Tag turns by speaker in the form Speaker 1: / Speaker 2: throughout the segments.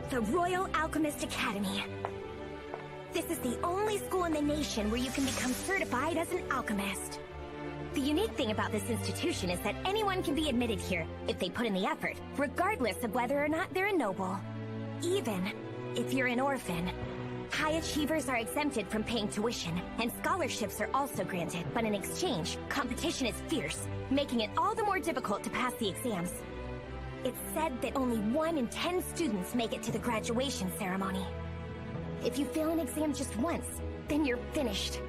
Speaker 1: The Royal Alchemist Academy. This is the only school in the nation where you can become certified as an alchemist. The unique thing about this institution is that anyone can be admitted here if they put in the effort, regardless of whether or not they're a noble. Even if you're an orphan. High achievers are exempted from paying tuition, and scholarships are also granted, but in exchange, competition is fierce, making it all the more difficult to pass the exams. It's said that only 1 in 10 students make it to the graduation ceremony. If you fail an exam just once, then you're finished.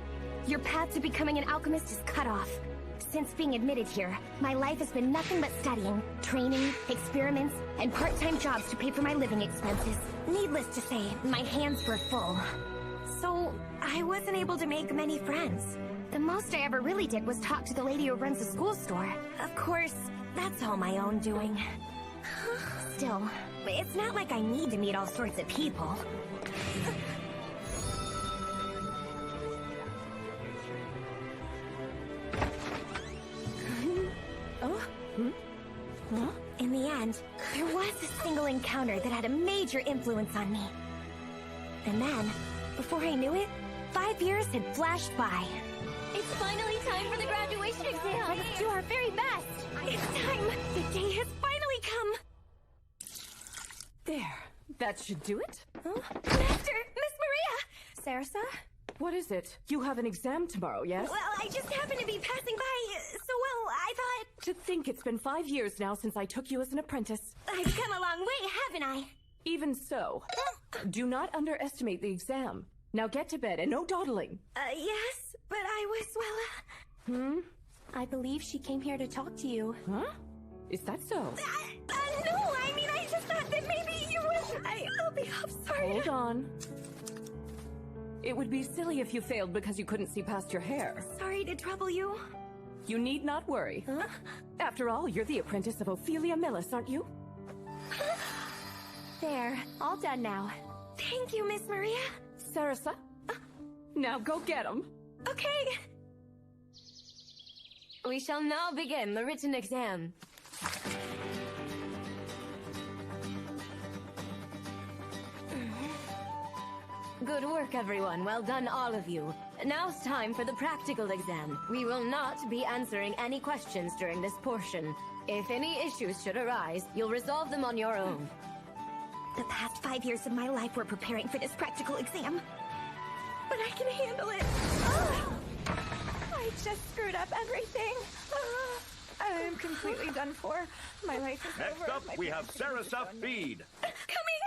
Speaker 1: Your path to becoming an alchemist is cut off. Since being admitted here, my life has been nothing but studying, training, experiments, and part-time jobs to pay for my living expenses. Needless to say, my hands were full. So, I wasn't able to make many friends. The most I ever really did was talk to the lady who runs the school store. Of course, that's all my own doing. Still, it's not like I need to meet all sorts of people. In the end, there was a single encounter that had a major influence on me. And then, before I knew it, 5 years had flashed by.
Speaker 2: It's finally time for the graduation exam.
Speaker 1: Let's do our very best. It's time. The day has finally come.
Speaker 3: There. That should do it.
Speaker 1: Huh? Master! Miss Maria! Sarasa?
Speaker 3: What is it? You have an exam tomorrow, yes?
Speaker 1: Well, I just happened to be passing by, so well, I thought...
Speaker 3: To think it's been 5 years now since I took you as an apprentice.
Speaker 1: I've come a long way, haven't I?
Speaker 3: Even so, do not underestimate the exam. Now get to bed and no dawdling.
Speaker 1: Yes, but I was, well... I believe she came here to talk to you.
Speaker 3: Huh? Is that so?
Speaker 1: No, I mean, I just thought that maybe you would... I'll be up, sorry.
Speaker 3: Hold on. It would be silly if you failed because you couldn't see past your hair.
Speaker 1: Sorry to trouble you.
Speaker 3: You need not worry.
Speaker 1: Huh?
Speaker 3: After all, you're the apprentice of Ophelia Millis, aren't you?
Speaker 1: There, all done now. Thank you, Miss Maria.
Speaker 3: Sarasa? Now go get him.
Speaker 1: Okay.
Speaker 2: We shall now begin the written exam. Good work, everyone. Well done, all of you. Now it's time for the practical exam. We will not be answering any questions during this portion. If any issues should arise, you'll resolve them on your own.
Speaker 1: The past 5 years of my life were preparing for this practical exam. But I can handle it. Oh! I just screwed up everything. I am completely done for. My life is over.
Speaker 4: Next up, we have Sarasa Feed.
Speaker 1: Coming!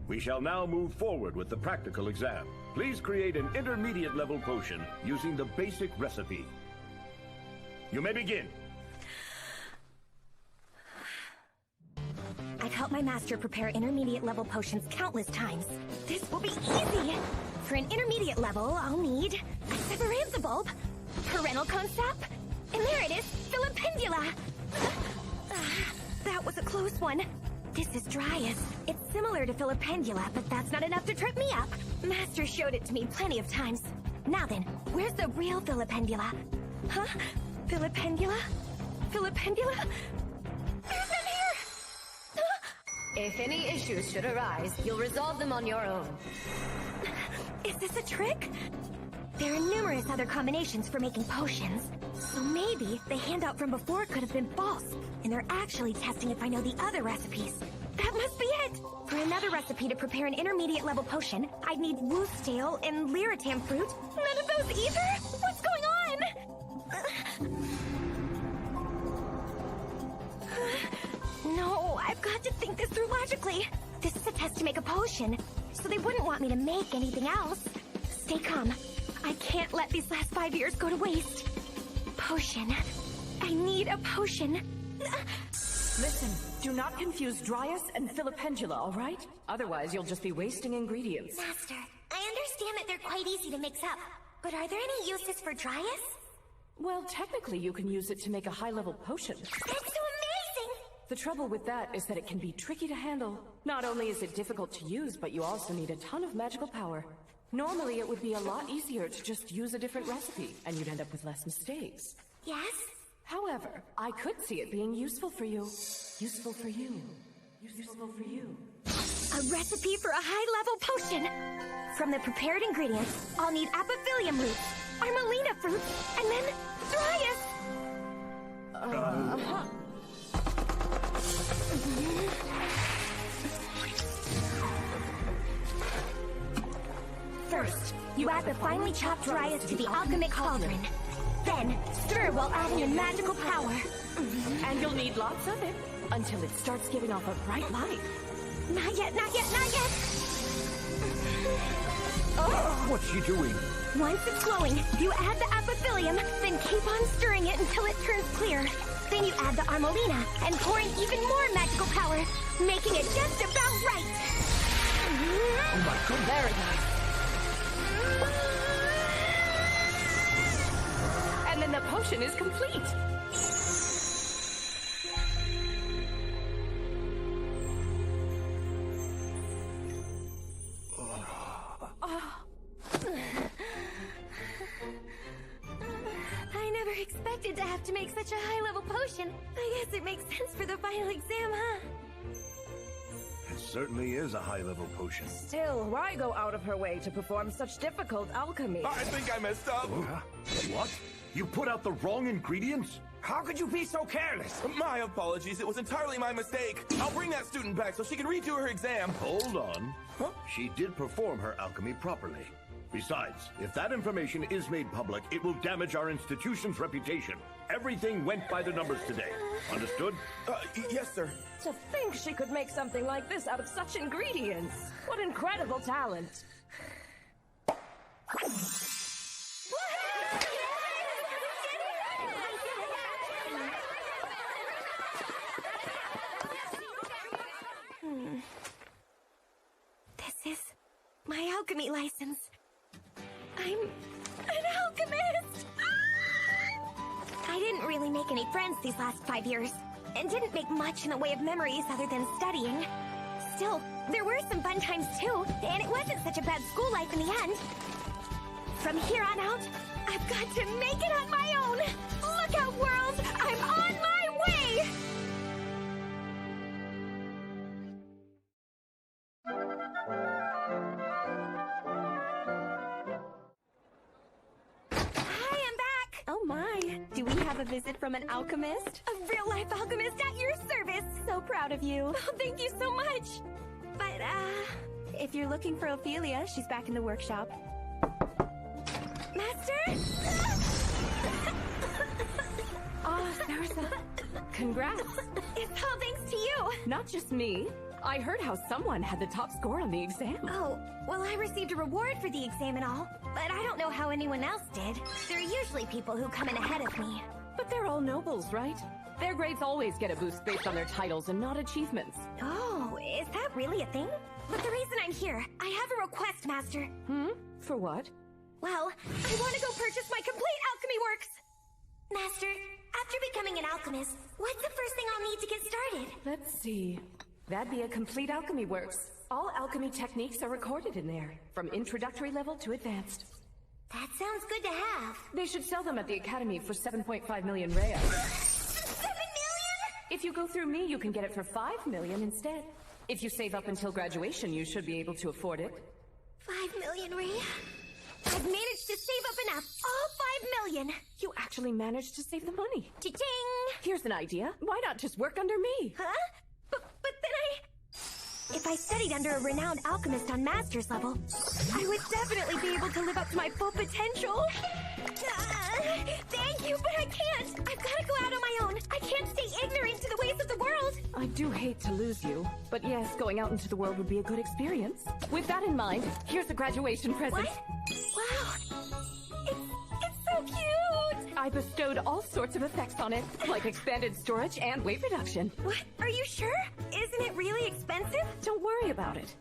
Speaker 4: We shall now move forward with the practical exam. Please create an intermediate level potion using the basic recipe. You may begin.
Speaker 1: I've helped my master prepare intermediate level potions countless times. This will be easy! For an intermediate level, I'll need a Severanza bulb, parental concept, and there it is, Filipendula! That was a close one. This is Dryas. It's similar to Filipendula, but that's not enough to trip me up. Master showed it to me plenty of times. Now then, where's the real Filipendula? Huh? Filipendula? Filipendula? There's none here!
Speaker 2: If any issues should arise, you'll resolve them on your own.
Speaker 1: Is this a trick? There are numerous other combinations for making potions. So maybe the handout from before could have been false, and they're actually testing if I know the other recipes. That must be it! For another recipe to prepare an intermediate level potion, I'd need woostale and lyratam fruit. None of those either? What's going on? No, I've got to think this through logically. This is a test to make a potion, so they wouldn't want me to make anything else. Stay calm. I can't let these last 5 years go to waste. Potion. I need a potion.
Speaker 3: Listen, do not confuse Dryas and Filipendula, all right? Otherwise, you'll just be wasting ingredients.
Speaker 1: Master, I understand that they're quite easy to mix up, but are there any uses for Dryas?
Speaker 3: Well, technically, you can use it to make a high-level potion.
Speaker 1: That's so amazing!
Speaker 3: The trouble with that is that it can be tricky to handle. Not only is it difficult to use, but you also need a ton of magical power. Normally, it would be a lot easier to just use a different recipe, and you'd end up with less mistakes.
Speaker 1: Yes?
Speaker 3: However, I could see it being useful for you. Useful for you. Useful for you.
Speaker 1: A recipe for a high-level potion! From the prepared ingredients, I'll need apophilium roots, armalina fruits, and then Dryas! First, you add the finely chopped Dryas to the alchemic cauldron. Then, stir while adding in magical power.
Speaker 3: And you'll need lots of it, until it starts giving off a bright light.
Speaker 1: Not yet, not yet, not yet!
Speaker 4: What's she doing?
Speaker 1: Once it's glowing, you add the apophilium, then keep on stirring it until it turns clear. Then you add the armalina, and pour in even more magical power, making it just about right.
Speaker 4: Oh my god.
Speaker 3: Very nice. And then the potion is complete.
Speaker 1: I never expected to have to make such a high-level potion. I guess it makes sense for the final exam, huh?
Speaker 4: It certainly is a high-level potion.
Speaker 3: Still, why go out of her way to perform such difficult alchemy?
Speaker 5: I think I messed up.
Speaker 4: What? You put out the wrong ingredients?
Speaker 5: How could you be so careless? My apologies. It was entirely my mistake. I'll bring that student back so she can redo her exam.
Speaker 4: Hold on.
Speaker 5: Huh?
Speaker 4: She did perform her alchemy properly. Besides, if that information is made public, it will damage our institution's reputation. Everything went by the numbers today. Understood?
Speaker 5: Yes, sir.
Speaker 3: To think she could make something like this out of such ingredients. What incredible talent.
Speaker 1: This is my alchemy license. I'm an alchemist! I didn't really make any friends these last 5 years, and didn't make much in the way of memories other than studying. Still, there were some fun times too, and it wasn't such a bad school life in the end. From here on out, I've got to make it on my own! Look out, world! I'm on my way! Hi, I'm back!
Speaker 2: Oh my, do we have a visit from an alchemist?
Speaker 1: A real-life alchemist at your service!
Speaker 2: So proud of you.
Speaker 1: Oh, thank you so much! But,
Speaker 2: If you're looking for Ophelia, she's back in the workshop.
Speaker 1: Master?
Speaker 3: Sarasa. Congrats.
Speaker 1: It's all thanks to you!
Speaker 3: Not just me. I heard how someone had the top score on the exam.
Speaker 1: Oh, well, I received a reward for the exam and all, but I don't know how anyone else did. There are usually people who come in ahead of me.
Speaker 3: But they're all nobles, right? Their grades always get a boost based on their titles and not achievements.
Speaker 1: Oh, is that really a thing? But the reason I'm here, I have a request, Master.
Speaker 3: For what?
Speaker 1: Well, I want to go purchase my complete alchemy works! Master, after becoming an alchemist, what's the first thing I'll need to get started?
Speaker 3: Let's see. That'd be a complete alchemy works. All alchemy techniques are recorded in there, from introductory level to advanced.
Speaker 1: That sounds good to have.
Speaker 3: They should sell them at the Academy for 7.5 million Rhea.
Speaker 1: 7 million?
Speaker 3: If you go through me, you can get it for 5 million instead. If you save up until graduation, you should be able to afford it.
Speaker 1: 5 million, Rhea? I've managed to save up enough. All 5 million.
Speaker 3: You actually managed to save the money.
Speaker 1: Cha-ching!
Speaker 3: Here's an idea. Why not just work under me?
Speaker 1: Huh? But then If I studied under a renowned alchemist on master's level, I would definitely be able to live up to my full potential. Thank you, but I can't. I've got to go out on my own. I can't stay ignorant to the ways of the world.
Speaker 3: I do hate to lose you, but yes, going out into the world would be a good experience. With that in mind, here's a graduation present.
Speaker 1: What? Wow. It's so cute.
Speaker 3: I bestowed all sorts of effects on it, like expanded storage and weight reduction.
Speaker 1: What? Are you sure? Isn't it really expensive?
Speaker 3: Don't worry about it.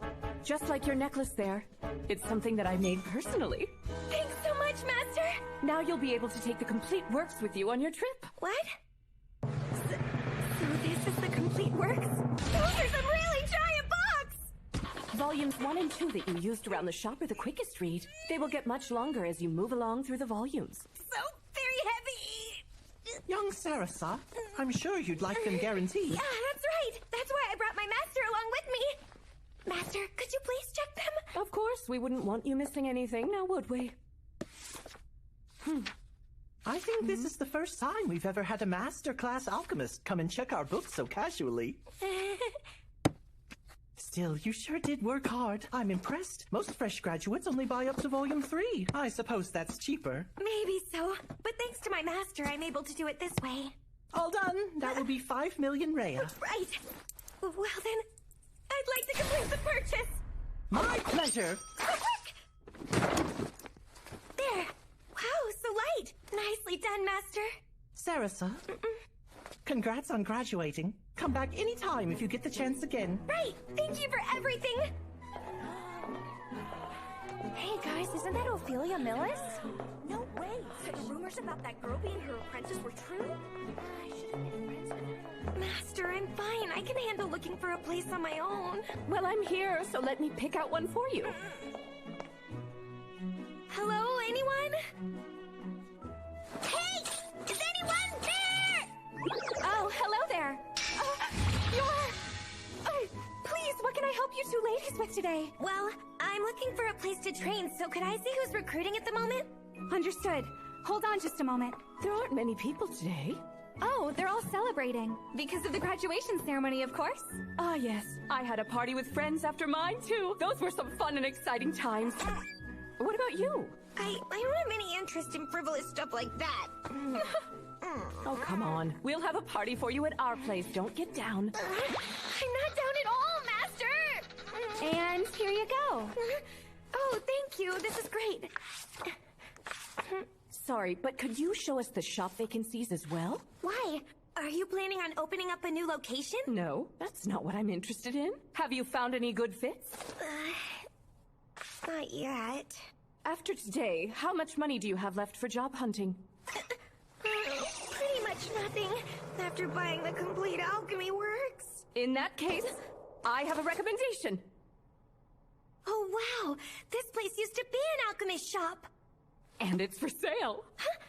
Speaker 3: Just like your necklace there. It's something that I made personally.
Speaker 1: Thanks so much, Master.
Speaker 3: Now you'll be able to take the complete works with you on your trip.
Speaker 1: What? So this is the complete works? Those are some really giant books!
Speaker 3: Volumes 1 and 2 that you used around the shop are the quickest read. They will get much longer as you move along through the volumes.
Speaker 1: So very heavy.
Speaker 6: Young Sarasa, I'm sure you'd like them guaranteed.
Speaker 1: Yeah, that's right. That's why I brought my master along with me. Master, could you please check them?
Speaker 3: Of course, we wouldn't want you missing anything, now would we?
Speaker 6: I think this is the first time we've ever had a master-class alchemist come and check our books so casually. Still, you sure did work hard. I'm impressed. Most fresh graduates only buy up to Volume 3. I suppose that's cheaper.
Speaker 1: Maybe so, but thanks to my master, I'm able to do it this way.
Speaker 6: All done. That will be 5 million Rhea.
Speaker 1: Right. Well then, I'd like to complete the purchase.
Speaker 6: My pleasure.
Speaker 1: Quick! There. Wow, so light. Nicely done, Master.
Speaker 6: Sarasa, congrats on graduating. Come back anytime if you get the chance again.
Speaker 1: Right. Thank you for everything. Hey guys, isn't that Ophelia Millis? No way. So the rumors about that girl being her apprentice were true? I should have been friends with her. Master, I'm fine. I can handle looking for a place on my own.
Speaker 3: Well, I'm here, so let me pick out one for you.
Speaker 1: Hello, anyone? Hey! Is anyone there?
Speaker 2: Oh, hello there. Please, what can I help you two ladies with today?
Speaker 1: Well, I'm looking for a place to train, so could I see who's recruiting at the moment?
Speaker 2: Understood. Hold on just a moment.
Speaker 3: There aren't many people today.
Speaker 2: Oh, they're all celebrating. Because of the graduation ceremony, of course.
Speaker 3: Ah, yes. I had a party with friends after mine, too. Those were some fun and exciting times. What about you?
Speaker 1: I don't have any interest in frivolous stuff like that.
Speaker 3: Oh, come on. We'll have a party for you at our place. Don't get down.
Speaker 1: I'm not down at all, Master!
Speaker 2: And here you go.
Speaker 1: Oh, thank you. This is great.
Speaker 3: Sorry, but could you show us the shop vacancies as well?
Speaker 1: Why? Are you planning on opening up a new location?
Speaker 3: No, that's not what I'm interested in. Have you found any good fits?
Speaker 1: Not yet.
Speaker 3: After today, how much money do you have left for job hunting?
Speaker 1: Pretty much nothing. After buying the complete alchemy works.
Speaker 3: In that case, I have a recommendation.
Speaker 1: Oh, wow. This place used to be an alchemist shop.
Speaker 3: And it's for sale.
Speaker 1: Huh?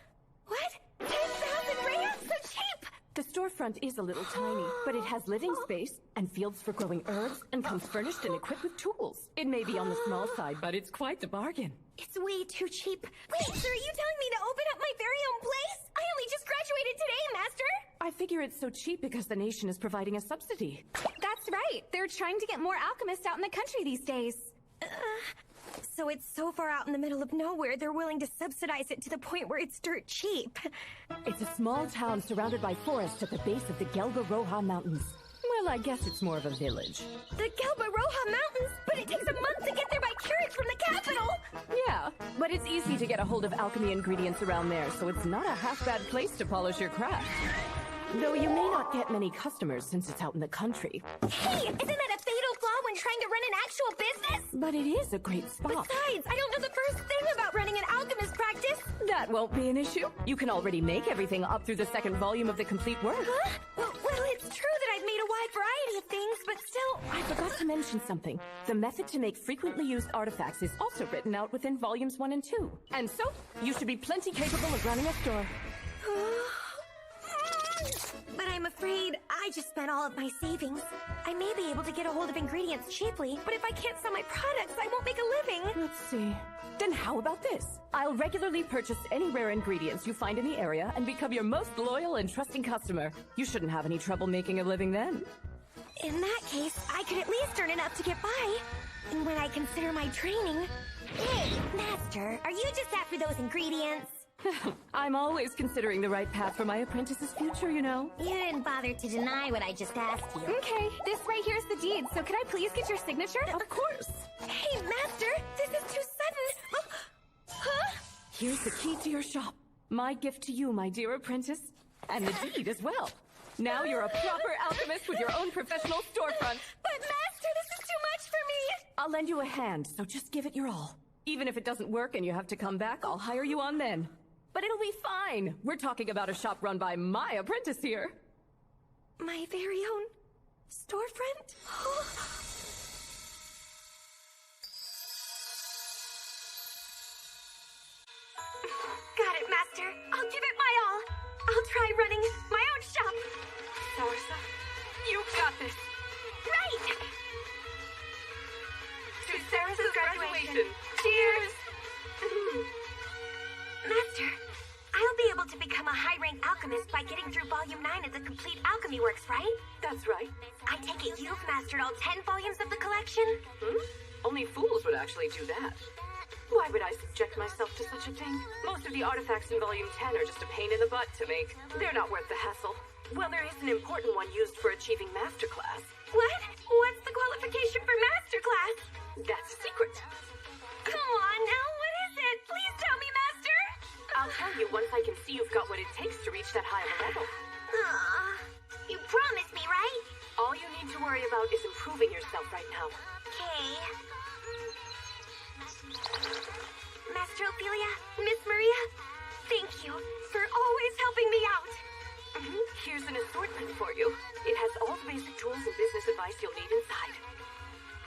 Speaker 1: What? 10,000 Rhea? So cheap!
Speaker 3: The storefront is a little tiny, but it has living space and fields for growing herbs and comes furnished and equipped with tools. It may be on the small side, but it's quite the bargain.
Speaker 1: It's way too cheap. Wait, so are you telling me to open up my very own place? I only just graduated today, Master!
Speaker 3: I figure it's so cheap because the nation is providing a subsidy.
Speaker 2: That's right. They're trying to get more alchemists out in the country these days.
Speaker 1: So it's so far out in the middle of nowhere, they're willing to subsidize it to the point where it's dirt cheap.
Speaker 3: It's a small town surrounded by forest at the base of the Gelga Roja Mountains. Well, I guess it's more of a village.
Speaker 1: The Gelba Roja Mountains? But it takes a month to get there by carriage from the capital!
Speaker 3: Yeah, but it's easy to get a hold of alchemy ingredients around there, so it's not a half-bad place to polish your craft. Though you may not get many customers since it's out in the country.
Speaker 1: Hey, isn't that a fatal flaw when trying to run an actual business?
Speaker 3: But it is a great spot.
Speaker 1: Besides, I don't know the first thing about running an alchemist practice.
Speaker 3: That won't be an issue. You can already make everything up through the second volume of the complete work.
Speaker 1: Huh? Well, it's true that I've made a wide variety of things, but still...
Speaker 3: I forgot to mention something. The method to make frequently used artifacts is also written out within volumes 1 and 2. And so, you should be plenty capable of running a store.
Speaker 1: But I'm afraid I just spent all of my savings. I may be able to get a hold of ingredients cheaply, but if I can't sell my products, I won't make a living.
Speaker 3: Let's see. Then how about this? I'll regularly purchase any rare ingredients you find in the area and become your most loyal and trusting customer. You shouldn't have any trouble making a living then.
Speaker 1: In that case, I could at least earn enough to get by. And when I consider my training... Hey, Master, are you just after those ingredients?
Speaker 3: I'm always considering the right path for my apprentice's future, you know.
Speaker 1: You didn't bother to deny what I just asked you.
Speaker 2: Okay, this right here's the deed, so could I please get your signature?
Speaker 3: Of course.
Speaker 1: Hey, Master, this is too sudden. Huh?
Speaker 3: Here's the key to your shop. My gift to you, my dear apprentice. And the deed as well. Now you're a proper alchemist with your own professional storefront.
Speaker 1: But Master, this is too much for me.
Speaker 3: I'll lend you a hand, so just give it your all. Even if it doesn't work and you have to come back, I'll hire you on then. But it'll be fine. We're talking about a shop run by my apprentice here.
Speaker 1: My very own storefront? Got it, Master. I'll give it my all. I'll try running Alchemist by getting through Volume 9 of the Complete Alchemy Works, right?
Speaker 3: That's right.
Speaker 1: I take it you've mastered all 10 volumes of the collection?
Speaker 3: Only fools would actually do that. Why would I subject myself to such a thing? Most of the artifacts in Volume 10 are just a pain in the butt to make. They're not worth the hassle. Well, there is an important one used for achieving Master Class.
Speaker 1: What? What's the qualification for Master Class?
Speaker 3: That's a secret.
Speaker 1: Come on now, what is it? Please tell me, Master!
Speaker 3: I'll tell you once I can see you've got what it takes to reach that high of a level.
Speaker 1: You promised me, right?
Speaker 3: All you need to worry about is improving yourself right now.
Speaker 1: Okay. Master Ophelia, Miss Maria, thank you for always helping me out.
Speaker 3: Here's an assortment for you. It has all the basic tools and business advice you'll need inside.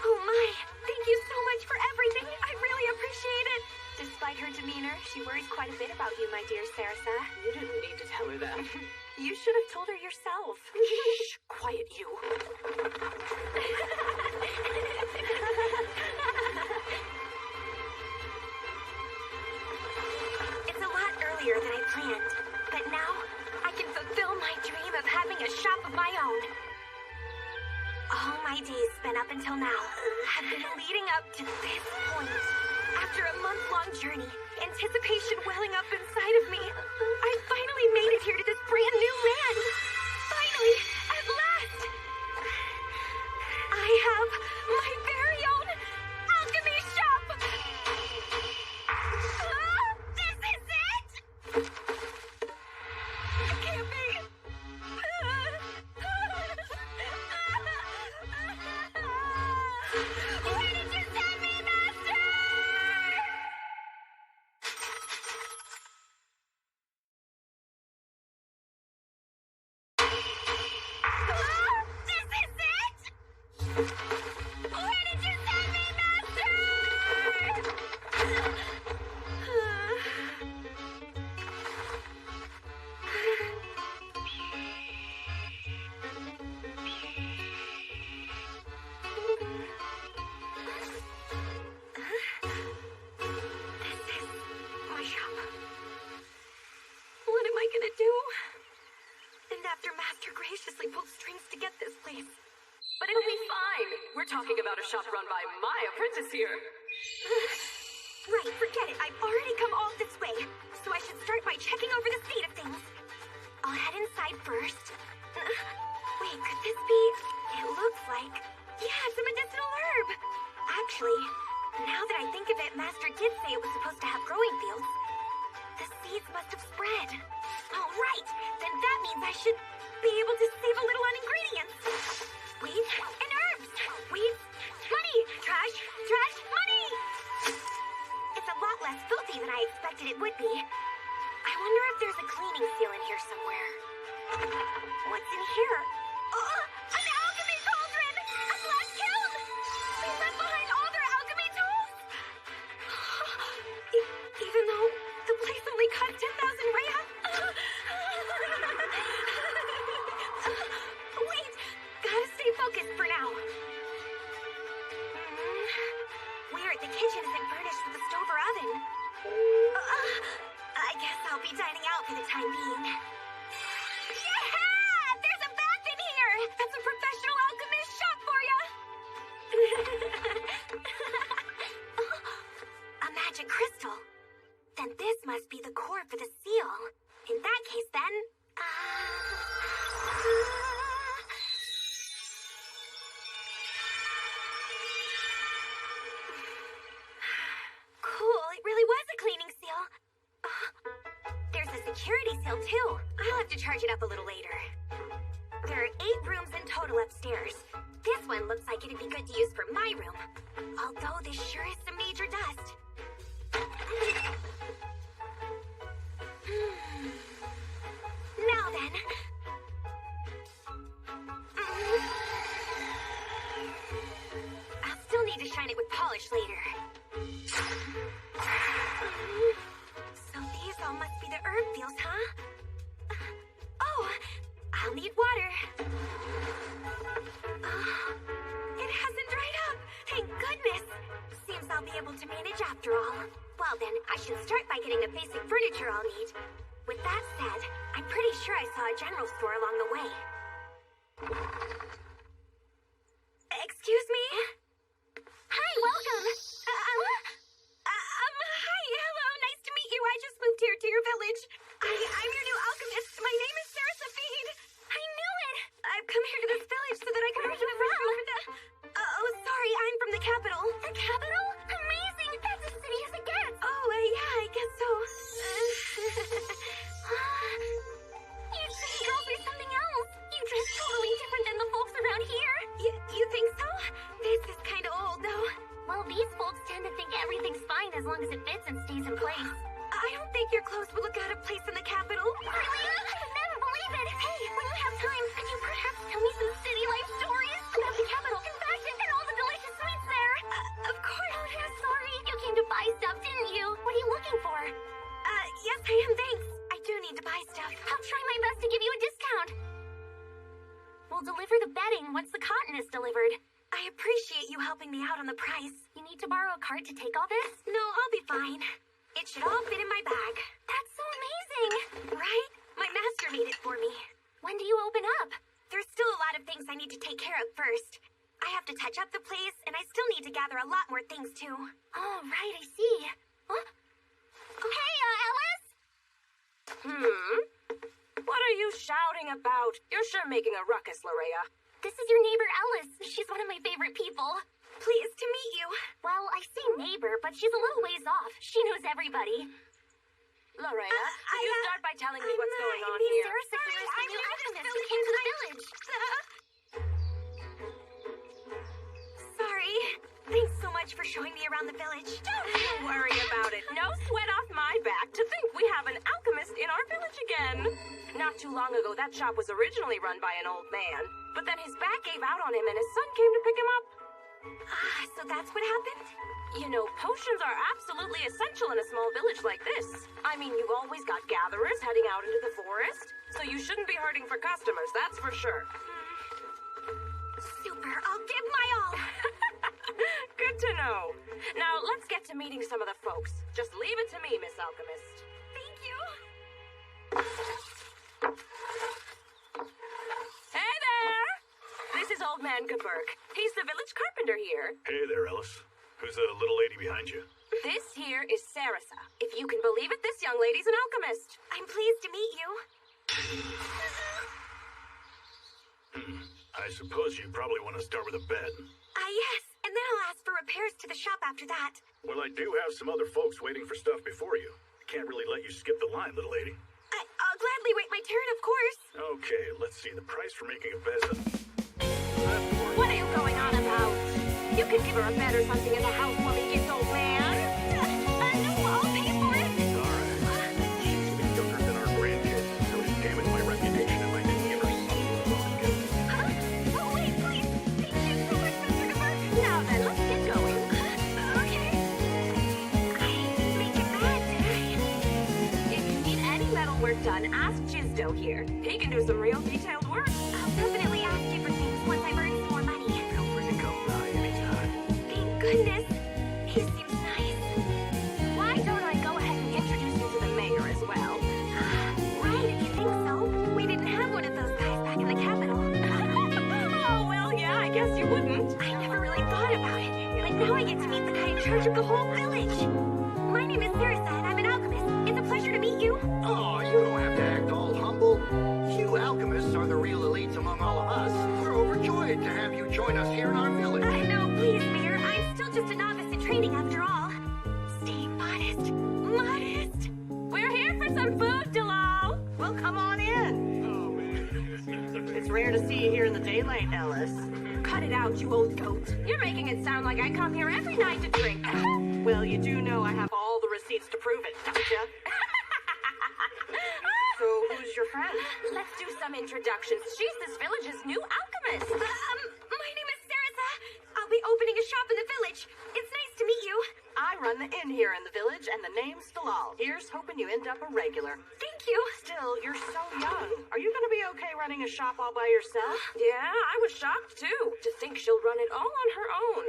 Speaker 1: Oh my, thank you so much for everything. I really appreciate it. Despite her demeanor, she worries quite a bit about you, my dear Sarasa.
Speaker 3: You didn't need to tell her that.
Speaker 1: You should have told her yourself.
Speaker 3: Shh, quiet you.
Speaker 1: It's a lot earlier than I planned, but now I can fulfill my dream of having a shop of my own. All my days spent up until now have been leading up to this point. After a month-long journey, anticipation welling up inside of me, I finally made it here to this brand new land. Finally, at last, I have my very own alchemy shop. This is it! It can't be. Where did you send me, Master? This is it? Where did you send me, Master? This is my shop. What am I gonna do? And after Master graciously pulled strings to get this place.
Speaker 3: But it'll be fine. We're talking about a shop run by my apprentice here.
Speaker 1: Right, forget it. I've already come all this way. So I should start by checking over the state of things. I'll head inside first. Wait, could this be... It looks like... Yeah, it's a medicinal herb. Actually, now that I think of it, Master did say it was supposed to have growing fields. The seeds must have spread. All right, then that means I should be able to save a little on ingredients. Weeds and herbs. Weeds, money, trash, trash, money. It's a lot less filthy than I expected it would be. I wonder if there's a cleaning seal in here somewhere. What's in here? An alchemy cauldron! A glass kiln! They left behind all their alchemy tools! Even though the place only cost 10,000 Rhea? Wait! Gotta stay focused for now. Weird, the kitchen isn't furnished with a stove or oven. I guess I'll be dining out for the time being. Yeah! There's a bath in here! That's a professional alchemist shop for ya! A magic crystal. Then this must be the core for the seal. In that case, then... Cool, it really was a cleaning seal. There's a security seal, too. I'll have to charge it up a little later. There are 8 rooms in total upstairs. This one looks like it'd be good to use for my room. Although this sure is some major dust. Now then. I'll still need to shine it with polish later. So these all must be the herb fields, huh? Oh, I'll need water. It hasn't dried up. Thank goodness. Seems I'll be able to manage after all. Well then, I should start by getting the basic furniture I'll need. With that said, I'm pretty sure I saw a general store along the way. Excuse me? Hi, welcome. Hi, hello, nice to meet you. I just moved here to your village. I'm your new alchemist. My name is Sarah Safid. I knew it. I've come here to this village so that I can... Where are you from? Oh, sorry, I'm from the capital. The capital? Amazing! That's as city as it gets. Oh, yeah, I guess so. You city girls are something else. You dress totally different than the folks around here. You think so? This is kind of old, though. Well, these folks tend to think everything's fine as long as it fits and stays in place. I don't think your clothes would look out of place in the capital. Really? I would never believe it. Hey, when you have time, could you perhaps tell me some city life stories about the capital? In fact, and all the delicious sweets there. Of course. Oh, yeah, sorry. You came to buy stuff, didn't you? What are you looking for? Yes, I am, thanks. I do need to buy stuff. I'll try my best to give you a discount. We'll deliver the bedding once the cotton is delivered. I appreciate you helping me out on the price. You need to borrow a cart to take all this? No, I'll be fine. It should all fit in my bag. That's so amazing! Right? My master made it for me. When do you open up? There's still a lot of things I need to take care of first. I have to touch up the place, and I still need to gather a lot more things, too. Oh, right, I see. Huh? Hey, Alice?
Speaker 3: What are you shouting about? You're sure making a ruckus, Larea.
Speaker 1: This is your neighbor, Alice. She's one of my favorite people. Pleased to meet you. Well, I say neighbor, but she's a little ways off. She knows everybody.
Speaker 3: Larea, can you start by telling me what's going on here?
Speaker 1: Sarah Safir is the new alchemist who came to the village. Sorry. Thanks so much for showing me around the village.
Speaker 3: Don't worry about it. No sweat off my back to think we have an alchemist in our village again. Not too long ago, that shop was originally run by an old man. But then his back gave out on him and his son came to pick him up.
Speaker 1: So that's what happened?
Speaker 3: You know, potions are absolutely essential in a small village like this. I mean, you've always got gatherers heading out into the forest, so you shouldn't be hurting for customers, that's for sure.
Speaker 1: Super, I'll give my all.
Speaker 3: Good to know. Now, let's get to meeting some of the folks. Just leave it to me, Miss Alchemist.
Speaker 1: Thank you.
Speaker 3: Hey there! This is Old Man Kaburk. He's the village carpenter here.
Speaker 7: Hey there, Alice. Who's the little lady behind you?
Speaker 3: This here is Sarasa. If you can believe it, this young lady's an alchemist.
Speaker 1: I'm pleased to meet you.
Speaker 7: I suppose you probably want to start with a bed.
Speaker 1: Yes. And then I'll ask for repairs to the shop after that.
Speaker 7: Well, I do have some other folks waiting for stuff before you. Can't really let you skip the line, little lady.
Speaker 1: I'll gladly wait my turn, of course.
Speaker 7: Okay, let's see. The price for making a bed.
Speaker 3: What are you going on about? You can give her a bed or something in the house while he gets old man.
Speaker 1: No, I'll pay for it.
Speaker 7: Alright. She's been younger than our grandkids, so she damaged my reputation if I didn't give her something to look at.
Speaker 1: Oh, wait, please. Thank you so much, Mr. Kaburk.
Speaker 3: Now then, let's get going.
Speaker 1: Okay. I make it bad, did I?
Speaker 3: If you need any metalwork done, ask Jizdo here. He can do some real detailed work.
Speaker 1: I'll definitely ask you for things once I've earned some more money.
Speaker 7: Feel free to come by anytime.
Speaker 1: Thank goodness. He seems nice.
Speaker 3: Why don't I go ahead and introduce you to the mayor as well?
Speaker 1: Right, if you think so. We didn't have one of those guys back in the capital.
Speaker 3: Oh, well, yeah, I guess you wouldn't.
Speaker 1: I never really thought about it. But now I get to meet the guy in charge of the whole village. My name is Sarasa, and I'm an alchemist. It's a pleasure to meet you.
Speaker 8: Oh, you don't have to act all humble. You alchemists are the real elites among all of us. We're overjoyed to have you join us here in our village.
Speaker 1: No, please, Mayor. I'm still just a novice in training after all. Stay modest. Modest.
Speaker 3: We're here for some food, Delal.
Speaker 9: Well, come on in.
Speaker 7: Oh, man.
Speaker 9: It's rare to see you here in the daylight, Alice.
Speaker 3: Cut it out, you old goat. You're making it sound like I come here every night to drink.
Speaker 9: Well, you do know I have all the receipts to prove it, don't you? So, who's your friend?
Speaker 3: Let's do some introductions. She's this village's new alchemist.
Speaker 1: My name is Sarasa. I'll be opening a shop in the village. It's nice to meet you.
Speaker 9: I run the inn here in the village, and the name's Dalal. Here's hoping you end up a regular.
Speaker 1: Thank you.
Speaker 9: Still, you're so young. Are you going to be okay running a shop all by yourself?
Speaker 3: Yeah, I was shocked, too, to think she'll run it all on her own.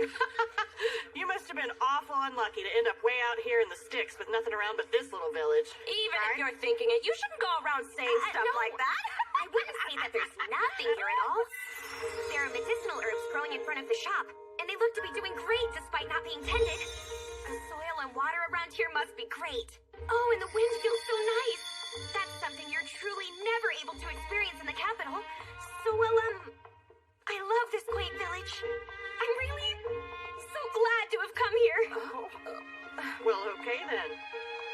Speaker 9: You must have been awful unlucky to end up way out here in the sticks with nothing around but this little village.
Speaker 3: Even
Speaker 9: if you're thinking it. You shouldn't go around saying stuff
Speaker 1: no.
Speaker 9: like that.
Speaker 1: I wouldn't say that there's nothing here at all. There are medicinal herbs growing in front of the shop, and they look to be doing great despite not being tended. The soil and water around here must be great. Oh, and the wind feels so nice. That's something you're truly never able to experience in the capital. So, well, I love this quaint village. I'm really so glad to have come here.
Speaker 9: Well, okay then.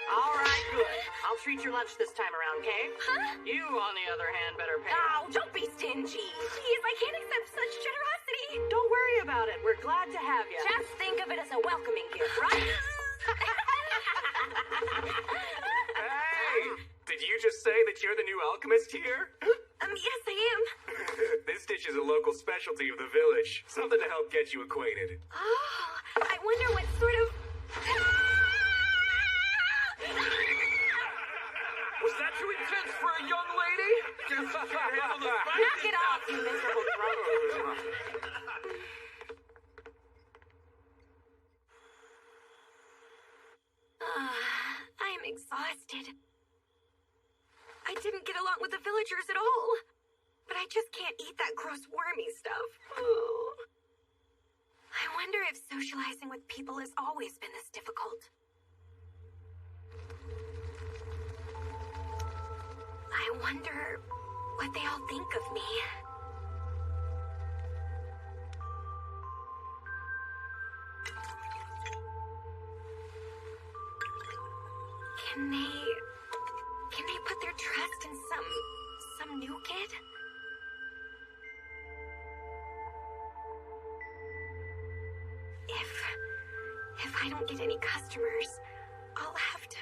Speaker 9: All right, good. I'll treat your lunch this time around, okay?
Speaker 1: Huh?
Speaker 9: You, on the other hand, better pay.
Speaker 1: Oh, don't be stingy. Please, I can't accept such generosity.
Speaker 9: Don't worry about it. We're glad to have you.
Speaker 1: Just think of it as a welcoming gift, right?
Speaker 10: Hey! Did you just say that you're the new alchemist here?
Speaker 1: Yes, I am.
Speaker 10: This dish is a local specialty of the village. Something to help get you acquainted.
Speaker 1: Oh, I wonder what sort of...
Speaker 10: Was that too intense for a young lady?
Speaker 1: Knock it off, you miserable drunk. I'm exhausted. I didn't get along with the villagers at all. But I just can't eat that gross wormy stuff. Oh. I wonder if socializing with people has always been this difficult. I wonder what they all think of me. Can they put their trust in some new kid? If I don't get any customers, I'll have to...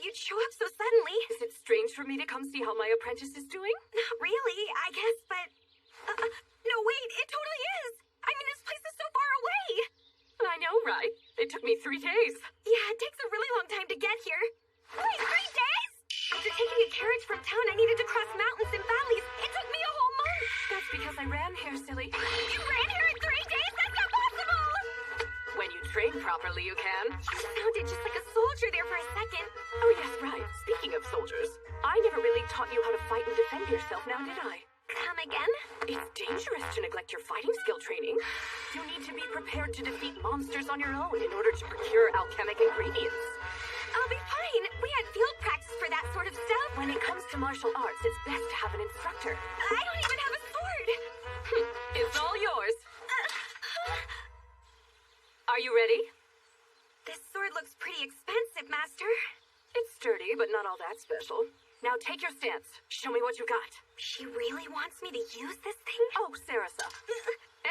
Speaker 1: You'd show up so suddenly.
Speaker 3: Is it strange for me to come see how my apprentice is doing?
Speaker 1: Not really, I guess, but... no, wait, it totally is. I mean, this place is so far away.
Speaker 3: I know, right? It took me 3 days.
Speaker 1: Yeah, it takes a really long time to get here. Wait, 3 days? After taking a carriage from town, I needed to cross mountains and valleys. It took me a whole month.
Speaker 3: That's because I ran here, silly.
Speaker 1: You ran here in 3 days? That's not possible!
Speaker 3: When you train properly, you can.
Speaker 1: You sounded just like a soldier there for a second.
Speaker 3: Oh, yes, right. Speaking of soldiers, I never really taught you how to fight and defend yourself now, did I?
Speaker 1: Come again?
Speaker 3: It's dangerous to neglect your fighting skill training. You need to be prepared to defeat monsters on your own in order to procure alchemic ingredients.
Speaker 1: I'll be fine. We had field practice for that sort of stuff.
Speaker 3: When it comes to martial arts, it's best to have an instructor.
Speaker 1: I don't even have a sword.
Speaker 3: It's all yours. Are you ready?
Speaker 1: This sword looks pretty expensive, Master.
Speaker 3: It's sturdy, but not all that special. Now take your stance. Show me what you got.
Speaker 1: She really wants me to use this thing?
Speaker 3: Oh, Sarasa.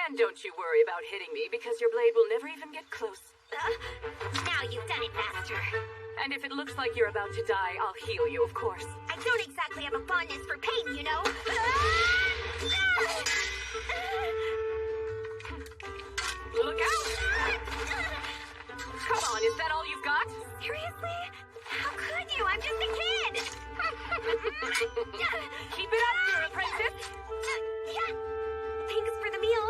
Speaker 3: And don't you worry about hitting me, because your blade will never even get close.
Speaker 1: Now you've done it, Master.
Speaker 3: And if it looks like you're about to die, I'll heal you, of course.
Speaker 1: I don't exactly have a fondness for pain, you know.
Speaker 3: Look out! Come on, is that all you've got?
Speaker 1: Seriously? How could you? I'm just a kid!
Speaker 3: Keep it up, dear apprentice!
Speaker 1: Yeah. Thanks for the meal.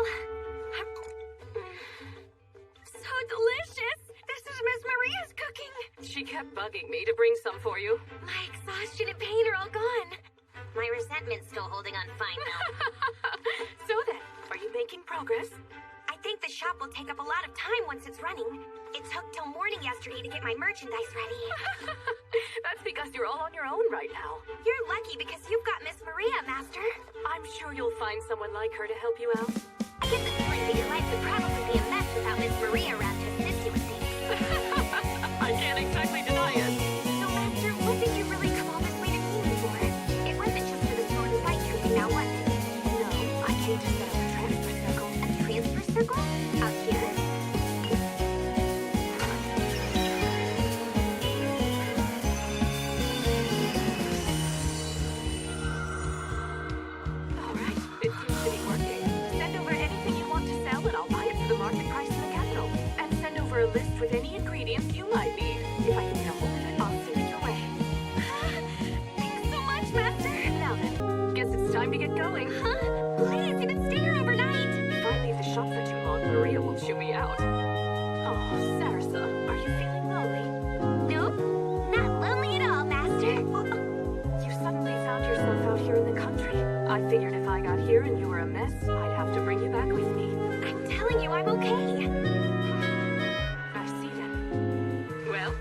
Speaker 1: So delicious! This is Miss Maria's cooking.
Speaker 3: She kept bugging me to bring some for you.
Speaker 1: My exhaustion and pain are all gone. My resentment's still holding on fine, though.
Speaker 3: So then, are you making progress?
Speaker 1: I think the shop will take up a lot of time once it's running. It took till morning yesterday to get my merchandise ready.
Speaker 3: That's because you're all on your own right now.
Speaker 1: You're lucky because you've got Miss Maria, Master.
Speaker 3: I'm sure you'll find someone like her to help you out.
Speaker 1: I get the feeling that your life would probably be a mess without Miss Maria around to assist you with things.
Speaker 3: I can't exactly deny it.
Speaker 1: So, Master, what did you really come all this way to see me for? It wasn't just for the sword and fight training now, was it?
Speaker 3: No, I came to set up a transfer circle.
Speaker 1: A transfer circle? Out here?
Speaker 3: All right, it seems to be working. Send over anything you want to sell, and I'll buy it for the market price in the capital. And send over a list with any ingredients you might need. If I can get a hold of it, I'll send it your way.
Speaker 1: Thanks so much, Master.
Speaker 3: Now then, guess it's time to get going.
Speaker 1: Huh? Please, you can stay here overnight.
Speaker 3: If I leave the shop for too long, Maria will chew me out. Oh, Sarasa, are you feeling lonely?
Speaker 1: Nope, not lonely at all, Master.
Speaker 3: You suddenly found yourself out here in the country. I figured if I got here and you were a mess, I'd have to bring you back with me.
Speaker 1: I'm telling you, I'm okay.
Speaker 3: I see then. Well,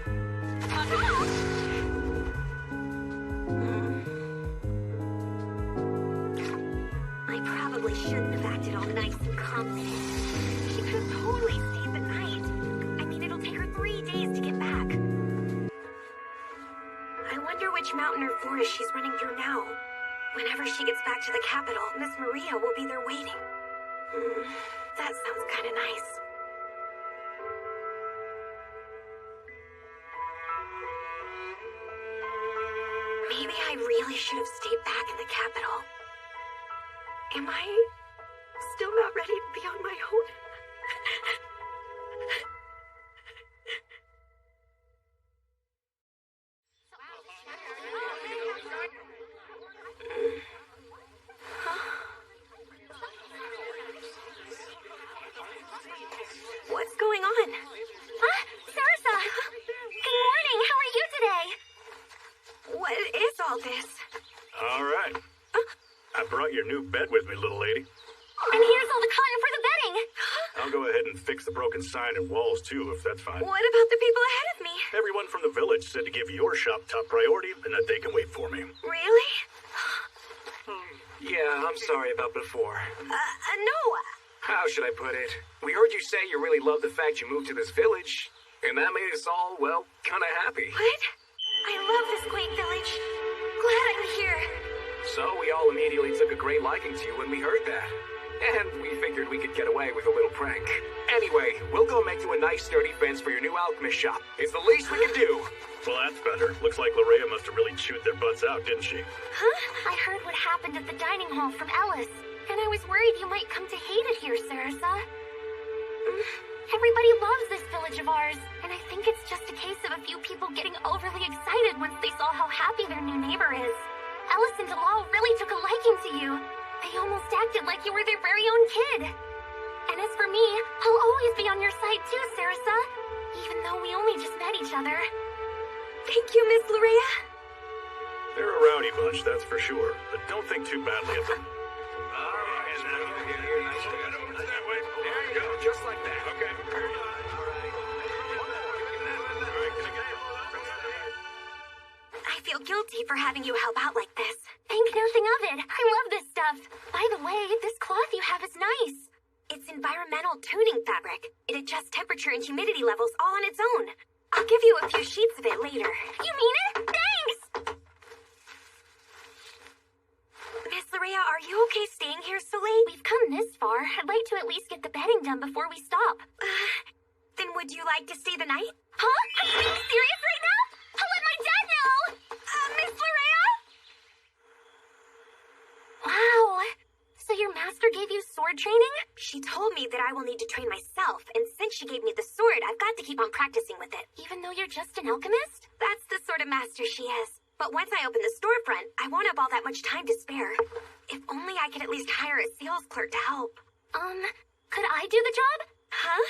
Speaker 1: I probably shouldn't have acted all nice and confident. She could have totally stayed the night. I mean, it'll take her 3 days to get back. I wonder which mountain or forest she's running through now. Whenever she gets back to the capital, Miss Maria will be there waiting. That sounds kind of nice. Maybe I really should have stayed back in the capital. Am I still not ready to be on my own? What's going on? Sarasa! Good morning, how are you today? What is all this?
Speaker 7: All right. I brought your new bed with me, little lady.
Speaker 1: And here's all the cotton for the bedding.
Speaker 7: I'll go ahead and fix the broken sign and walls, too, if that's fine.
Speaker 1: What about the people ahead of me?
Speaker 7: Everyone from the village said to give your shop top priority and that they can wait for me.
Speaker 1: Really?
Speaker 10: Yeah, I'm sorry about before.
Speaker 1: No.
Speaker 10: How should I put it? We heard you say you really love the fact you moved to this village, and that made us all, well, kind of happy.
Speaker 1: What? I love this quaint village. Glad I'm here.
Speaker 10: So we all immediately took a great liking to you when we heard that. And we figured we could get away with a little prank. Anyway, we'll go make you a nice sturdy fence for your new alchemist shop. It's the least we can do.
Speaker 7: Well, that's better. Looks like Larea must have really chewed their butts out, didn't she?
Speaker 1: Huh? I heard what happened at the dining hall from Ellis. And I was worried you might come to hate it here, Sarasa. Everybody loves this village of ours, and I think it's just a case of a few people getting overly excited once they saw how happy their new neighbor is. Ellis and Dalal really took a liking to you. They almost acted like you were their very own kid. And as for me, I'll always be on your side too, Sarasa. Even though we only just met each other. Thank you, Miss Larea.
Speaker 7: They're a rowdy bunch, that's for sure. But don't think too badly of them.
Speaker 10: There you go, just like that. Okay.
Speaker 1: I feel guilty for having you help out like this. Think nothing of it. I love this stuff. By the way, this cloth you have is nice. It's environmental tuning fabric. It adjusts temperature and humidity levels all on its own. I'll give you a few sheets of it later. You mean it? Thanks! Miss Larea, are you okay staying here so late? We've come this far. I'd like to at least get the bedding done before we stop. Then would you like to stay the night? Huh? Are you being serious right now? I'll let my dad know! Miss Larea? Wow. So your master gave you sword training? She told me that I will need to train myself, and since she gave me the sword, I've got to keep on practicing with it. Even though you're just an alchemist? That's the sort of master she is. But once I open the storefront, I won't have all that much time to spare. If only I could at least hire a sales clerk to help. Could I do the job? Huh?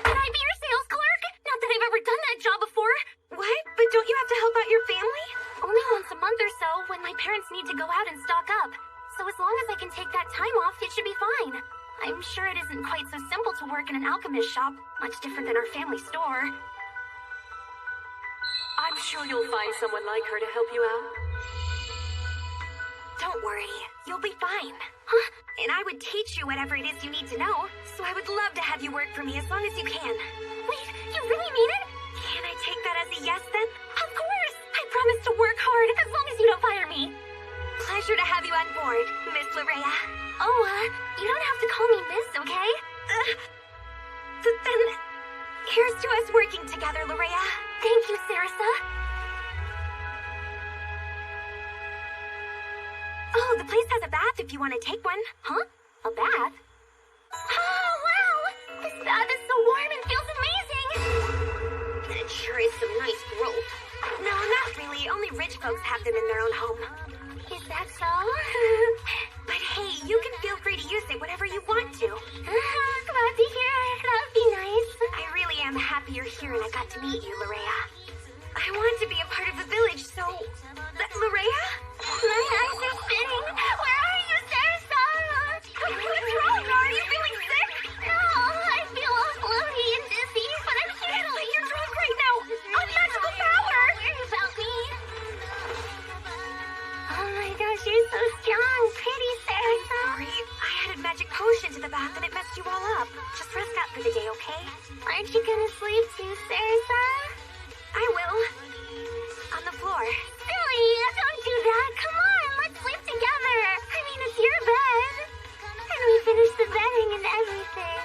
Speaker 1: Could I be your sales clerk? Not that I've ever done that job before. What? But don't you have to help out your family? Only once a month or so when my parents need to go out and stock up. So as long as I can take that time off, it should be fine. I'm sure it isn't quite so simple to work in an alchemist shop, much different than our family store.
Speaker 3: I'm sure you'll find someone like her to help you out.
Speaker 1: Don't worry, you'll be fine. Huh? And I would teach you whatever it is you need to know, so I would love to have you work for me as long as you can. Wait, you really mean it? Can I take that as a yes then? Of course! I promise to work hard as long as you don't fire me. Pleasure to have you on board, Miss Larea. You don't have to call me Miss, okay? Then, here's to us working together, Larea. Thank you, Sarasa. Oh, the place has a bath if you want to take one. Huh? A bath? Oh, wow! This bath is so warm and feels amazing! It sure is some nice growth. No, not really. Only rich folks have them in their own home. Is that so? But hey, you can feel free to use it whenever you want to. Glad to hear. That would be nice. I really am happy you're here and I got to meet you, Larea. I want to be a part of the village, so... Larea? My eyes are spinning. Where are you, Sarasa? What's wrong? Are you feeling sick? No, I feel all floaty and dizzy, but I'm here. But you're drunk right now. On magical power. Where about me? Oh my gosh, you're so strong. Pretty, Sarasa. Sorry, I added magic potion to the bath and it messed you all up. Just rest up for the day, okay? Aren't you gonna sleep too, Sarasa? I will. On the floor. Silly, don't do that. Come on, let's sleep together. I mean, it's your bed. And we finished the bedding and everything.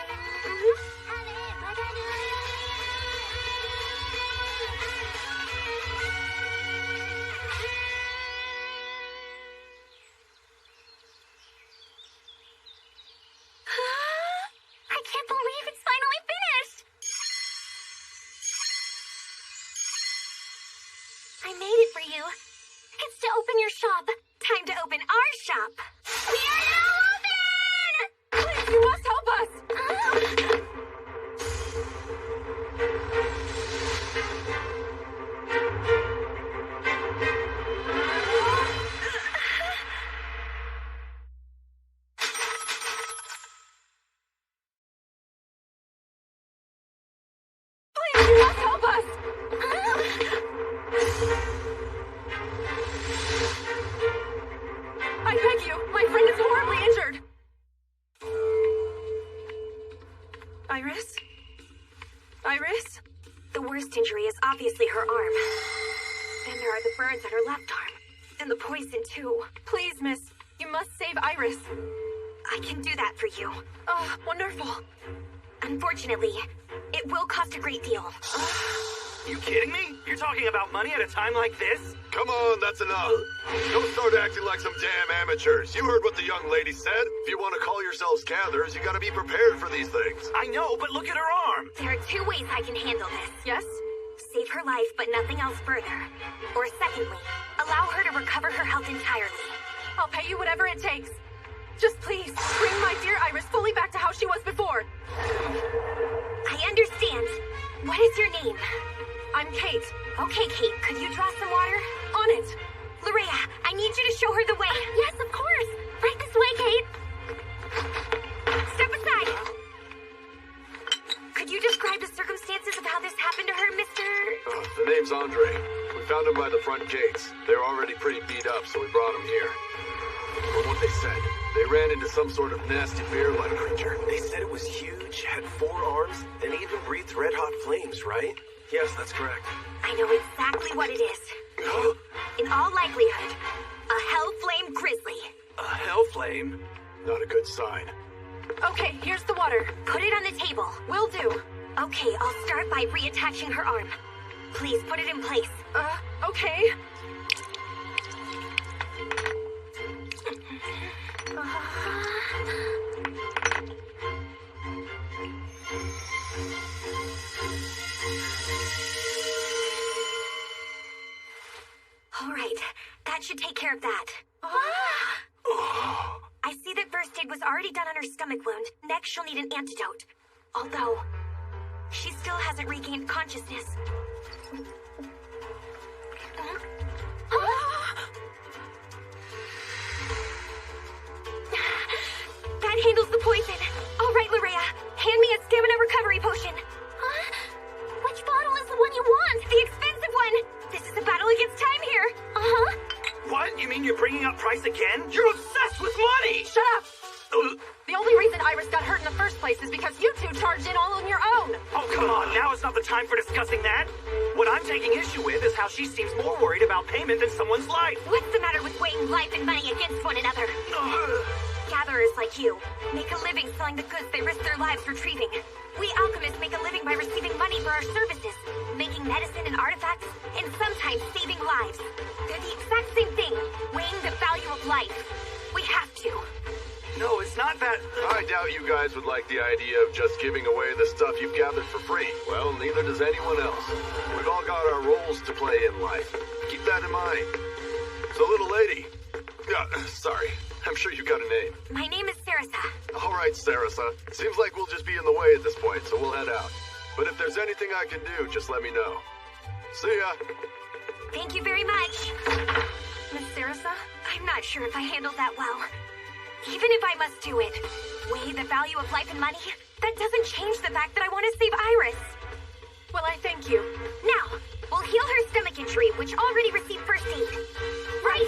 Speaker 1: I can't believe it's finally finished. I made it for you. It's to open your shop. Time to open our shop. We are now open! Please, you must help us! Please, you must help us! I beg you, my friend is horribly injured. Iris? Iris? The worst injury is obviously her arm. Then there are the burns on her left arm. And the poison, too. Please, miss, you must save Iris. I can do that for you. Oh, wonderful. Unfortunately, it will cost a great deal.
Speaker 10: You kidding me? You're talking about money at a time like this?
Speaker 11: Come on, that's enough. Don't start acting like some damn amateurs. You heard what the young lady said. If you want to call yourselves gatherers, you gotta be prepared for these things.
Speaker 10: I know, but look at her arm.
Speaker 1: There are two ways I can handle this. Yes? Save her life, but nothing else further. Or secondly, allow her to recover her health entirely. I'll pay you whatever it takes. Just please, bring my dear Iris fully back to how she was before. I understand. What is your name? I'm Kate. Okay, Kate, could you draw some water? On it. Larea, I need you to show her the way. Yes, of course. Right this way, Kate. Step aside. Could you describe the circumstances of how this happened to her, Mr.?
Speaker 11: The name's Andre. We found him by the front gates. They were already pretty beat up, so we brought him here. From what they said, they ran into some sort of nasty bear-like creature.
Speaker 10: They said it was huge, had 4 arms, and even breathed red-hot flames, right? Yes, that's correct.
Speaker 1: I know exactly what it is. In all likelihood, a hell-flame grizzly.
Speaker 10: A hell flame?
Speaker 11: Not a good sign.
Speaker 1: Okay, here's the water. Put it on the table. Will do. Okay, I'll start by reattaching her arm. Please put it in place. Okay. All right, that should take care of that. I see that first aid was already done on her stomach wound. Next, she'll need an antidote. Although, she still hasn't regained consciousness. That handles the poison. All right, Larea, hand me a stamina recovery potion. Which bottle is the one you want? The expensive one. This is a battle against time here.
Speaker 10: What? You mean you're bringing up price again? You're obsessed with money!
Speaker 1: Shut up. The only reason Iris got hurt in the first place is because you two charged in all on your own.
Speaker 10: Oh, come on. Now is not the time for discussing that. What I'm taking issue with is how she seems more worried about payment than someone's life.
Speaker 1: What's the matter with weighing life and money against one another? Gather gatherers like you make a living selling the goods they risk their lives retrieving. We alchemists make a living by receiving money for our services, making medicine and artifacts, and sometimes saving lives. They're the exact same thing, weighing the value of life. We have to.
Speaker 10: No, it's not that... I doubt you guys would like the idea of just giving away the stuff you've gathered for free. Well, neither does anyone else. We've all got our roles to play in life. Keep that in mind. So, little lady... sorry. I'm sure you got a name.
Speaker 1: My name is Sarasa.
Speaker 10: All right, Sarasa. Seems like we'll just be in the way at this point, so we'll head out. But if there's anything I can do, just let me know. See ya.
Speaker 1: Thank you very much.
Speaker 3: Miss Sarasa?
Speaker 1: I'm not sure if I handled that well. Even if I must do it, weigh the value of life and money, that doesn't change the fact that I want to save Iris.
Speaker 3: Well, I thank you.
Speaker 1: Now, we'll heal her stomach injury, which already received first aid. Right.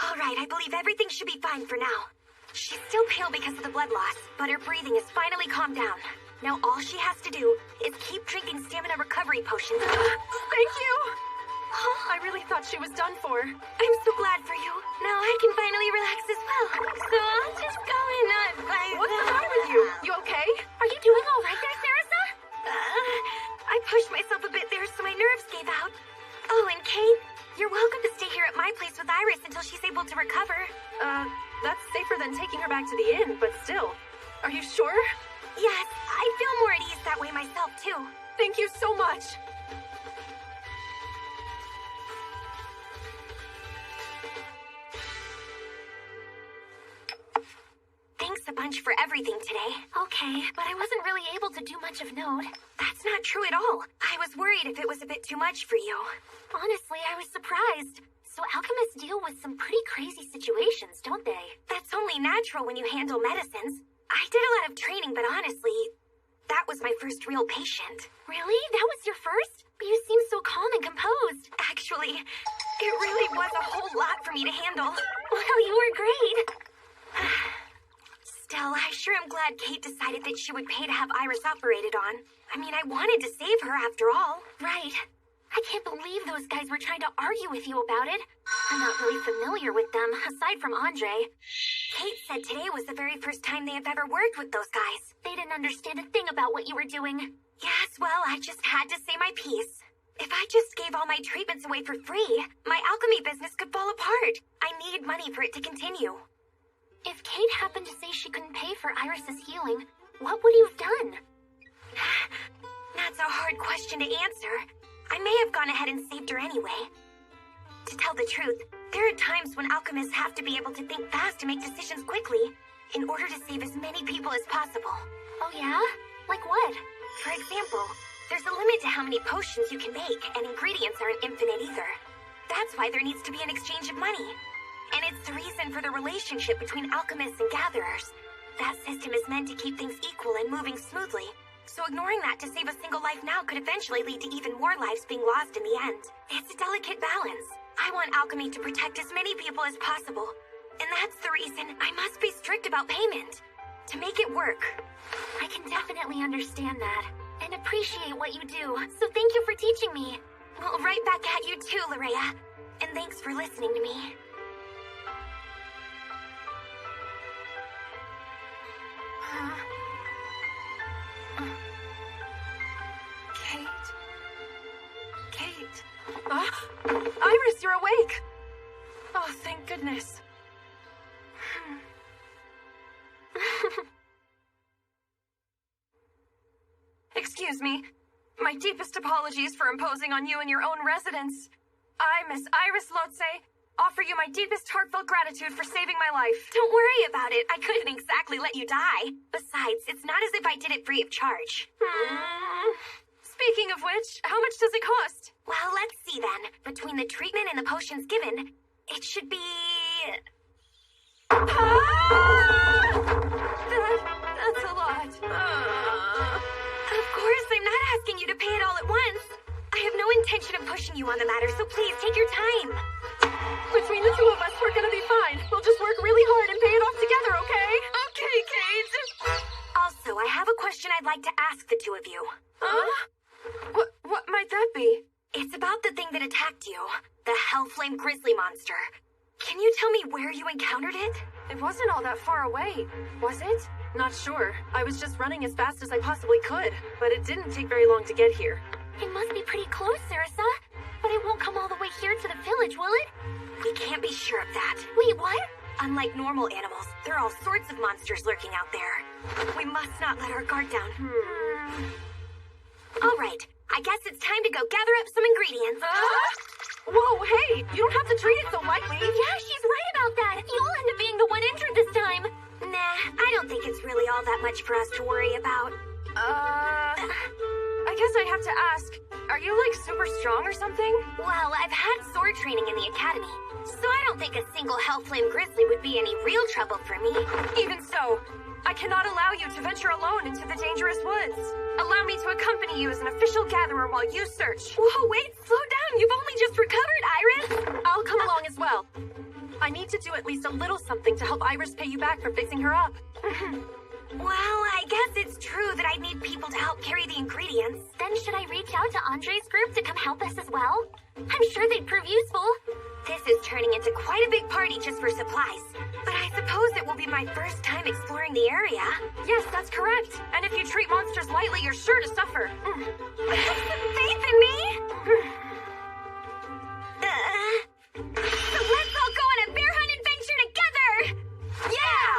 Speaker 1: All right, I believe everything should be fine for now. She's still pale because of the blood loss, but her breathing has finally calmed down. Now all she has to do is keep drinking stamina recovery potions.
Speaker 3: Thank you! I really thought she was done for.
Speaker 1: I'm so glad for you. Now I can finally relax as well. So I'll just go in on by
Speaker 3: What's the matter with you? You okay?
Speaker 1: Are you doing all right there, Sarasa? I pushed myself a bit there so my nerves gave out. Oh, and Kate, you're welcome to stay here at my place with Iris until she's able to recover.
Speaker 3: That's safer than taking her back to the inn, but still. Are you sure?
Speaker 1: Yes, I feel more at ease that way myself, too.
Speaker 3: Thank you so much.
Speaker 1: Thanks a bunch for everything today. Okay, but I wasn't really able to do much of note. That's not true at all. I was worried if it was a bit too much for you. Honestly, I was surprised. So alchemists deal with some pretty crazy situations, don't they? That's only natural when you handle medicines. I did a lot of training, but honestly, that was my first real patient. Really? That was your first? But you seem so calm and composed. Actually, it really was a whole lot for me to handle. Well, you were great. Still, I sure am glad Kate decided that she would pay to have Iris operated on. I mean, I wanted to save her after all. Right. I can't believe those guys were trying to argue with you about it. I'm not really familiar with them, aside from Andre. Kate said today was the very first time they have ever worked with those guys. They didn't understand a thing about what you were doing. Yes, well, I just had to say my piece. If I just gave all my treatments away for free, my alchemy business could fall apart. I need money for it to continue. If Kate happened to say she couldn't pay for Iris's healing, what would you have done? That's a hard question to answer. I may have gone ahead and saved her anyway. To tell the truth, there are times when alchemists have to be able to think fast and make decisions quickly in order to save as many people as possible. Oh yeah? Like what? For example, there's a limit to how many potions you can make, and ingredients aren't infinite either. That's why there needs to be an exchange of money. And it's the reason for the relationship between alchemists and gatherers. That system is meant to keep things equal and moving smoothly. So ignoring that to save a single life now could eventually lead to even more lives being lost in the end. It's a delicate balance. I want alchemy to protect as many people as possible. And that's the reason I must be strict about payment. To make it work. I can definitely understand that. And appreciate what you do. So thank you for teaching me. Well, right back at you too, Larea. And thanks for listening to me.
Speaker 3: Kate. Iris, you're awake. Oh, thank goodness. Excuse me. My deepest apologies for imposing on you in your own residence. I, Miss Iris Lotse, offer you my deepest heartfelt gratitude for saving my life.
Speaker 1: Don't worry about it. I couldn't exactly let you die. Besides, it's not as if I did it free of charge.
Speaker 3: Speaking of which, how much does it cost?
Speaker 1: Well, let's see then. Between the treatment and the potions given, it should be...
Speaker 3: That's a lot.
Speaker 1: Of course, I'm not asking you to pay it all at once. I have no intention of pushing you on the matter, so please take your time.
Speaker 3: Between the two of us, we're gonna be fine. We'll just work really hard and pay it off together, okay? Okay, Kate.
Speaker 1: Also, I have a question I'd like to ask the two of you.
Speaker 3: What might that be?
Speaker 1: It's about the thing that attacked you. Hellflame Grizzly monster. Can you tell me where you encountered it?
Speaker 3: It wasn't all that far away, was it? Not sure. I was just running as fast as I possibly could, but it didn't take very long to get here.
Speaker 1: It must be pretty close, Sarasa. But it won't come all the way here to the village, will it? We can't be sure of that. Wait, what? Unlike normal animals, there are all sorts of monsters lurking out there. We must not let our guard down. All right, I guess it's time to go gather up some ingredients.
Speaker 3: Whoa, hey! You don't have to treat it so lightly!
Speaker 1: Yeah, she's right about that! You'll end up being the one injured this time! Nah, I don't think it's really all that much for us to worry about.
Speaker 3: I guess I have to ask, are you like super strong or something?
Speaker 1: Well, I've had sword training in the academy, so I don't think a single Hellflame Grizzly would be any real trouble for me.
Speaker 3: Even so, I cannot allow you to venture alone into the dangerous woods. Allow me to accompany you as an official gatherer while you search.
Speaker 1: Whoa, wait, slow down. You've only just recovered, Iris.
Speaker 3: I'll come along as well. I need to do at least a little something to help Iris pay you back for fixing her up.
Speaker 1: Well, I guess it's true that I'd need people to help carry the ingredients. Then should I reach out to Andre's group to come help us as well? I'm sure they'd prove useful. This is turning into quite a big party just for supplies. But I suppose it will be my first time exploring the area.
Speaker 3: Yes, that's correct. And if you treat monsters lightly, you're sure to suffer.
Speaker 1: Have some faith in me! So let's all go on a bear hunt adventure together! Yeah!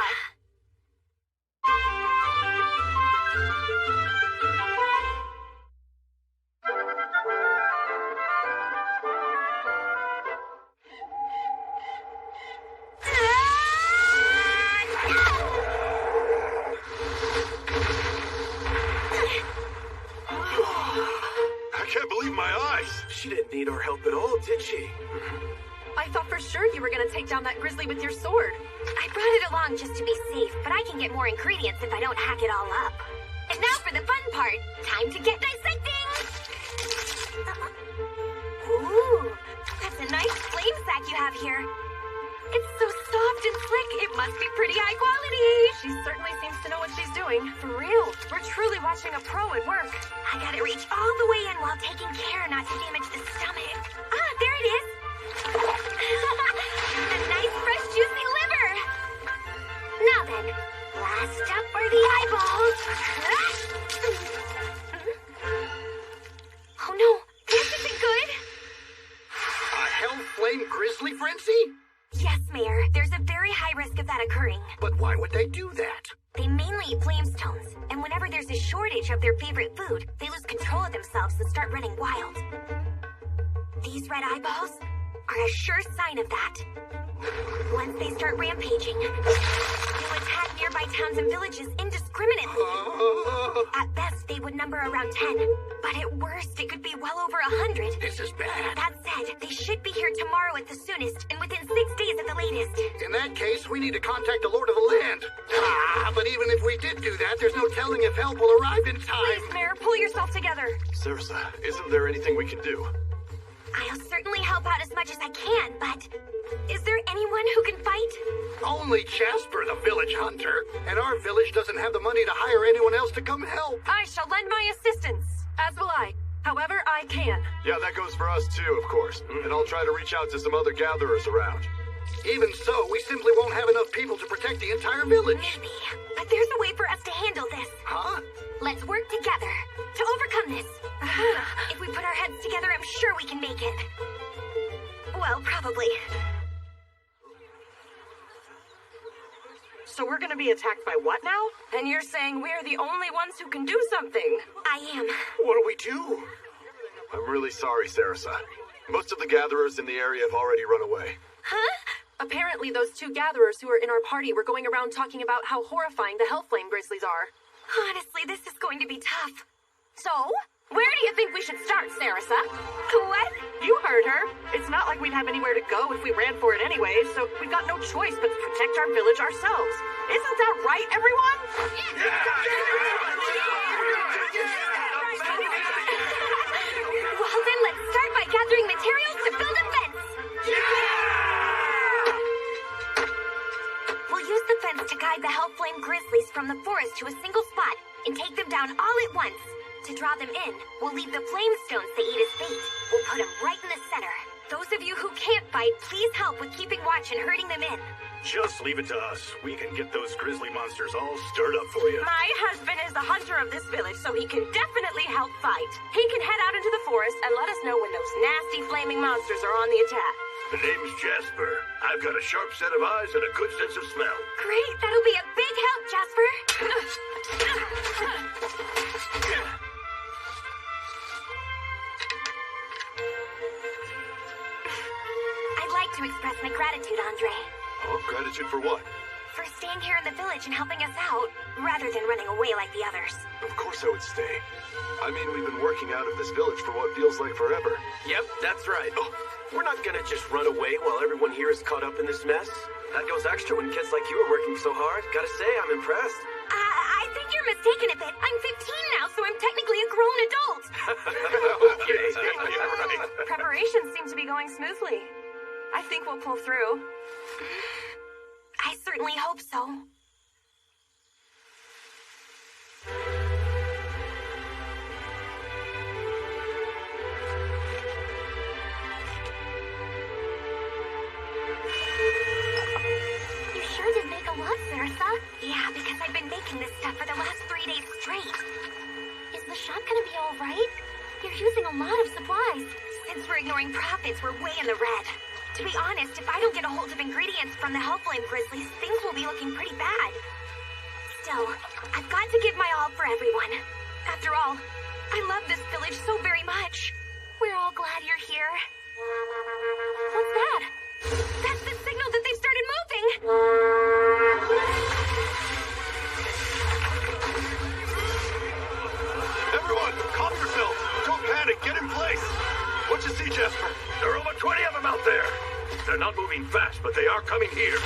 Speaker 11: I can't believe my eyes.
Speaker 5: She didn't need our help at all, did she?
Speaker 3: I thought for sure you were gonna take down that grizzly with your sword.
Speaker 1: I brought it along just to be safe, but I can get more ingredients if I don't hack it all up. And now for the fun part. Time to get dissecting! Ooh, that's a nice flame sack you have here. It's so soft and slick, it must be pretty high quality.
Speaker 3: She certainly seems to know what she's doing. For real, we're truly watching a pro at work.
Speaker 1: I gotta reach all the way in while taking care not to damage the stomach. Ah, there it is. A nice fresh juicy liver. Now then, last up are the eyeballs. Oh no, this isn't good.
Speaker 8: A Hellflame Grizzly frenzy?
Speaker 1: Yes, Mayor. There's a very high risk of that occurring.
Speaker 8: But why would they do that?
Speaker 1: They mainly eat flamestones, and whenever there's a shortage of their favorite food, they lose control of themselves and start running wild. These red eyeballs are a sure sign of that. Once they start rampaging, they'll attack nearby towns and villages indiscriminately. At best, they would number around 10, but at worst, it could be well over 100.
Speaker 8: This is bad.
Speaker 1: That said, they should be here tomorrow at the soonest, and within 6 days at the latest.
Speaker 8: In that case, we need to contact the Lord of the Land. But even if we did do that, there's no telling if help will arrive in time.
Speaker 3: Please, Mayor, pull yourself together.
Speaker 11: Sarasa, isn't there anything we can do?
Speaker 1: I'll certainly help out as much as I can, but is there anyone who can fight?
Speaker 8: Only Jasper, the village hunter. And our village doesn't have the money to hire anyone else to come help.
Speaker 3: I shall lend my assistance, as will I. However I can.
Speaker 11: Yeah, that goes for us too, of course. And I'll try to reach out to some other gatherers around.
Speaker 8: Even so, we simply won't have enough people to protect the entire village.
Speaker 1: Maybe, but there's a way for us to handle this.
Speaker 8: Huh?
Speaker 1: Let's work together to overcome this. If we put our heads together, I'm sure we can make it. Well, probably.
Speaker 3: So we're gonna be attacked by what now? And you're saying we're the only ones who can do something?
Speaker 1: I am.
Speaker 8: What do we do?
Speaker 11: I'm really sorry, Sarasa. Most of the gatherers in the area have already run away.
Speaker 1: Huh?
Speaker 3: Apparently those two gatherers who were in our party were going around talking about how horrifying the Hellflame Grizzlies are.
Speaker 1: Honestly, this is going to be tough.
Speaker 3: So, where do you think we should start, Sarasa?
Speaker 1: What?
Speaker 3: You heard her. It's not like we'd have anywhere to go if we ran for it anyway, so we've got no choice but to protect our village ourselves. Isn't that right, everyone?
Speaker 1: Well, then let's start by gathering materials to build a fence. We'll use the fence to guide the Hellflame Grizzlies from the forest to a single spot and take them down all at once. To draw them in, we'll leave the flame stones they eat as bait. We'll put them right in the center. Those of you who can't fight, please help with keeping watch and herding them in.
Speaker 7: Just leave it to us. We can get those grizzly monsters all stirred up for you.
Speaker 3: My husband is the hunter of this village, so he can definitely help fight. He can head out into the forest and let us know when those nasty flaming monsters are on the attack.
Speaker 7: The name's Jasper. I've got a sharp set of eyes and a good sense of smell.
Speaker 1: Great, that'll be a big help, Jasper. I'd like to express my gratitude, Andre.
Speaker 11: Oh, gratitude for what?
Speaker 1: For staying here in the village and helping us out, rather than running away like the others.
Speaker 11: Of course I would stay. I mean, we've been working out of this village for what feels like forever.
Speaker 10: Yep, that's right. Oh, we're not gonna just run away while everyone here is caught up in this mess. That goes extra when kids like you are working so hard. Gotta say, I'm impressed.
Speaker 1: I think you're mistaken a bit. I'm 15 now, so I'm technically a grown adult.
Speaker 10: Okay, yeah, right.
Speaker 3: Preparations seem to be going smoothly. I think we'll pull through.
Speaker 1: I certainly hope so. You sure did make a lot, Sarasa. Yeah, because I've been making this stuff for the last 3 days straight. Is the shop gonna be all right? You're using a lot of supplies. Since we're ignoring profits, we're way in the red. To be honest, if I don't get a hold of ingredients from the Hellflame Grizzlies, things will be looking pretty bad. Still, I've got to give my all for everyone. After all, I love this village so very much. We're all glad you're here. What's that? That's the signal that they've started moving!
Speaker 11: Everyone, calm yourself. Don't panic. Get in place. What'd you see, Jasper?
Speaker 7: There are over 20 of them out there. They're not moving fast, but they are coming here.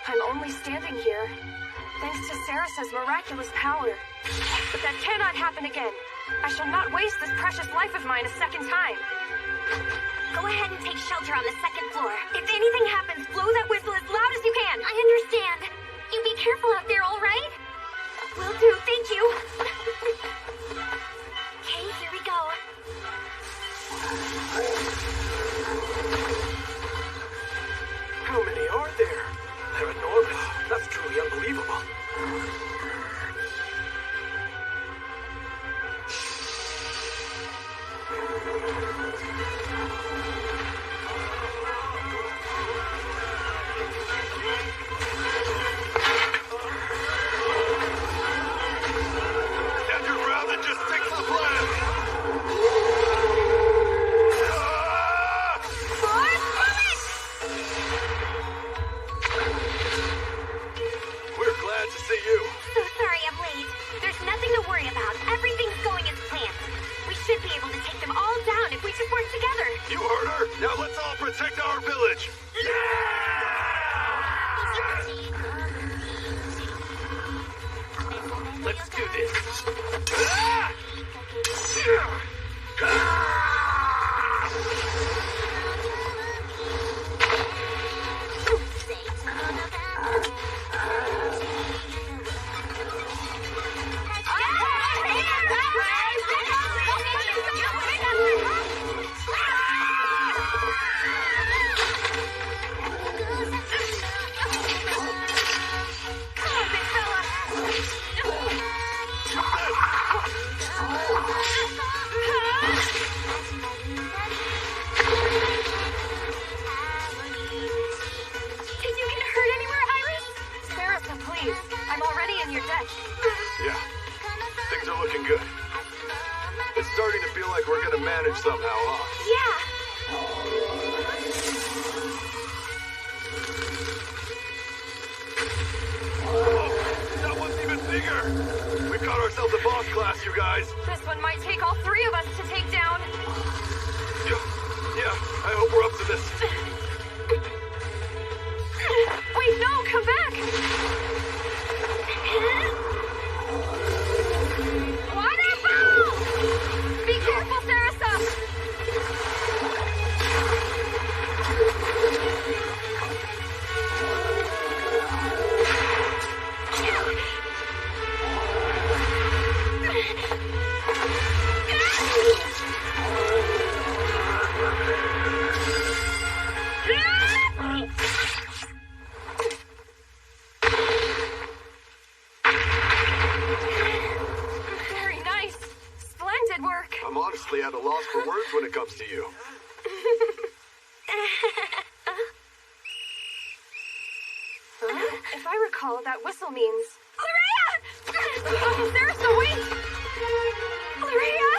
Speaker 3: I'm only standing here thanks to Sarasa's miraculous power. But that cannot happen again. I shall not waste this precious life of mine a second time.
Speaker 1: Go ahead and take shelter on the second floor. If anything happens, blow that whistle as loud as you can. I understand. You be careful out there, all right? Will do, thank you. Okay, here we go.
Speaker 10: How many are there? They're enormous. That's truly unbelievable.
Speaker 11: Stand your ground and just stick to the plan. We're glad to see you.
Speaker 1: So sorry I'm late. There's nothing to worry about. Everything's going as planned. We should be able to take them all down if we just work together.
Speaker 11: You heard her. Now let's all protect our village.
Speaker 10: Let's do this.
Speaker 1: Did you get hurt anywhere, Iris?
Speaker 3: Sarasa, please. I'm already in your debt.
Speaker 11: Yeah, things are looking good. It's starting to feel like we're gonna manage somehow, huh?
Speaker 1: Yeah.
Speaker 11: Oh, that one's even bigger. We've got ourselves a boss class, you guys.
Speaker 3: This one might take all three of us to take down.
Speaker 11: Yeah, I hope we're up to this.
Speaker 3: Wait, no, come back! Waterfall! Be careful, Sarasa!
Speaker 11: obviously at a loss for words when it comes to you.
Speaker 3: If I recall, that whistle means... Lorrea! There's no wait! Lorrea!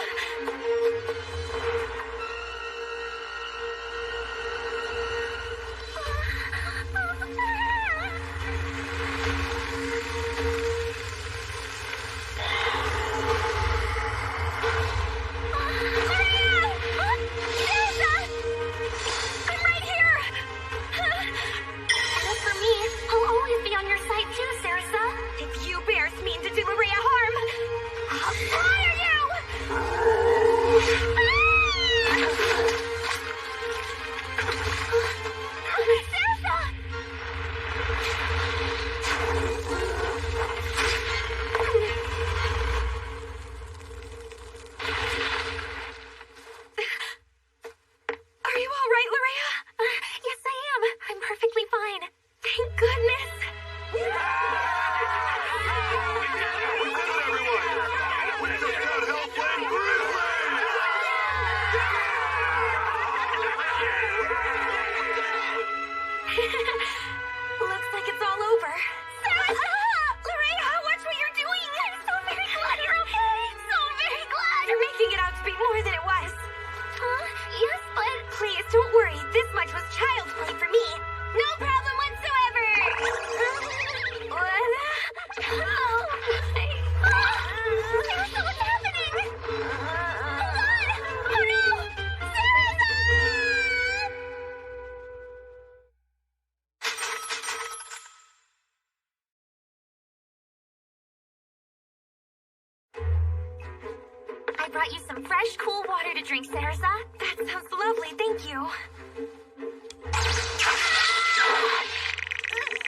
Speaker 1: I brought you some fresh, cool water to drink, Sarasa. That sounds lovely, thank you. Are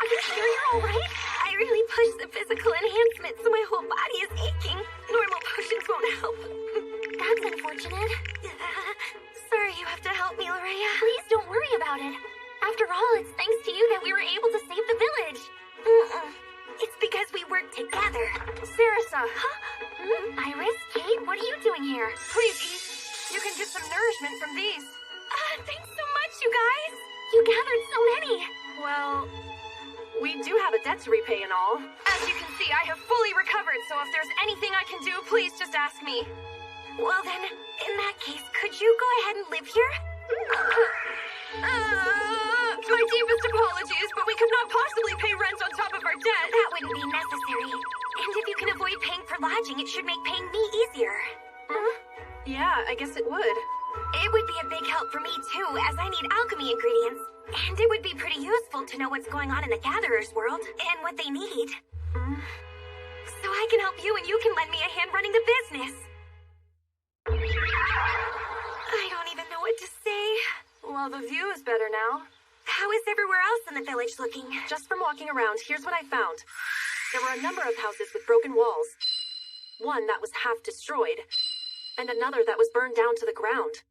Speaker 1: you sure you're alright? I really pushed the physical enhancement, so my whole body is aching. Normal potions won't help. That's unfortunate. Sorry you have to help me, Lorrea. Please don't worry about it. After all, it's thanks to you that we were able to save the village. It's because we worked together.
Speaker 3: Sarasa!
Speaker 1: Huh? Iris, Kate, what are you doing here?
Speaker 3: Please eat. You can get some nourishment from these.
Speaker 1: Thanks so much, you guys. You gathered so many.
Speaker 3: Well, we do have a debt to repay and all. As you can see, I have fully recovered, so if there's anything I can do, please just ask me.
Speaker 1: Well then, in that case, could you go ahead and live here?
Speaker 3: My deepest apologies, but we could not possibly pay rent on top of our debt.
Speaker 1: That wouldn't be necessary. And if you can avoid paying for lodging, it should make paying me easier.
Speaker 3: Yeah, I guess it would.
Speaker 1: It would be a big help for me, too, as I need alchemy ingredients. And it would be pretty useful to know what's going on in the Gatherer's world, and what they need. So I can help you, and you can lend me a hand running the business. I don't even know what to say.
Speaker 3: Well, the view is better now.
Speaker 1: How is everywhere else in the village looking?
Speaker 3: Just from walking around, here's what I found. There were a number of houses with broken walls. One that was half destroyed, and another that was burned down to the ground.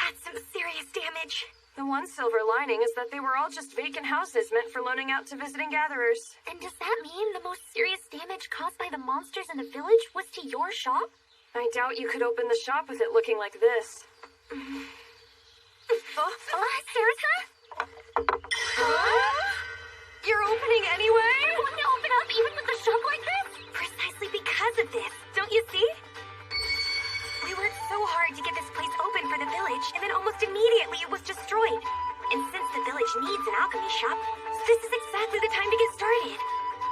Speaker 1: That's some serious damage.
Speaker 3: The one silver lining is that they were all just vacant houses meant for loaning out to visiting gatherers.
Speaker 1: And does that mean the most serious damage caused by the monsters in the village was to your shop?
Speaker 3: I doubt you could open the shop with it looking like this.
Speaker 1: Sarasa?
Speaker 3: You're opening anyway?
Speaker 1: You're going to open up even with a shop like this? Precisely because of this. Don't you see? We worked so hard to get this place open for the village, and then almost immediately it was destroyed. And since the village needs an alchemy shop, this is exactly the time to get started.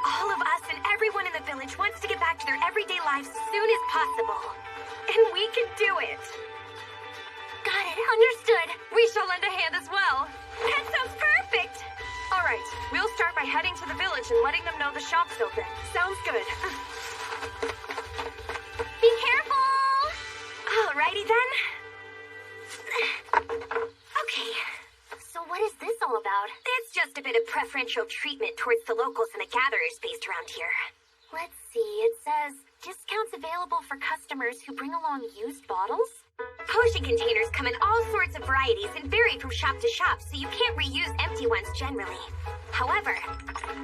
Speaker 1: All of us and everyone in the village wants to get back to their everyday lives as soon as possible. And we can do it. Got it. Understood.
Speaker 3: We shall lend a hand as well.
Speaker 1: That sounds perfect.
Speaker 3: All right. We'll start by heading to the village and letting them know the shop's open. Sounds good.
Speaker 1: Be careful. Alrighty then. Okay. So what is this all about? It's just a bit of preferential treatment towards the locals and the gatherers based around here. Let's see. It says discounts available for customers who bring along used bottles. Potion containers come in all sorts of varieties and vary from shop to shop, so you can't reuse empty ones generally. However,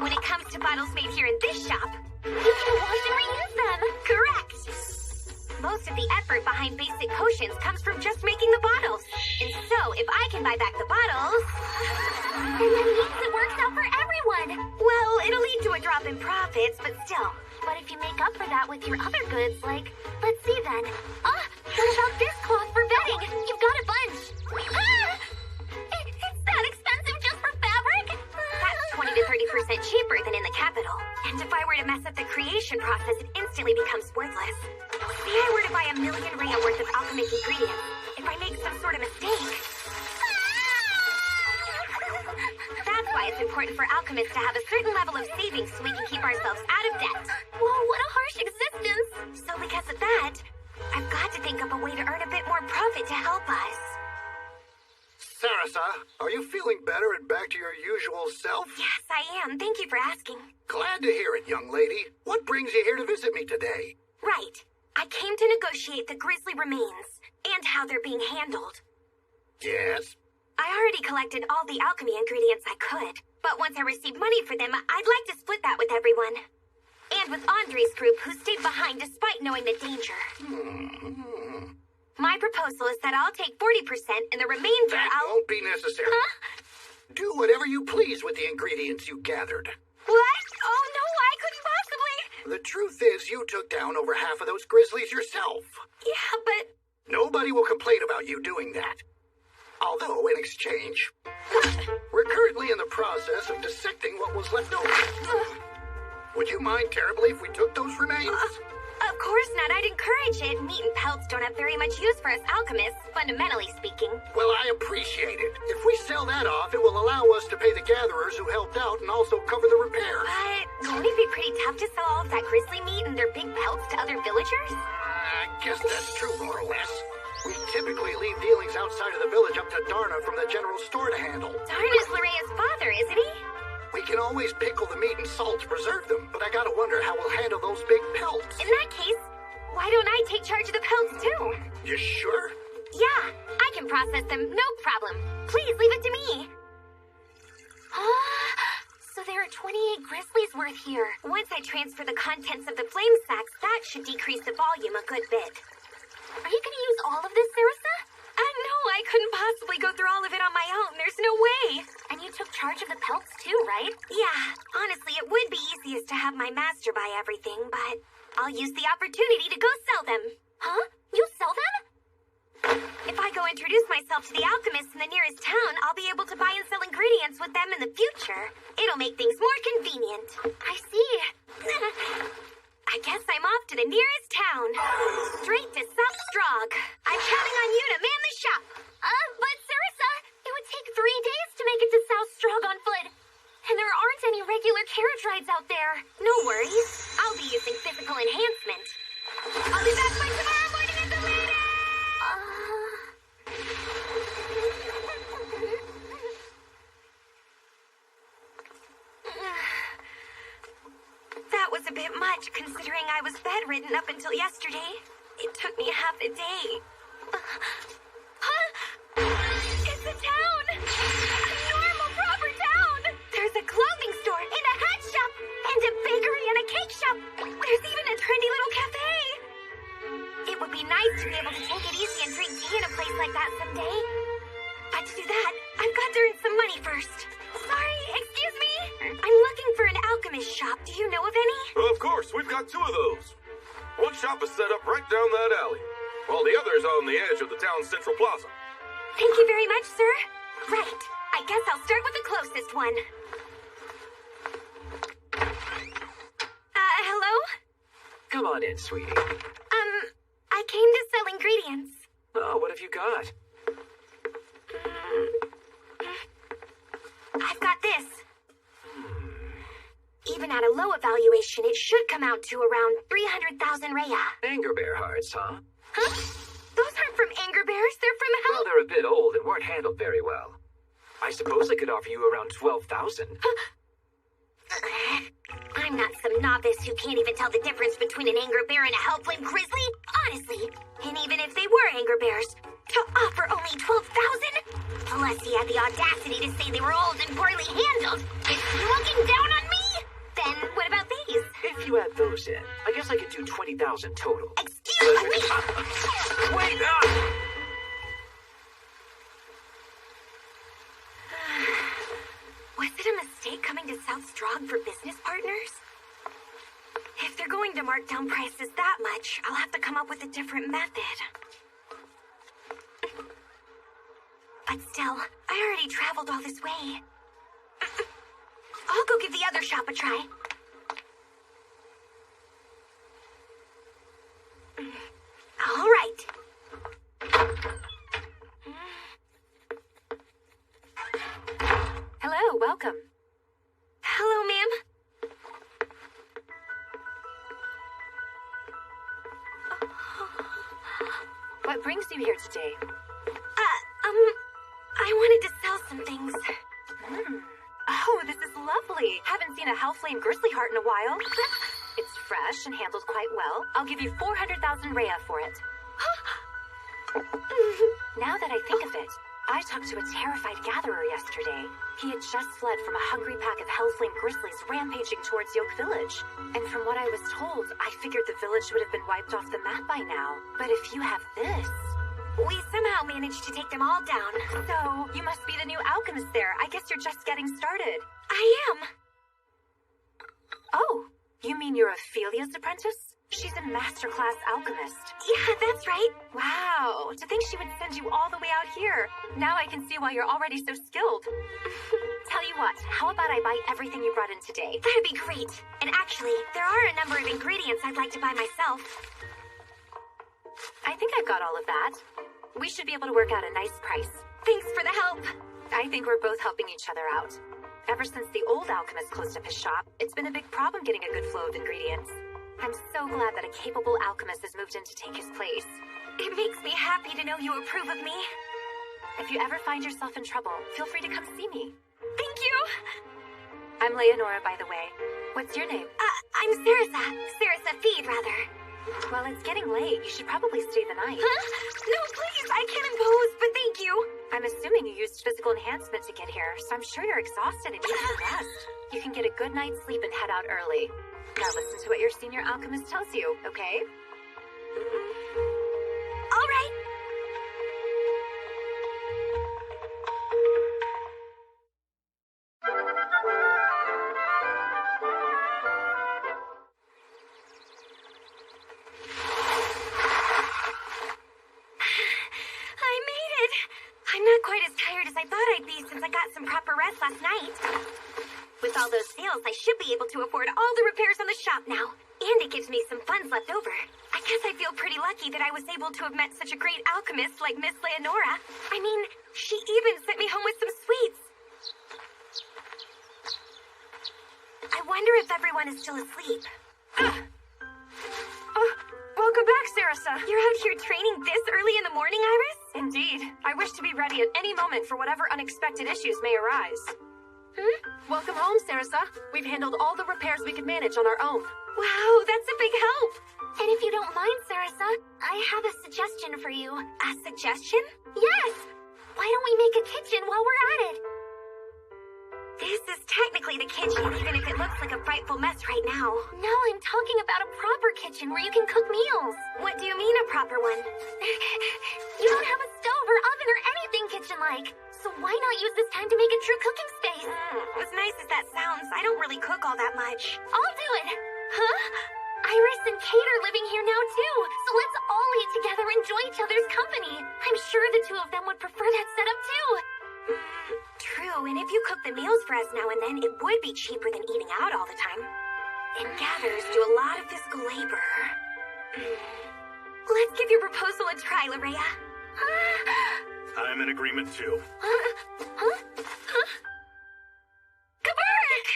Speaker 1: when it comes to bottles made here in this shop, you can wash and reuse them. Correct. Both most of the effort behind basic potions comes from just making the bottles. And so, if I can buy back the bottles... then that means it works out for everyone. Well, it'll lead to a drop in profits, but still. But if you make up for that with your other goods, like... let's see then. What about this cloth for bedding? You've got a bunch. It's that expensive just for fabric? That's 20 to 30% cheaper than in the capital. And if I were to mess up the creation process, it instantly becomes worthless. Say I were to buy 1 million Rhea worth of alchemic ingredients. If I make some sort of mistake... That's why it's important for alchemists to have a certain level of savings so we can keep ourselves out of debt. Whoa, what a harsh existence! So because of that, I've got to think of a way to earn a bit more profit to help us.
Speaker 8: Sarasa, are you feeling better and back to your usual self?
Speaker 1: Yes, I am. Thank you for asking.
Speaker 8: Glad to hear it, young lady. What brings you here to visit me today?
Speaker 1: Right. I came to negotiate the grisly remains and how they're being handled.
Speaker 8: Yes?
Speaker 1: I already collected all the alchemy ingredients I could, but once I received money for them, I'd like to split that with everyone. And with Andre's group, who stayed behind despite knowing the danger. My proposal is that I'll take 40% and the remainder
Speaker 8: That won't be necessary.
Speaker 1: Huh?
Speaker 8: Do whatever you please with the ingredients you gathered.
Speaker 1: What? Oh no, I couldn't possibly...
Speaker 8: The truth is, you took down over half of those grizzlies yourself.
Speaker 1: Yeah, but...
Speaker 8: Nobody will complain about you doing that. Although, in exchange, we're currently in the process of dissecting what was left over. Would you mind terribly if we took those remains?
Speaker 1: Of course not. I'd encourage it. Meat and pelts don't have very much use for us alchemists, fundamentally speaking.
Speaker 8: Well, I appreciate it. If we sell that off, it will allow us to pay the gatherers who helped out and also cover the repairs.
Speaker 1: But won't it be pretty tough to sell all of that grizzly meat and their big pelts to other villagers?
Speaker 8: I guess that's true, more or less. We typically leave dealings outside of the village up to Darna from the general store to handle.
Speaker 1: Darna's Lorea's father, isn't he?
Speaker 8: We can always pickle the meat and salt to preserve them, but I gotta wonder how we'll handle those big pelts.
Speaker 1: In that case, why don't I take charge of the pelts too?
Speaker 8: You sure?
Speaker 1: Yeah, I can process them, no problem. Please leave it to me. So there are 28 grizzlies worth here. Once I transfer the contents of the flame sacks, that should decrease the volume a good bit. Are you gonna use all of this, Sarasa? No, I couldn't possibly go through all of it on my own. There's no way. And you took charge of the pelts too, right? Yeah, honestly, it would be easiest to have my master buy everything, but I'll use the opportunity to go sell them. Huh? You'll sell them? If I go introduce myself to the alchemists in the nearest town, I'll be able to buy and sell ingredients with them in the future. It'll make things more convenient. I see. I guess I'm off to the nearest town. Straight to South Strog. I'm counting on you to man the shop. But Sarasa, it would take 3 days to make it to South Strog on foot. And there aren't any regular carriage rides out there. No worries. I'll be using physical enhancement. I'll be back by tomorrow morning at the latest! That was a bit much, considering I was bedridden up until yesterday. It took me half a day. It's a town! A normal, proper town! There's a clothing store and a hat shop and a bakery and a cake shop. There's even a trendy little cafe. It would be nice to be able to take it easy and drink tea in a place like that someday. But to do that, I've got to earn some money first. Sorry, excuse me? I'm looking for an alchemist shop. Do you know of any?
Speaker 5: Of course, we've got 2 of those. One shop is set up right down that alley, while the other is on the edge of the town's central plaza.
Speaker 1: Thank you very much, sir. Right. I guess I'll start with the closest one. Hello?
Speaker 10: Come on in, sweetie.
Speaker 1: I came to sell ingredients.
Speaker 10: Oh, what have you got?
Speaker 1: I've got this. Even at a low evaluation, it should come out to around 300,000 Rhea.
Speaker 10: Anger bear hearts, huh?
Speaker 1: Huh? Those aren't from anger bears, they're from hell.
Speaker 10: Well, they're a bit old and weren't handled very well. I suppose I could offer you around 12,000.
Speaker 1: I'm not some novice who can't even tell the difference between an anger bear and a hellflame grizzly. Honestly. And even if they were anger bears, to offer only 12,000? Plus he had the audacity to say they were old and poorly handled. Is he looking down on me? Then what about these?
Speaker 10: If you add those in, I guess I could do 20,000 total.
Speaker 1: Excuse
Speaker 10: Wait!
Speaker 1: Was it a mistake coming to South Strong for business partners? If they're going to mark down prices that much, I'll have to come up with a different method. But still, I already traveled all this way. I'll go give the other shop a try. All right.
Speaker 3: Hello, welcome.
Speaker 1: Hello, ma'am.
Speaker 3: What brings you here today?
Speaker 1: I wanted to sell some things.
Speaker 3: Oh, this is lovely. Haven't seen a Hellflame Grizzly Heart in a while. It's fresh and handled quite well. I'll give you 400,000 Rhea for it. Now that I think of it, I talked to a terrified gatherer yesterday. He had just fled from a hungry pack of Hellflame Grizzlies rampaging towards Yoke Village. And from what I was told, I figured the village would have been wiped off the map by now. But if you have this...
Speaker 1: We somehow managed to take them all down.
Speaker 3: So, you must be the new alchemist there. I guess you're just getting started.
Speaker 1: I am.
Speaker 3: Oh, you mean you're Ophelia's apprentice? She's a masterclass alchemist.
Speaker 1: Yeah, that's right.
Speaker 3: Wow, to think she would send you all the way out here. Now I can see why you're already so skilled. Tell you what, how about I buy everything you brought in today?
Speaker 1: That'd be great. And actually, there are a number of ingredients I'd like to buy myself.
Speaker 3: I think I've got all of that. We should be able to work out a nice price.
Speaker 1: Thanks for the help.
Speaker 3: I think we're both helping each other out. Ever since the old alchemist closed up his shop, it's been a big problem getting a good flow of ingredients. I'm so glad that a capable alchemist has moved in to take his place.
Speaker 1: It makes me happy to know you approve of me.
Speaker 3: If you ever find yourself in trouble, feel free to come see me.
Speaker 1: Thank you.
Speaker 3: I'm Leonora, by the way. What's your name?
Speaker 1: I'm Sarasa. Sarasa Feed, rather.
Speaker 3: Well, it's getting late. You should probably stay the night.
Speaker 1: Huh? No, please, I can't impose, but thank you.
Speaker 3: I'm assuming you used physical enhancement to get here, so I'm sure you're exhausted and need some rest. You can get a good night's sleep and head out early. Now listen to what your senior alchemist tells you, okay?
Speaker 1: All right. Since I got some proper rest last night. With all those sales, I should be able to afford all the repairs on the shop now. And it gives me some funds left over. I guess I feel pretty lucky that I was able to have met such a great alchemist like Miss Leonora. I mean, she even sent me home with some sweets. I wonder if everyone is still asleep.
Speaker 3: Welcome back, Sarasa.
Speaker 1: You're out here training this early in the morning, Iris?
Speaker 3: Indeed. I wish to be ready at any moment for whatever unexpected issues may arise. Welcome home, Sarasa. We've handled all the repairs we could manage on our own.
Speaker 1: Wow, that's a big help. And if you don't mind, Sarasa, I have a suggestion for you. A suggestion? Yes! Why don't we make a kitchen while we're at it? This is technically the kitchen, even if it looks like a frightful mess right now. No, I'm talking about a proper kitchen where you can cook meals. What do you mean a proper one? You don't have a stove or oven or anything kitchen-like. So why not use this time to make a true cooking space? As nice as that sounds, I don't really cook all that much. I'll do it. Huh? Iris and Kate are living here now too, so let's all eat together and enjoy each other's company. I'm sure the two of them would prefer that setup too. True, and if you cook the meals for us now and then, it would be cheaper than eating out all the time. And gatherers do a lot of physical labor. Let's give your proposal a try, Larea.
Speaker 7: I'm in agreement too.
Speaker 1: Kaburk!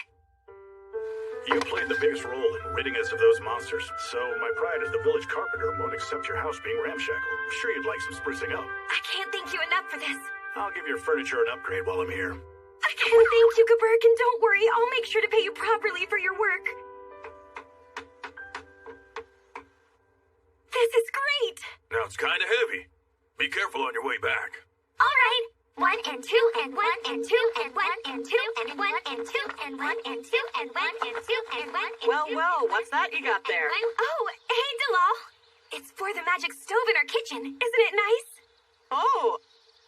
Speaker 7: You played the biggest role in ridding us of those monsters, so my pride as the village carpenter won't accept your house being ramshackle. I'm sure you'd like some sprucing up.
Speaker 1: I can't thank you enough for this.
Speaker 7: I'll give your furniture an upgrade while I'm here.
Speaker 1: Again, thank you, Kaburk, and don't worry, I'll make sure to pay you properly for your work. This is great!
Speaker 7: Now it's kinda heavy. Be careful on your way back.
Speaker 1: Alright. 1 and 2 and 1 and 2 and 1 and 2 and 1 and 2 and 1 and 2 and 1 and 2 and 1 and 2.
Speaker 9: Well, what's that you got there?
Speaker 1: Oh, hey, Delal. It's for Or the magic stove in our kitchen. Isn't it nice?
Speaker 9: Oh,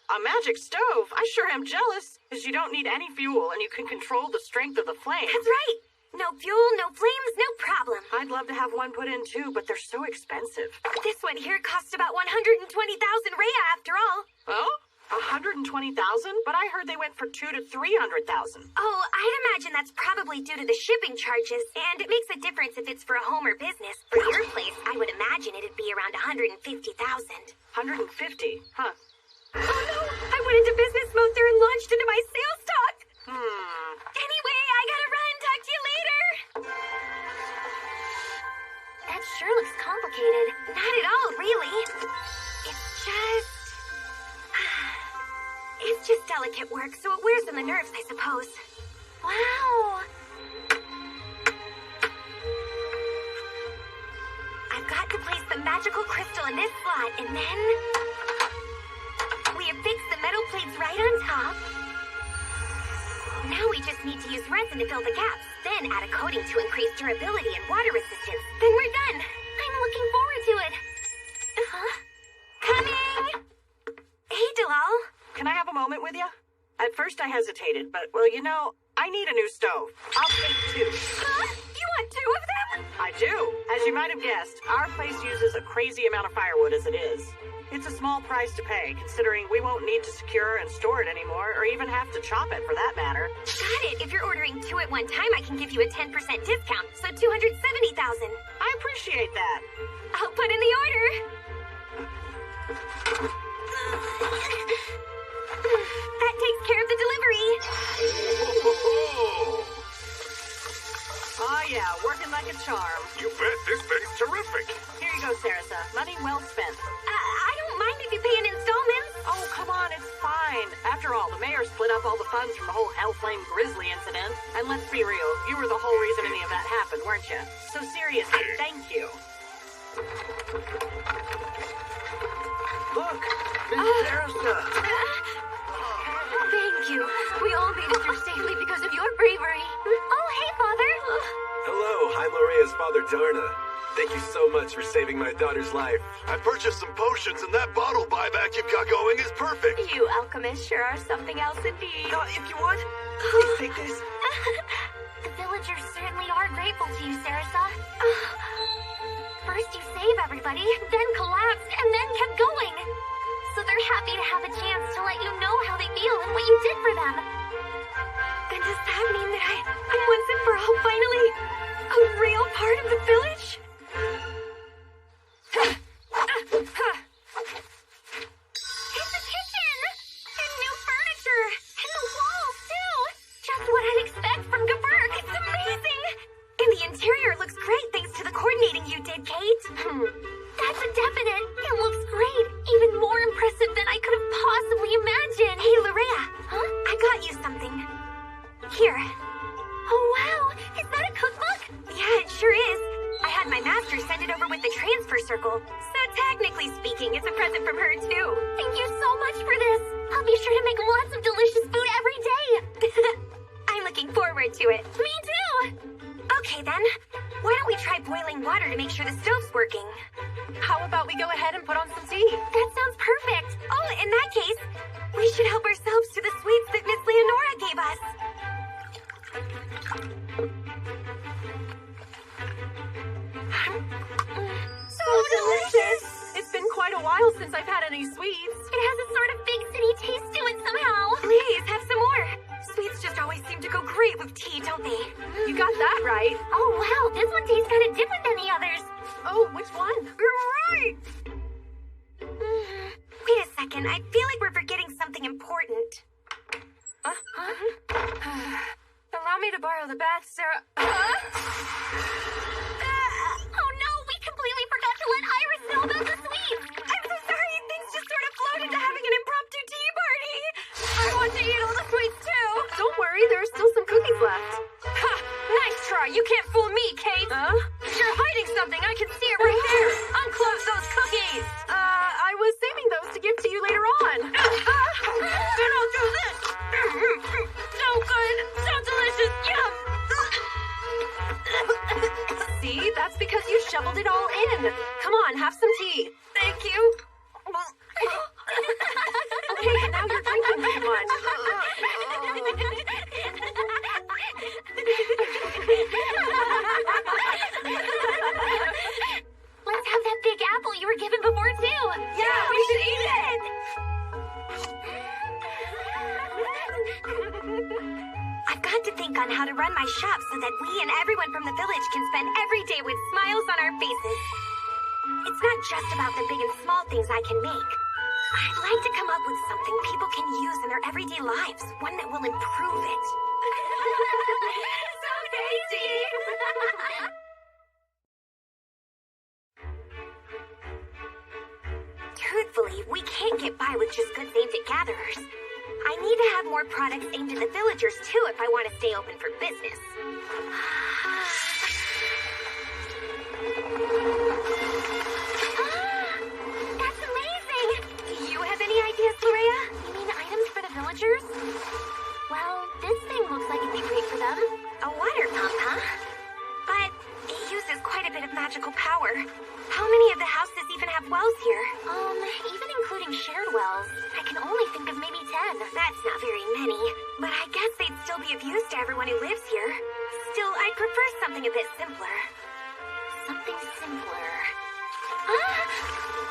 Speaker 9: a magic stove? I sure am jealous, because you don't need any fuel and you can control the strength of the flame.
Speaker 1: That's right. No fuel, no flames, no problem.
Speaker 9: I'd love to have one put in too, but they're so expensive.
Speaker 1: This one here costs about 120,000 Rhea after all.
Speaker 9: Oh? 120,000? But I heard they went for 200,000 to 300,000.
Speaker 1: Oh, I'd imagine that's probably due to the shipping charges, and it makes a difference if it's for a home or business. For your place, I would imagine it'd be around 150,000.
Speaker 9: 150? Huh.
Speaker 1: Oh no! I went into business mode there and launched into my sales talk! Anyway, I gotta run. Talk to you later! That sure looks complicated. Not at all, really. It's just delicate work, so it wears on the nerves, I suppose. Wow! I've got to place the magical crystal in this slot, and then we affix the metal plates right on top. Now we just need to use resin to fill the gaps, then add a coating to increase durability and water resistance. Then we're done. I'm looking forward to it. Coming! Hey, Dalal.
Speaker 9: Can I have a moment with you? At first I hesitated, but, well, you know, I need a new stove. I'll take 2.
Speaker 1: Huh? You want 2 of them?
Speaker 9: I do. As you might have guessed, our place uses a crazy amount of firewood as it is. It's a small price to pay, considering we won't need to secure and store it anymore, or even have to chop it, for that matter.
Speaker 1: Got it. If you're ordering 2 at one time, I can give you a 10% discount, so 270,000.
Speaker 9: I appreciate that.
Speaker 1: I'll put in the order. That takes care of the delivery.
Speaker 9: Oh yeah, working like a charm.
Speaker 7: You bet this thing's terrific.
Speaker 9: Here you go, Sarasa. Money well spent.
Speaker 1: I don't mind if you pay in installments.
Speaker 9: Oh, come on, it's fine. After all, the mayor split up all the funds from the whole Hellflame Grizzly incident. And let's be real, you were the whole reason any of that happened, weren't you? So seriously, thank you.
Speaker 8: Look, Miss Sarasa.
Speaker 1: Thank you. We all made it through safely because of your bravery. Oh, hey, Father.
Speaker 11: Hello, I'm Maria's father, Darna. Thank you so much for saving my daughter's life.
Speaker 7: I purchased some potions, and that bottle buyback you've got going is perfect.
Speaker 1: You alchemists sure are something else indeed.
Speaker 8: If you would, please take this.
Speaker 1: The villagers certainly are grateful to you, Sarasa. First you save everybody, then collapsed, and then kept going. So they're happy to have a chance to let you know how they feel and what you did for them. Then does that mean that I'm once and for all finally a real part of the village? It's a kitchen! And new furniture! And the walls, too! Just what I'd expect from Gaberg. It's amazing! And the interior looks great thanks to the coordinating you did, Kate. That's a definite. It looks great. Even more impressive than I could have possibly imagined. Hey, Larea. Huh? I got you something. Here. Oh, wow. Is that a cookbook? Yeah, it sure is. I had my master send it over with the transfer circle. So technically speaking, it's a present from her, too. Thank you so much for this. I'll be sure to make lots of delicious food every day. I'm looking forward to it. Me too. Okay, then. Why don't we try boiling water to make sure the stove's working?
Speaker 2: How about we go ahead and put on some tea?
Speaker 1: That sounds perfect. Oh, in that case, we should help ourselves to the sweets that Miss Leonora gave us. So delicious!
Speaker 2: It's been quite a while since I've had any sweets.
Speaker 1: It has a sort of big city taste to it somehow. Please, have some more. Sweets just always seem to go great with tea, don't they?
Speaker 2: You got that right.
Speaker 1: Oh, wow, this one tastes kind of different than the others.
Speaker 2: Oh, which one?
Speaker 1: You're right! Wait a second, I feel like we're forgetting something important.
Speaker 2: Allow me to borrow the bath, Sarah.
Speaker 1: Oh no, we completely forgot to let Iris know about the sweets! I'm so sorry, things just sort of flowed into having an impromptu tea party! I want to eat all the sweets too!
Speaker 2: Don't worry, there are still some cookies left.
Speaker 1: Ha! Nice try, you can't fool me, Kate! You're hiding something, I can see it right there! Unclose those cookies!
Speaker 2: I was saving those to give to you later on.
Speaker 1: Then I'll do this! So good! So delicious! Yum!
Speaker 3: Come on, have some tea. Thank you. Okay, now you're drinking too much.
Speaker 1: Let's have that big apple you were given before, too.
Speaker 3: Yeah, we should eat it.
Speaker 1: I've got to think on how to run my shop so that we and everyone from the village can spend every day with smiles on our faces. It's not just about the big and small things I can make. I'd like to come up with something people can use in their everyday lives, one that will improve it.
Speaker 3: So tasty!
Speaker 1: Truthfully, we can't get by with just goods aimed at gatherers. I need to have more products aimed at the villagers, too, if I want to stay open for business. That's amazing! Do you have any ideas, Lorea? You mean items for the villagers? Well, this thing looks like it'd be great for them. A water pump, huh? But it uses quite a bit of magical power. How many of the houses even have wells here? Even including shared wells, I can only think of maybe 10. That's not very many, but I guess they'd still be of use to everyone who lives here. Still, I'd prefer something a bit simpler. Something simpler. Ah!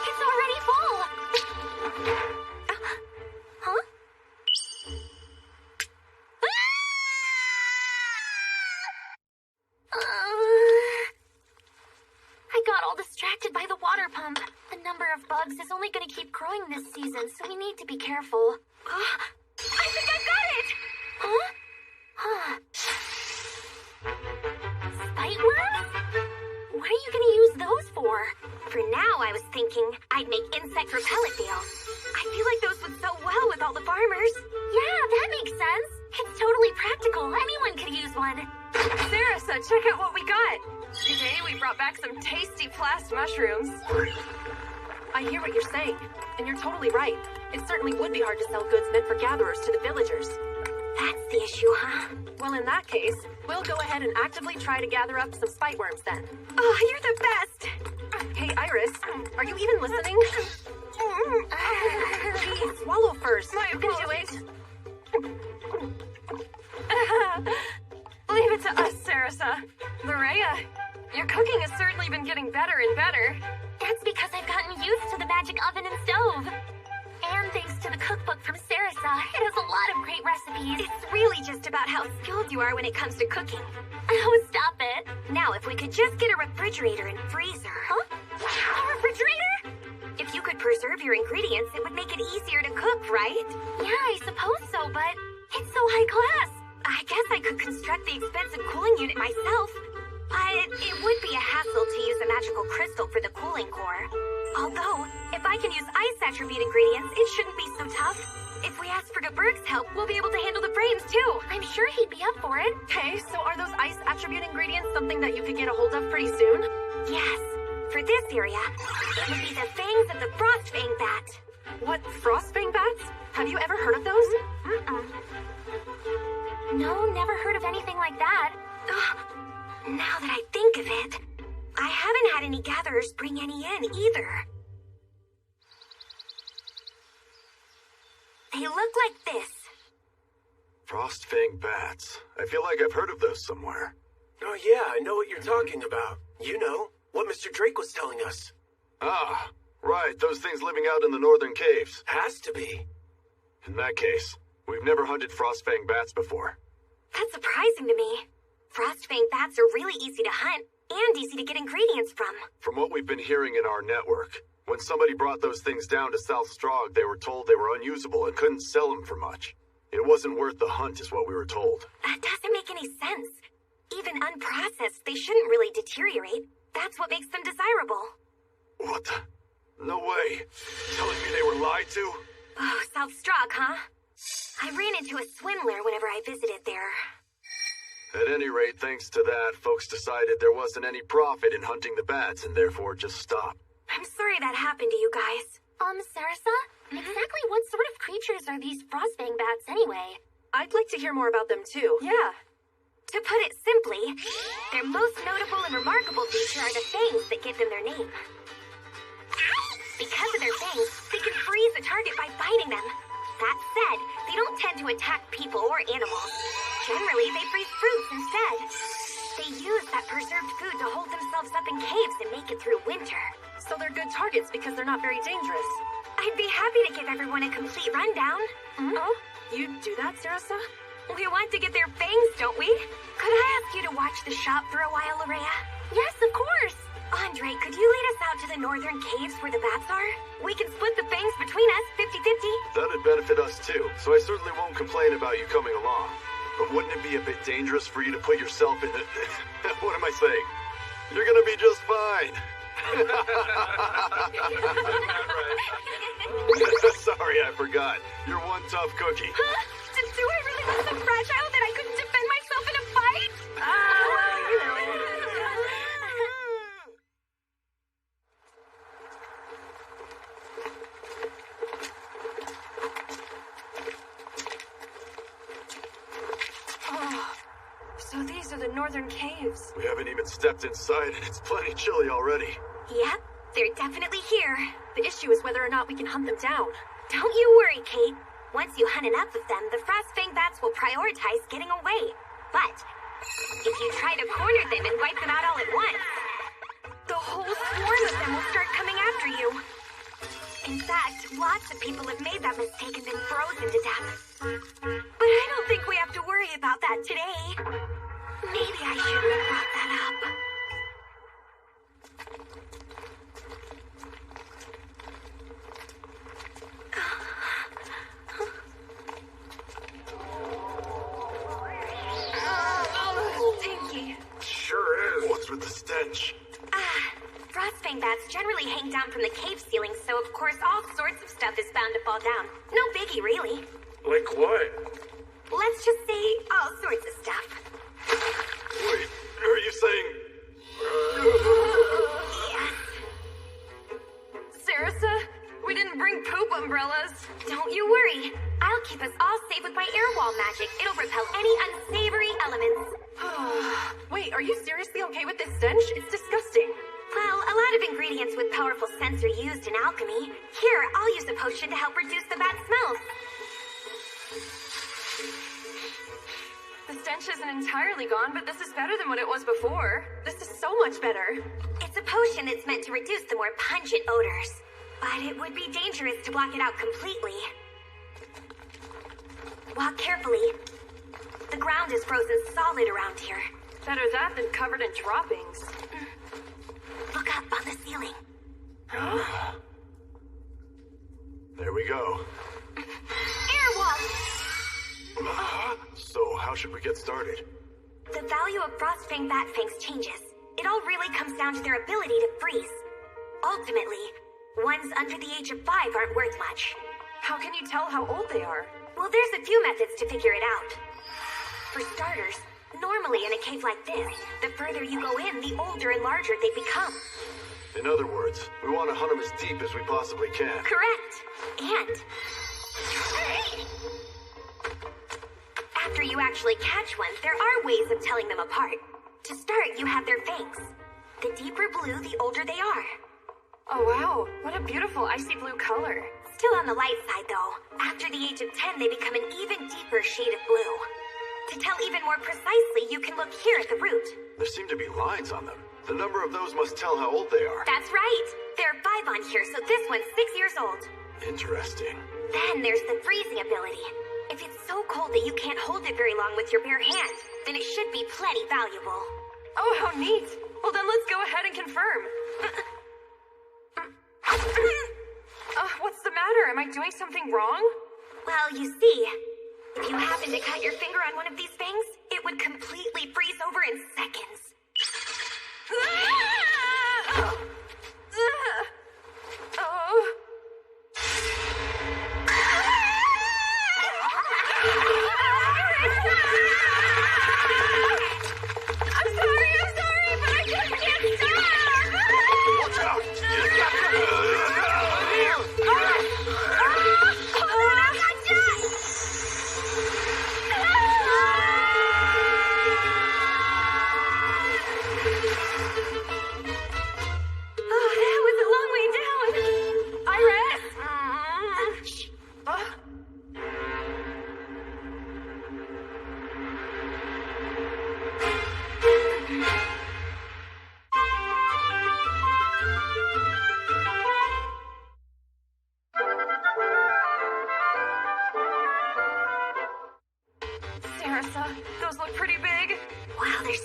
Speaker 1: It's already full! Huh? I got all distracted by the water pump. The number of bugs is only going to keep growing this season, so we need to be careful. I think I got it! Huh? Spite worms? What are you going to use those for? For now, I was thinking I'd make insect repellent veils. I feel like those would sew well with all the farmers. Yeah, that makes sense. It's totally practical. Anyone could use one.
Speaker 3: Sarasa, check out what we got. Today we brought back some tasty plast mushrooms. I hear what you're saying, and you're totally right. It certainly would be hard to sell goods meant for gatherers to the villagers.
Speaker 1: That's the issue, huh?
Speaker 3: Well, in that case, we'll go ahead and actively try to gather up some spite worms then.
Speaker 1: Oh, you're the best!
Speaker 3: Hey, Iris, are you even listening? Please, swallow first. You can do it. Leave it to us, Sarasa. Lorea, your cooking has certainly been getting better and better.
Speaker 1: That's because I've gotten used to the magic oven and stove. And thanks to the cookbook from Sarasa, it has a lot of great recipes. It's really just about how skilled you are when it comes to cooking. Oh, stop it. Now, if we could just get a refrigerator and freezer. Huh? A refrigerator? If you could preserve your ingredients, it would make it easier to cook, right? Yeah, I suppose so, but it's so high class. I guess I could construct the expensive cooling unit myself. But it would be a hassle to use a magical crystal for the cooling core. Although, if I can use ice attribute ingredients, it shouldn't be so tough. If we ask for Geberg's help, we'll be able to handle the frames too. I'm sure he'd be up for it.
Speaker 3: Okay, so are those ice attribute ingredients something that you could get a hold of pretty soon?
Speaker 1: Yes. For this area, it would be the fangs of the Frostfang bat.
Speaker 3: What, Frostfang bats? Have you ever heard of those?
Speaker 1: No, never heard of anything like that. Now that I think of it, I haven't had any gatherers bring any in either. They look like this.
Speaker 11: Frostfang bats. I feel like I've heard of those somewhere.
Speaker 12: Oh yeah, I know what you're talking about. You know, what Mr. Drake was telling us.
Speaker 11: Ah, right, those things living out in the northern caves.
Speaker 12: Has to be.
Speaker 11: In that case, we've never hunted Frostfang bats before.
Speaker 1: That's surprising to me. Frostfang bats are really easy to hunt and easy to get ingredients from.
Speaker 11: From what we've been hearing in our network, when somebody brought those things down to South Strahd, they were told they were unusable and couldn't sell them for much. It wasn't worth the hunt is what we were told.
Speaker 1: That doesn't make any sense. Even unprocessed, they shouldn't really deteriorate. That's what makes them desirable.
Speaker 11: What the? No way. Telling me they were lied to?
Speaker 1: Oh, South Strahd, huh? I ran into a swindler whenever I visited there.
Speaker 11: At any rate, thanks to that, folks decided there wasn't any profit in hunting the bats and therefore just stopped.
Speaker 1: I'm sorry that happened to you guys. Sarasa? Exactly what sort of creatures are these Frostfang bats anyway?
Speaker 3: I'd like to hear more about them too. Yeah.
Speaker 1: To put it simply, their most notable and remarkable feature are the fangs that give them their name. food to hold themselves up in caves and make it through winter.
Speaker 3: So they're good targets because they're not very dangerous.
Speaker 1: I'd be happy to give everyone a complete rundown.
Speaker 3: Oh? You do that, Sarasa?
Speaker 1: We want to get their fangs, don't we? Could I ask you to watch the shop for a while, Araya? Yes, of course. Andre, could you lead us out to the northern caves where the bats are? We can split the fangs between us, 50-50.
Speaker 11: That'd benefit us too, so I certainly won't complain about you coming along. But wouldn't it be a bit dangerous for you to put yourself in the... What am I saying? You're gonna be just fine. Sorry, I forgot. You're one tough cookie.
Speaker 1: Huh? Do I really look so fragile that I couldn't defend myself in a fight?
Speaker 3: So these are the northern caves.
Speaker 11: We haven't even stepped inside and it's plenty chilly already.
Speaker 1: Yep, they're definitely here.
Speaker 3: The issue is whether or not we can hunt them down.
Speaker 1: Don't you worry, Kate. Once you hunt enough of them, the frostfang bats will prioritize getting away. But if you try to corner them and wipe them out all at once, the whole swarm of them will start coming after you. In fact, lots of people have made that mistake and been frozen to death. But I don't think we have to worry about that today. Maybe I shouldn't have brought that up.
Speaker 3: Stinky.
Speaker 11: Sure is. What's with the stench?
Speaker 1: Frostfang bats generally hang down from the cave ceiling, so of course all sorts of stuff is bound to fall down. No biggie, really.
Speaker 11: Like what?
Speaker 1: Let's just say all sorts of stuff.
Speaker 11: Wait, are you saying...
Speaker 1: Yes.
Speaker 3: Sarasa, we didn't bring poop umbrellas.
Speaker 1: Don't you worry. I'll keep us all safe with my air wall magic. It'll repel any unsavory elements.
Speaker 3: Wait, are you seriously okay with this stench? It's disgusting.
Speaker 1: Well, a lot of ingredients with powerful scents are used in alchemy. Here, I'll use a potion to help reduce the bad smells.
Speaker 3: The stench isn't entirely gone, but this is better than what it was before. This is so much better.
Speaker 1: It's a potion that's meant to reduce the more pungent odors. But it would be dangerous to block it out completely. Walk carefully. The ground is frozen solid around here.
Speaker 3: Better that than covered in droppings.
Speaker 1: Look up on the ceiling.
Speaker 11: There we go.
Speaker 1: Air wall!
Speaker 11: So, how should we get started?
Speaker 1: The value of frostfang bat fangs changes. It all really comes down to their ability to freeze. Ultimately, ones under the age of 5 aren't worth much.
Speaker 3: How can you tell how old they are?
Speaker 1: Well, there's a few methods to figure it out. For starters, normally in a cave like this, the further you go in, the older and larger they become.
Speaker 11: In other words, we want to hunt them as deep as we possibly can.
Speaker 1: Correct. And after you actually catch one, there are ways of telling them apart. To start, you have their fangs. The deeper blue, the older they are.
Speaker 3: Oh wow, what a beautiful icy blue color.
Speaker 1: Still on the light side, though. After the age of 10, they become an even deeper shade of blue. To tell even more precisely, you can look here at the root.
Speaker 11: There seem to be lines on them. The number of those must tell how old they are.
Speaker 1: That's right. There are 5 on here, so this one's 6 years old.
Speaker 11: Interesting.
Speaker 1: Then there's the freezing ability. If it's so cold that you can't hold it very long with your bare hand, then it should be plenty valuable.
Speaker 3: Oh, how neat. Well, then let's go ahead and confirm. What's the matter? Am I doing something wrong?
Speaker 1: Well, you see, if you happen to cut your finger on one of these things, it would completely freeze over in seconds.
Speaker 3: I'm sorry, but I just can't stop!
Speaker 11: Watch out!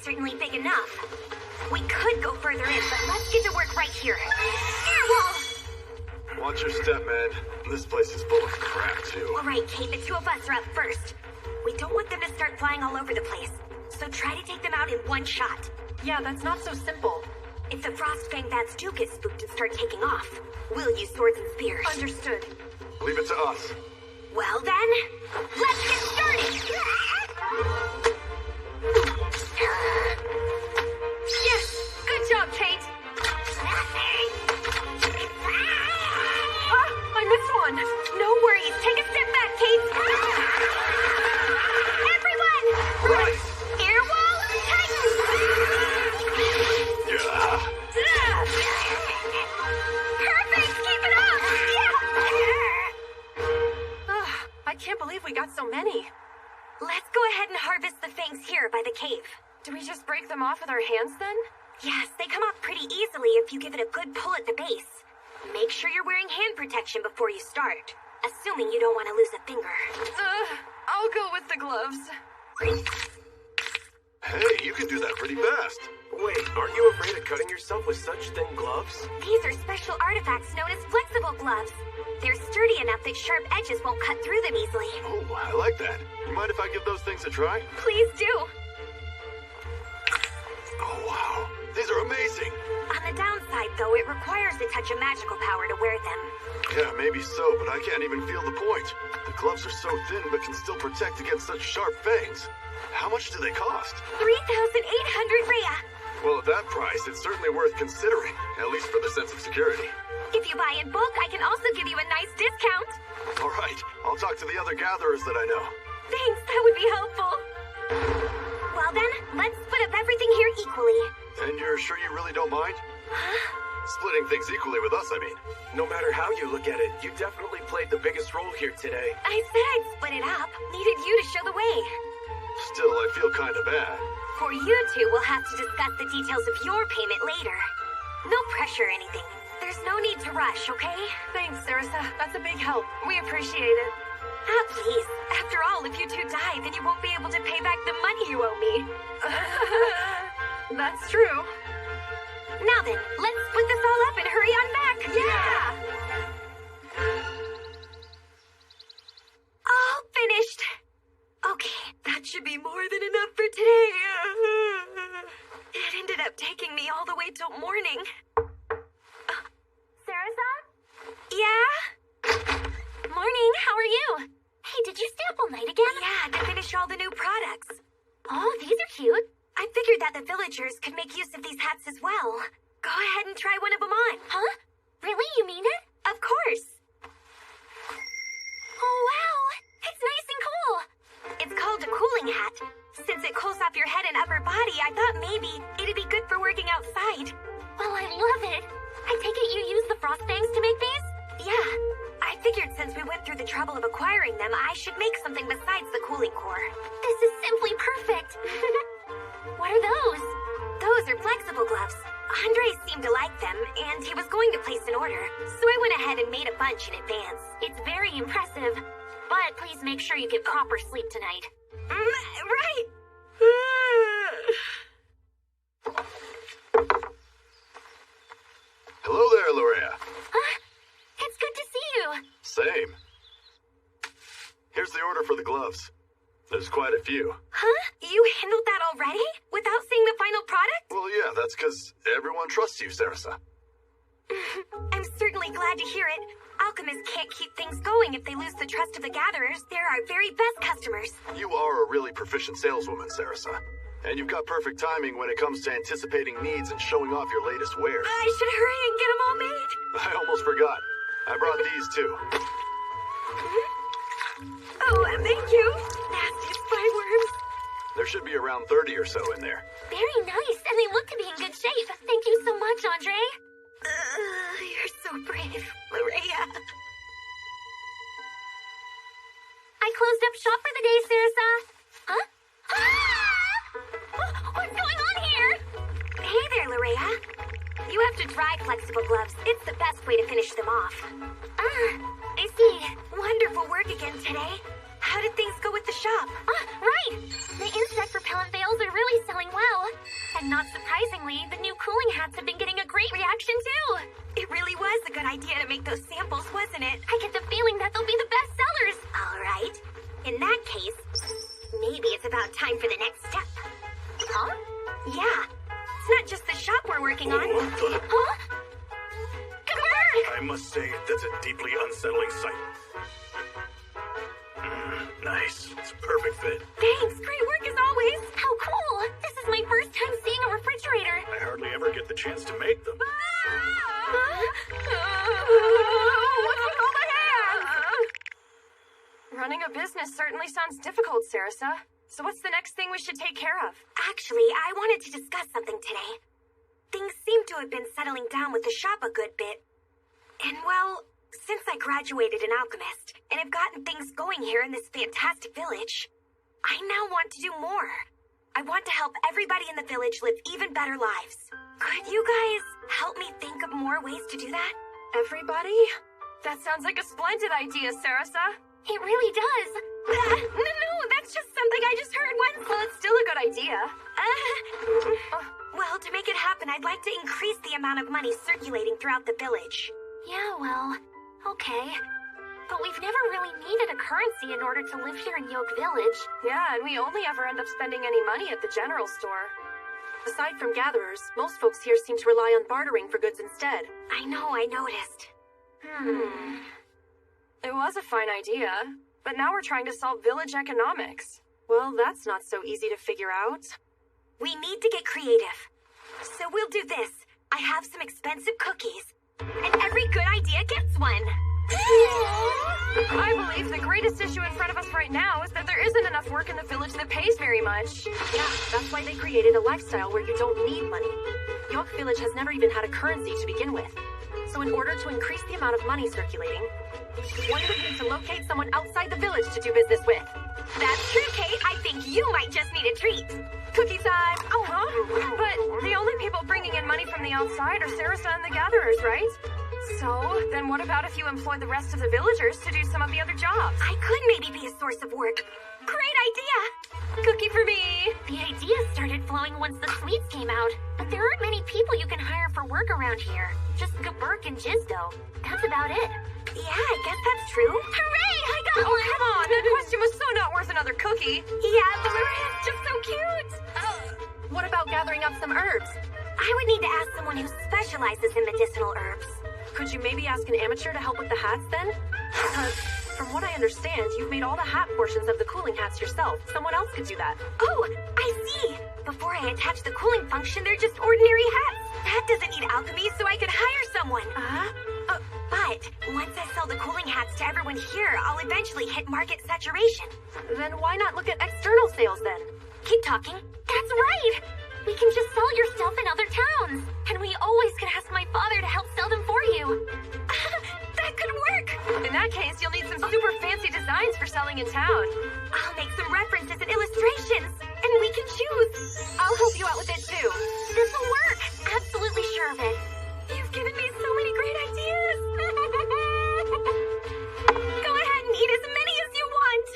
Speaker 1: certainly big enough. We could go further in, but let's get to work right here. Airwall!
Speaker 11: Watch your step, man. This place is full of crap, too.
Speaker 1: Alright, Kate, the two of us are up first. We don't want them to start flying all over the place, so try to take them out in one shot.
Speaker 3: Yeah, that's not so simple.
Speaker 1: If the Frostfang bats do get spooked and start taking off, we'll use swords and spears.
Speaker 3: Understood.
Speaker 11: Leave it to us.
Speaker 1: Well then, let's get started!
Speaker 3: Yes! Good job, Kate! Ah, I missed one!
Speaker 1: No worries, take a step back, Kate! Everyone!
Speaker 11: Right!
Speaker 1: Airwall, tighten!
Speaker 11: Yeah.
Speaker 1: Perfect, keep it up!
Speaker 3: I can't believe we got so many.
Speaker 1: Let's go ahead and harvest the fangs here by the cave.
Speaker 3: Do we just break them off with our hands then?
Speaker 1: Yes, they come off pretty easily if you give it a good pull at the base. Make sure you're wearing hand protection before you start, assuming you don't want to lose a finger.
Speaker 3: I'll go with the gloves.
Speaker 11: Hey, you can do that pretty fast.
Speaker 12: Wait, aren't you afraid of cutting yourself with such thin gloves?
Speaker 1: These are special artifacts known as flexible gloves. They're sturdy enough that sharp edges won't cut through them easily.
Speaker 11: Oh, I like that. You mind if I give those things a try?
Speaker 1: Please do.
Speaker 11: Oh, wow. These are amazing.
Speaker 1: On the downside, though, it requires a touch of magical power to wear them.
Speaker 11: Yeah, maybe so, but I can't even feel the point. The gloves are so thin but can still protect against such sharp fangs. How much do they cost?
Speaker 1: 3,800 Rhea.
Speaker 11: Well, at that price, it's certainly worth considering, at least for the sense of security.
Speaker 1: If you buy in bulk, I can also give you a nice discount.
Speaker 11: All right, I'll talk to the other gatherers that I know.
Speaker 1: Thanks, that would be helpful. Well then, let's split up everything here equally.
Speaker 11: And you're sure you really don't mind?
Speaker 1: Huh?
Speaker 11: Splitting things equally with us, I mean.
Speaker 12: No matter how you look at it, you definitely played the biggest role here today.
Speaker 1: I said I'd split it up. Needed you to show the way.
Speaker 11: Still, I feel kind of bad.
Speaker 1: For you two, we'll have to discuss the details of your payment later. No pressure or anything. There's no need to rush, okay?
Speaker 3: Thanks, Sarasa. That's a big help. We appreciate it.
Speaker 1: Ah, please. After all, if you two die, then you won't be able to pay back the money you owe me.
Speaker 3: That's true.
Speaker 1: Now then, let's split this all up and hurry on back.
Speaker 3: Yeah!
Speaker 1: All finished. Okay, that should be more than enough for today. It ended up taking me all the way till morning. Sarasa? Yeah? Morning, how are you? Hey, did you stay up all night again? Yeah, to finish all the new products. Oh, these are cute. I figured that the villagers could make use of these hats as well. Go ahead and try one of them on. Huh? Really? You mean it? Of course. Oh, wow. It's nice and cool. It's called a cooling hat. Since it cools off your head and upper body, I thought maybe it'd be good for working outside. Well, I love it. I take it you use the Frostfangs to make these? Yeah. I figured since we went through the trouble of acquiring them, I should make something besides the cooling core. This is simply perfect. What are those? Those are flexible gloves. Andre seemed to like them, and he was going to place an order, so I went ahead and made a bunch in advance. It's very impressive, but please make sure you get proper sleep tonight. Right.
Speaker 11: Hello there, Lorea.
Speaker 1: Huh? It's good to see you.
Speaker 11: Same. Here's the order for the gloves. There's quite a few.
Speaker 1: Huh? You handled that already? Without seeing the final product?
Speaker 11: Well, yeah, that's because everyone trusts you, Sarasa.
Speaker 1: I'm certainly glad to hear it. Alchemists can't keep things going if they lose the trust of the gatherers. They're our very best customers.
Speaker 11: You are a really proficient saleswoman, Sarasa. And you've got perfect timing when it comes to anticipating needs and showing off your latest wares.
Speaker 1: I should hurry and get them all made.
Speaker 11: I almost forgot. I brought these, too.
Speaker 1: Oh, thank you. Nasty spy worms.
Speaker 11: There should be around 30 or so in there.
Speaker 1: Very nice, and they look to be in good shape. Thank you so much, Andre. You're so brave, Lorea. I closed up shop for the day, Sarasa. Huh? What's going on here? Hey there, Lorea. You have to dry flexible gloves. It's the best way to finish them off. I see. Wonderful work again today. How did things go with the shop? Right. The insect repellent veils are really selling well. Not surprisingly, the new cooling hats have been getting a great reaction too. It really was a good idea to make those samples, wasn't it? I get the feeling that they'll be the best sellers. All right. In that case, maybe it's about time for the next step. Huh? Yeah. It's not just the shop we're working on. Huh? Good work!
Speaker 7: I must say, that's a deeply unsettling sight. Nice. It's a perfect fit.
Speaker 1: Thanks. Great work as always. How cool. This is my first time seeing a refrigerator.
Speaker 7: I hardly ever get the chance to make them.
Speaker 3: What's with all the hands? Running a business certainly sounds difficult, Sarasa. So what's the next thing we should take care of?
Speaker 1: Actually, I wanted to discuss something today. Things seem to have been settling down with the shop a good bit. And well, since I graduated in Alchemist and have gotten things going here in this fantastic village, I now want to do more. I want to help everybody in the village live even better lives. Could you guys help me think of more ways to do that?
Speaker 3: Everybody? That sounds like a splendid idea, Sarasa.
Speaker 1: It really does. No, that's just something I just heard once.
Speaker 3: Well, it's still a good idea.
Speaker 1: Well, to make it happen, I'd like to increase the amount of money circulating throughout the village. Yeah, well, okay. But we've never really needed a currency in order to live here in Yoke Village.
Speaker 3: Yeah, and we only ever end up spending any money at the general store. Aside from gatherers, most folks here seem to rely on bartering for goods instead.
Speaker 1: I know, I noticed.
Speaker 3: It was a fine idea, but now we're trying to solve village economics. Well, that's not so easy to figure out.
Speaker 1: We need to get creative. So we'll do this. I have some expensive cookies, and every good idea gets one.
Speaker 3: I believe the greatest issue in front of us right now is that there isn't enough work in the village that pays very much. Yeah, that's why they created a lifestyle where you don't need money. York Village has never even had a currency to begin with. So in order to increase the amount of money circulating, one would need to locate someone outside the village to do business with.
Speaker 1: That's true, Kate. I think you might just need a treat.
Speaker 3: Cookie time! But the only people bringing in money from the outside are Sarasa and the Gatherers, right? So, then what about if you employ the rest of the villagers to do some of the other jobs?
Speaker 1: I could maybe be a source of work. Great idea!
Speaker 3: Cookie for me!
Speaker 1: The idea started flowing once the sweets came out, but there aren't many people you can hire for work around here. Just Gaburk and Jizdo. That's about it. Yeah, I guess that's true. Hooray! I got one!
Speaker 3: Come on! That question was so not worth another cookie.
Speaker 1: Yeah, but it's just so cute.
Speaker 3: What about gathering up some herbs?
Speaker 1: I would need to ask someone who specializes in medicinal herbs.
Speaker 3: Could you maybe ask an amateur to help with the hats then? Because, from what I understand, you've made all the hat portions of the cooling hats yourself. Someone else could do that.
Speaker 1: Oh, I see. Before I attach the cooling function, they're just ordinary hats. That doesn't need alchemy, so I could hire someone. But once I sell the cooling hats to everyone here, I'll eventually hit market saturation.
Speaker 3: Then why not look at external sales then?
Speaker 1: Keep talking. That's right! We can just sell your stuff in other towns. And we always could ask my father to help sell them for you. That could work!
Speaker 3: In that case, you'll need some super fancy designs for selling in town.
Speaker 1: I'll make some references and illustrations, and we can choose.
Speaker 3: I'll help you out with it too.
Speaker 1: This'll work! Absolutely sure of it. You've given me so many great ideas! Go ahead and eat as many as you want!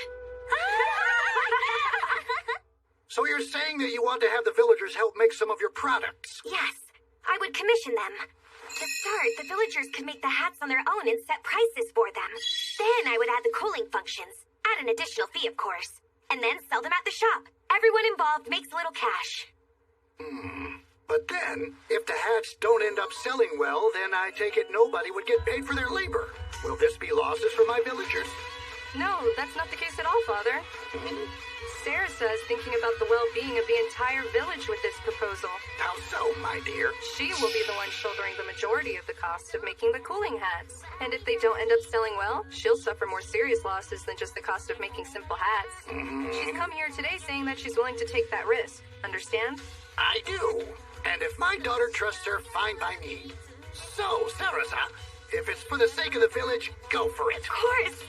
Speaker 8: So you're saying that you want to have the villagers help make some of your products?
Speaker 1: Yes, I would commission them. To start, the villagers could make the hats on their own and set prices for them. Then I would add the cooling functions, at an additional fee, of course, and then sell them at the shop. Everyone involved makes a little cash.
Speaker 8: But then, if the hats don't end up selling well, then I take it nobody would get paid for their labor. Will this be losses for my villagers?
Speaker 3: No, that's not the case at all, Father. Sarasa is thinking about the well-being of the entire village with this proposal.
Speaker 8: How so, my dear?
Speaker 3: She will be the one shouldering the majority of the cost of making the cooling hats. And if they don't end up selling well, she'll suffer more serious losses than just the cost of making simple hats. She's come here today saying that she's willing to take that risk. Understand?
Speaker 8: I do. And if my daughter trusts her, fine by me. So, Sarasa, if it's for the sake of the village, go for it.
Speaker 1: Of course.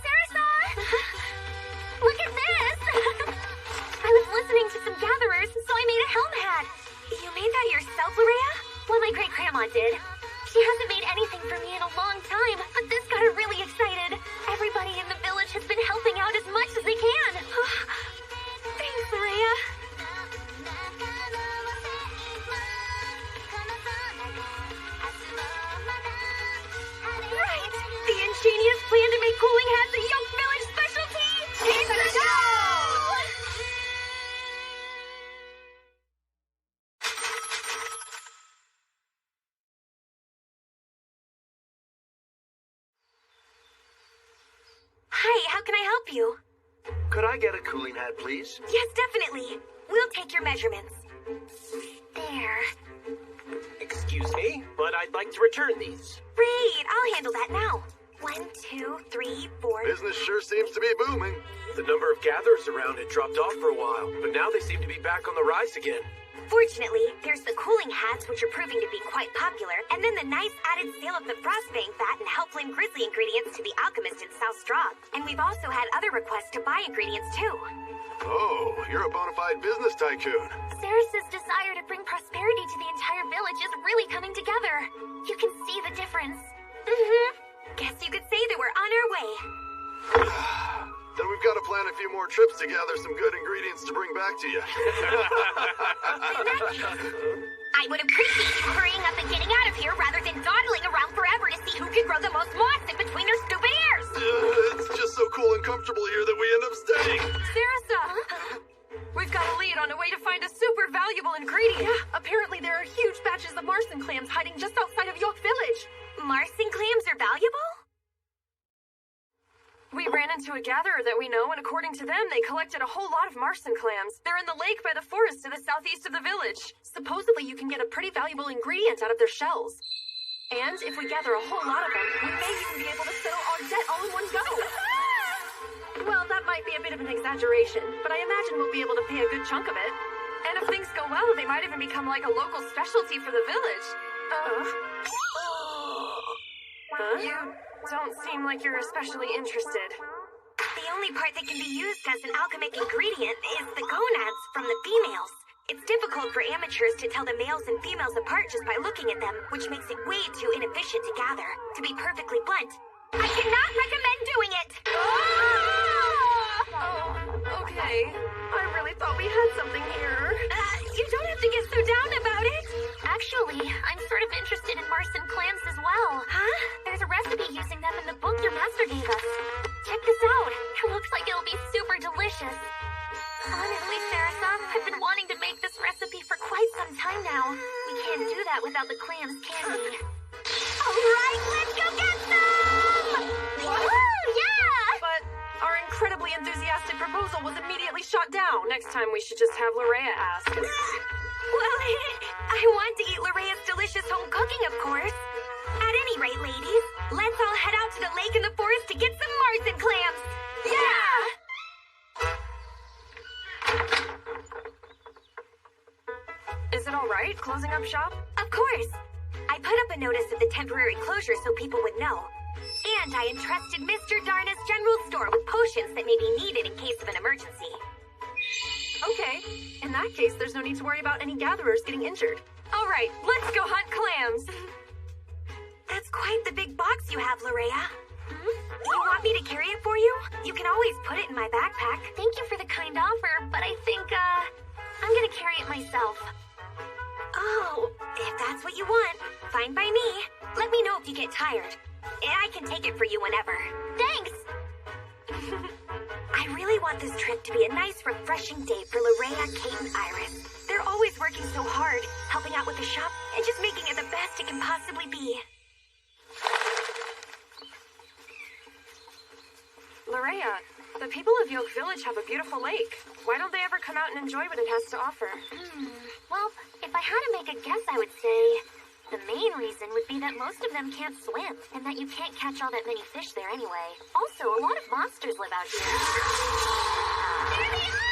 Speaker 1: Sarasa! Look at this! I was listening to some gatherers, so I made a helm hat. You made that yourself, Lurea? Well, my great-grandma did. She hasn't made anything for me in a long time, but this got a help you.
Speaker 8: Could I get a cooling hat, please?
Speaker 1: Yes, definitely. We'll take your measurements. There.
Speaker 12: Excuse me, but I'd like to return these.
Speaker 1: Great, I'll handle that now. 1, 2, 3, 4.
Speaker 11: Business sure seems to be booming.
Speaker 12: The number of gatherers around had dropped off for a while, but now they seem to be back on the rise again.
Speaker 1: Fortunately, there's the cooling hats, which are proving to be quite popular, and then the nice added sale of the frostbang fat and Hellflame Grizzly ingredients to the Alchemist in South Straw. And we've also had other requests to buy ingredients too.
Speaker 11: Oh, you're a bona fide business tycoon.
Speaker 1: Ceres's desire to bring prosperity to the entire village is really coming together. You can see the difference. Guess you could say that we're on our way.
Speaker 11: Then we've got to plan a few more trips to gather some good ingredients to bring back to you.
Speaker 1: I would appreciate you hurrying up and getting out of here rather than dawdling around forever to see who can grow the most moss in between their stupid ears.
Speaker 11: It's just so cool and comfortable here that we end up staying.
Speaker 3: Sarasa! We've got a lead on a way to find a super valuable ingredient. Yeah, apparently there are huge batches of Marson clams hiding just outside of York Village.
Speaker 1: Marson clams are valuable?
Speaker 3: We ran into a gatherer that we know, and according to them, they collected a whole lot of Marson clams. They're in the lake by the forest to the southeast of the village. Supposedly, you can get a pretty valuable ingredient out of their shells. And if we gather a whole lot of them, we may even be able to settle our debt all in one go. Well, that might be a bit of an exaggeration, but I imagine we'll be able to pay a good chunk of it. And if things go well, they might even become like a local specialty for the village. You don't seem like you're especially interested.
Speaker 1: The only part that can be used as an alchemic ingredient is the gonads from the females. It's difficult for amateurs to tell the males and females apart just by looking at them, which makes it way too inefficient to gather. To be perfectly blunt, I cannot recommend doing it!
Speaker 3: Oh, okay. I really thought we had something here.
Speaker 1: You don't have to get so down about it. Actually, I'm sort of interested in Marson clams as well. Huh? There's a recipe using them in the book your master gave us. Check this out. It looks like it'll be super delicious. Honestly, Sarasa, I've been wanting to make this recipe for quite some time now. We can't do that without the clams, can we? Alright, let's go get them! Woohoo, yeah!
Speaker 3: But our incredibly enthusiastic proposal was immediately shot down. Next time we should just have Larea ask.
Speaker 1: Well, I want to eat Lorea's delicious home cooking, of course. At any rate, ladies, let's all head out to the lake in the forest to get some Marson clams. Yeah!
Speaker 3: Is it all right closing up shop?
Speaker 1: Of course. I put up a notice of the temporary closure so people would know. And I entrusted Mr. Darna's general store with potions that may be needed in case of an emergency.
Speaker 3: Okay. In that case, there's no need to worry about any gatherers getting injured. All right, let's go hunt clams.
Speaker 1: That's quite the big box you have, Lorea. You want me to carry it for you? You can always put it in my backpack. Thank you for the kind offer, but I think, I'm gonna carry it myself. Oh, if that's what you want, fine by me. Let me know if you get tired. I can take it for you whenever. Thanks! I really want this trip to be a nice, refreshing day for Lorea, Kate, and Iris. They're always working so hard, helping out with the shop, and just making it the best it can possibly be.
Speaker 3: Lorea, the people of Yoke Village have a beautiful lake. Why don't they ever come out and enjoy what it has to offer?
Speaker 1: Well, if I had to make a guess, I would say the main reason would be that most of them can't swim, and that you can't catch all that many fish there anyway. Also, a lot of monsters live out here. There they are!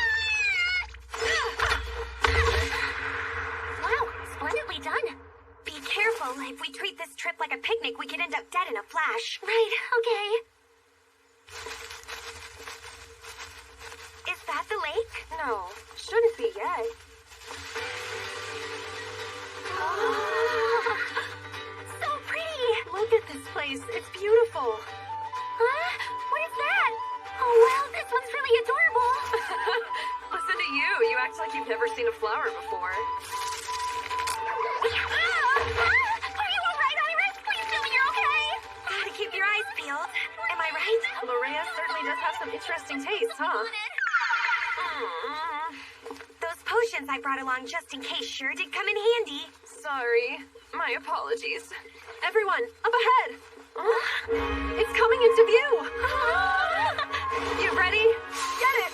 Speaker 1: Wow, splendidly done. Be careful. If we treat this trip like a picnic, we could end up dead in a flash. Right, okay. Is that the lake?
Speaker 3: No, shouldn't be yet.
Speaker 1: Oh, so pretty!
Speaker 3: Look at this place. It's beautiful.
Speaker 1: Huh? What is that? Oh, wow, this one's really adorable.
Speaker 3: Listen to you. You act like you've never seen a flower before.
Speaker 1: Are you alright, Iris? Please tell me you're okay. Gotta keep your eyes peeled. Am I right?
Speaker 3: Lorea certainly does have some interesting taste, huh?
Speaker 1: Those potions I brought along just in case sure did come in handy.
Speaker 3: Sorry. My apologies. Everyone, up ahead! It's coming into view! You ready? Get it!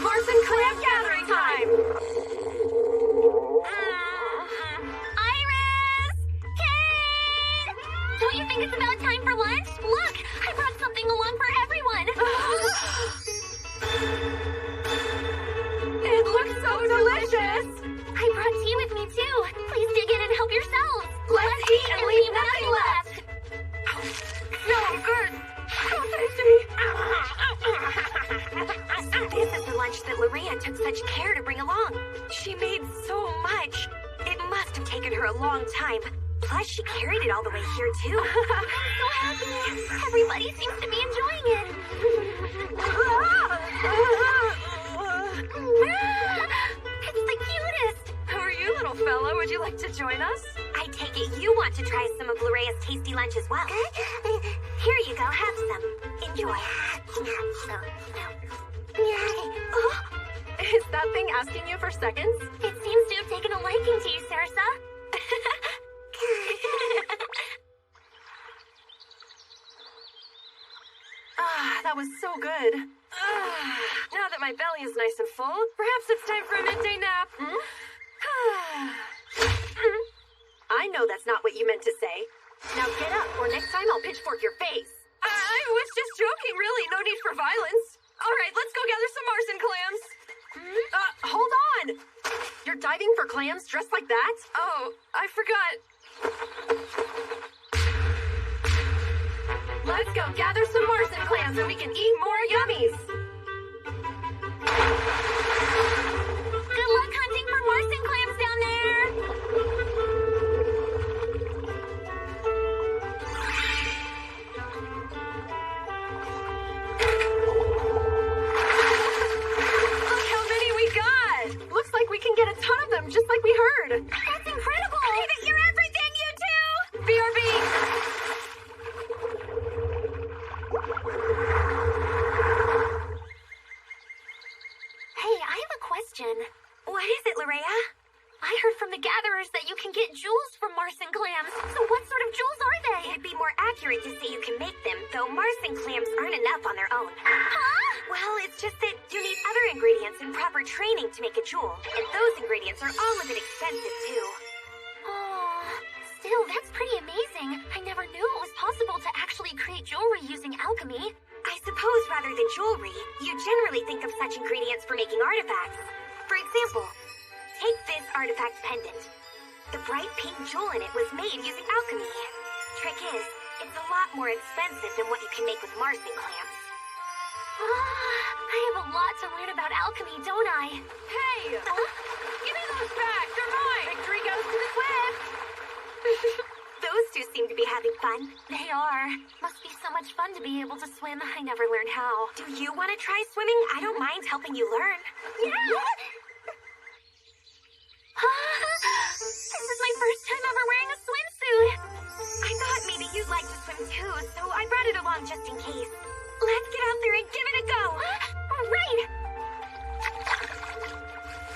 Speaker 3: Mars and Clam gathering time!
Speaker 1: Iris! Kid! Don't you think it's about time for lunch? Look, I brought something along for everyone.
Speaker 3: It looks so delicious!
Speaker 1: I brought tea with me too. Please dig in and help yourselves.
Speaker 3: Let's eat and leave nothing left. So good. So tasty.
Speaker 1: This is the lunch that Lorena took such care to bring along. She made so much. It must have taken her a long time. Plus, she carried it all the way here, too. I'm so happy. Everybody seems to be enjoying it. It's the cutest.
Speaker 3: Who are you, little fella? Would you like to join us?
Speaker 1: I take it you want to try some of Lorea's tasty lunch as well. Here you go, have some. Enjoy.
Speaker 3: Is that thing asking you for seconds?
Speaker 1: It seems to have taken a liking to you, Sarasa.
Speaker 3: That was so good. Now that my belly is nice and full, perhaps it's time for a midday nap.
Speaker 1: I know that's not what you meant to say. Now get up, or next time I'll pitchfork your face.
Speaker 3: I was just joking, really. No need for violence. All right, let's go gather some Mars and clams. Hold on. You're diving for clams dressed like that? Oh, I forgot. Let's go gather some Mars and clams so we can eat more yummies.
Speaker 1: Good luck hunting for Mars and clams down there.
Speaker 3: Look how many we got. Looks like we can get a ton of them, just like we heard.
Speaker 1: That's incredible. David, you're everything, you two.
Speaker 3: BRB.
Speaker 1: Hey, I have a question. What is it, Lorea? I heard from the gatherers that you can get jewels from Mars and clams. So what sort of jewels are they? It'd be more accurate to say you can make them, though Mars and clams aren't enough on their own. Huh? Well, it's just that you need other ingredients and proper training to make a jewel. And those ingredients are all a bit expensive, too. Oh, still, that's pretty amazing. I never knew it was possible to actually create jewelry using alchemy. I suppose rather than jewelry, you generally think of such ingredients for making artifacts. For example, take this artifact pendant. The bright pink jewel in it was made using alchemy. Trick is, it's a lot more expensive than what you can make with Mars and clams. I have a lot to learn about alchemy, don't I?
Speaker 3: Hey! Give me those back! They're mine! Victory goes to the Swift!
Speaker 1: Those two seem to be having fun. They are. Must be so much fun to be able to swim. I never learned how. Do you want to try swimming? I don't mind helping you learn. Yeah! This is my first time ever wearing a swimsuit. I thought maybe you'd like to swim too, so I brought it along just in case. Let's get out there and give it a go. All right.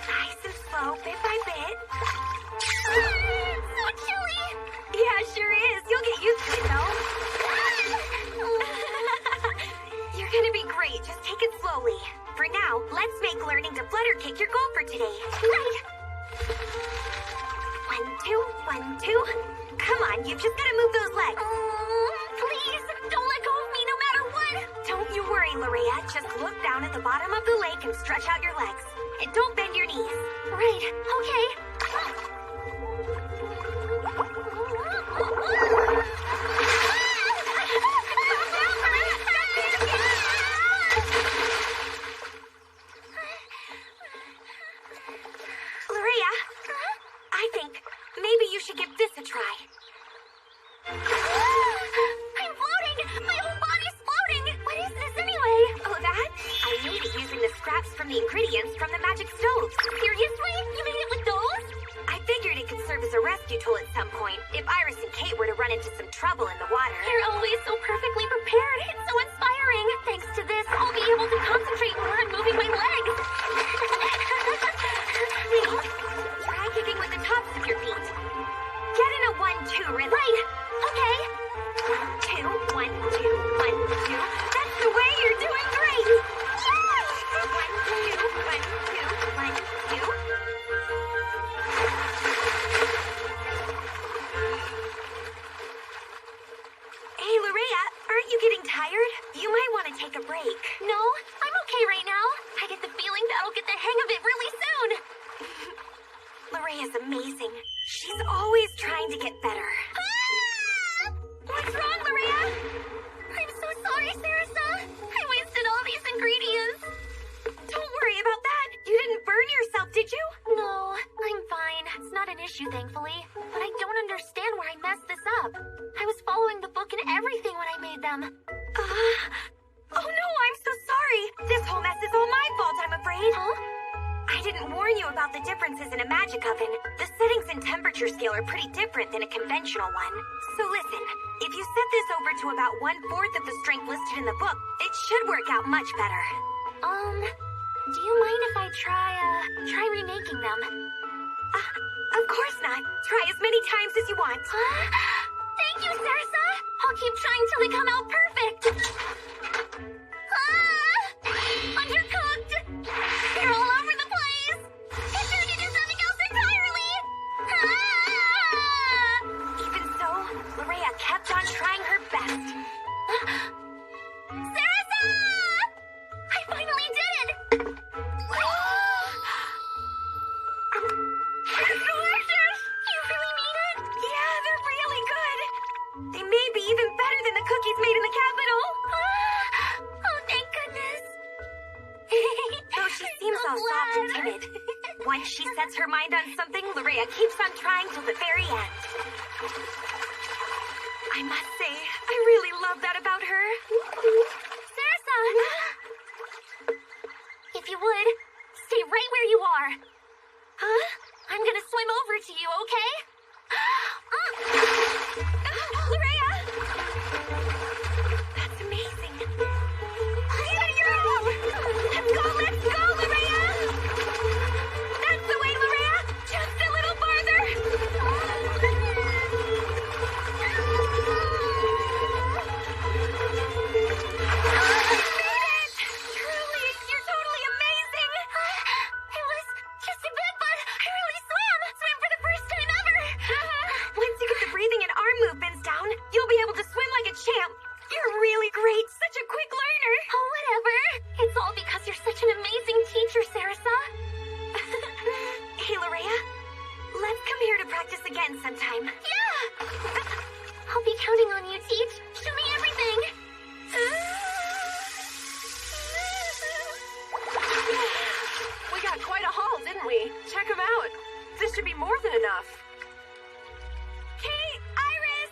Speaker 1: Nice and slow, bit by bit. It's so chilly. Yeah, sure is. You'll get used to it, though. You're gonna be great. Just take it slowly. For now, let's make learning to flutter kick your goal for today. Right. 1, 2, 1, 2. Come on, you've just gotta move those legs. Please, don't let go of me no matter what. Don't you worry, Lorea. Just look down at the bottom of the lake and stretch out your legs. And don't bend your knees. Right, okay. Lorea, I think maybe you should give this a try. I'm floating! My whole body's floating! What is this anyway? Oh, that? I made it using the scraps from the ingredients from the magic stoves. Seriously? You made it with those? I figured it could serve as a rescue tool at some point, if Iris and Kate were to run into some trouble in the water. You're always so perfectly prepared. It's so inspiring. Thanks to this, I'll be able to concentrate more on moving my legs. Wait, try kicking with the tops of your feet. Get in a 1-2 rhythm. Right. Okay. 1, 2, 1, 2, 1, 2. That's the way you're the hang of it really soon. Lorea's amazing. She's always trying to get better. Ah! What's wrong, Lorea? I'm so sorry, Sarasa. I wasted all these ingredients. Don't worry about that. You didn't burn yourself, did you? No, I'm fine. It's not an issue, thankfully. But I don't understand why I messed this up. I was following the book and everything when I made them. Oh no, I'm so sorry. This whole mess is all my fault, I'm afraid. Huh? I didn't warn you about the differences in a magic oven. The settings and temperature scale are pretty different than a conventional one. So listen, if you set this over to about 1/4 of the strength listed in the book, it should work out much better. Do you mind if I try remaking them? Of course not. Try as many times as you want. Thank you, Sarasa. I'll keep trying till they come out perfect. Undercooked. They're all over the place. It turned into something else entirely. Even so, Lorea kept on trying her best. Sarasa! I finally did it! They're delicious! You really mean it? Yeah, they're really good. They may be even better than the cookies made in the capital. Oh, thank goodness. Though she seems all soft and timid. Once she sets her mind on something, Lorea keeps on trying till the very end. I must say, I really love that about her. Sarasa! If you would, stay right where you are. Huh? I'm gonna swim over to you, okay? Lorea! That's amazing. Let's go, Lorea! That's the way, Lorea! Just a little farther! Truly, you're totally amazing! It was just a bit, but I really swam! Swam for the first time ever! Once you get the breathing and arm movements down, you'll be able to swim like a champ. You're really great, such a quick learner! Oh, whatever. It's all because you're such an amazing teacher, Sarasa. Hey, Lorea. Let's come here to practice again sometime. Yeah! I'll be counting on you, Teach. Show me everything.
Speaker 3: We got quite a haul, didn't we? Check them out. This should be more than enough.
Speaker 1: Hey, Iris!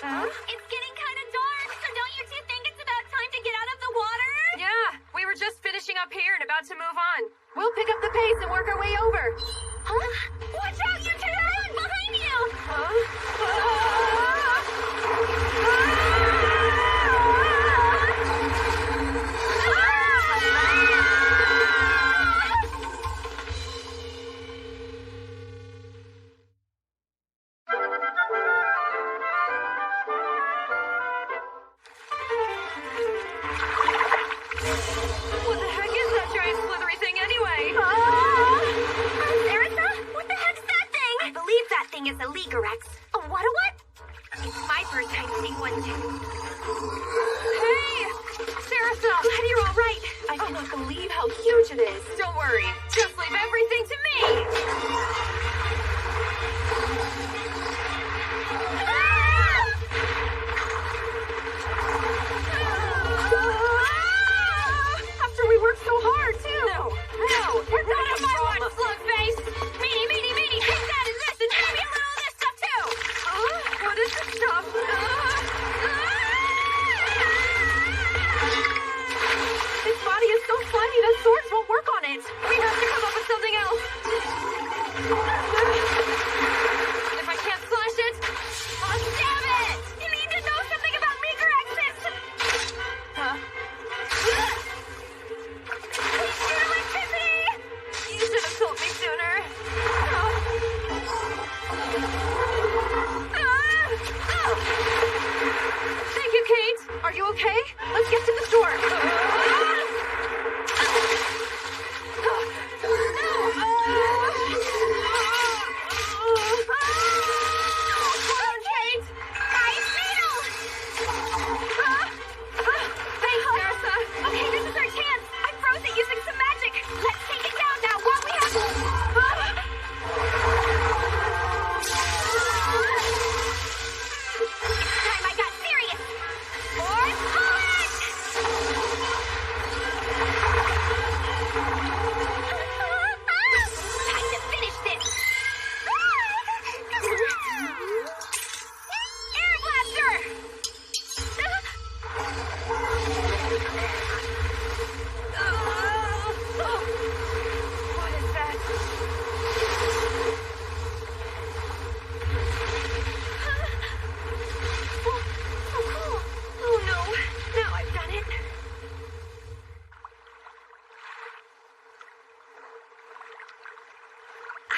Speaker 3: Huh?
Speaker 1: It's getting kind of dark, so don't you two think it's about time to get out of the water?
Speaker 3: Yeah, we were just finishing up here and about to move on. We'll pick up the pace and work our way over.
Speaker 1: Huh? Watch out, you two! Behind you!
Speaker 3: What the heck is that giant slithery thing anyway?
Speaker 1: Sarasa? What the heck's that thing? I believe that thing is a Ligarex. A what? It's my first time seeing one too.
Speaker 3: Hey! Sarasa, glad you're all right. I cannot believe how huge it is. Don't worry. Just leave everything to me. After we worked so hard, too. No, we're not on my one, slugface. Meanie, take that and this, and maybe a little of this stuff, too. What is this stuff? This body is so slimy, the swords won't work on it. We have to come up with something else.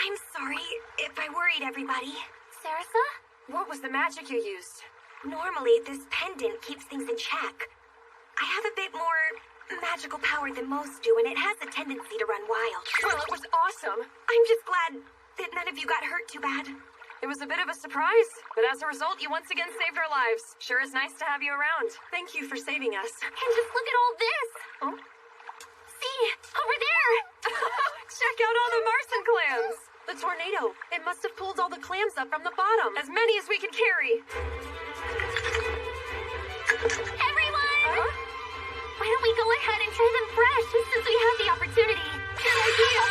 Speaker 1: I'm sorry if I worried everybody.
Speaker 2: Sarasa?
Speaker 3: What was the magic you used?
Speaker 1: Normally, this pendant keeps things in check. I have a bit more magical power than most do, and it has a tendency to run wild.
Speaker 3: Well, it was awesome.
Speaker 1: I'm just glad that none of you got hurt too bad.
Speaker 3: It was a bit of a surprise, but as a result, you once again saved our lives. Sure is nice to have you around. Thank you for saving us.
Speaker 2: And just look at all this!
Speaker 3: Oh?
Speaker 2: See? Over there!
Speaker 3: Check out all the Martian clams! The tornado. It must have pulled all the clams up from the bottom. As many as we can carry.
Speaker 2: Everyone! Why don't we go ahead and try them fresh since we have the opportunity? Good idea!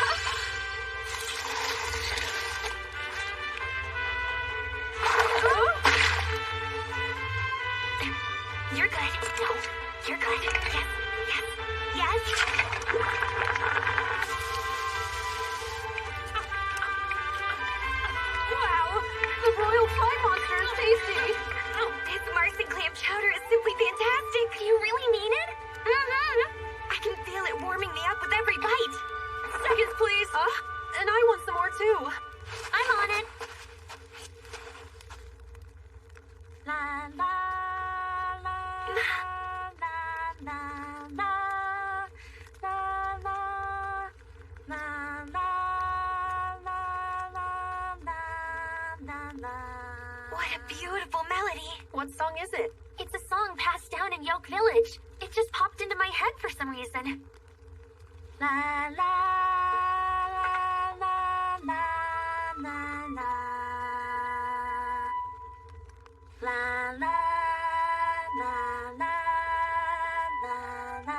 Speaker 1: You're good. No, you're good. Yes, yes, yes.
Speaker 3: Wow! The royal fly monster is tasty!
Speaker 1: Oh, this Martian clam chowder is simply fantastic.
Speaker 2: You really mean it?
Speaker 1: I can feel it warming me up with every bite.
Speaker 3: Seconds, please. And I want some more too.
Speaker 2: I'm on it. La la la la la la la la la la.
Speaker 1: What a beautiful melody.
Speaker 3: What song is it?
Speaker 2: It's a song passed down in Yoke Village. It just popped into my head for some reason. La la la la la la la. La la la la la la.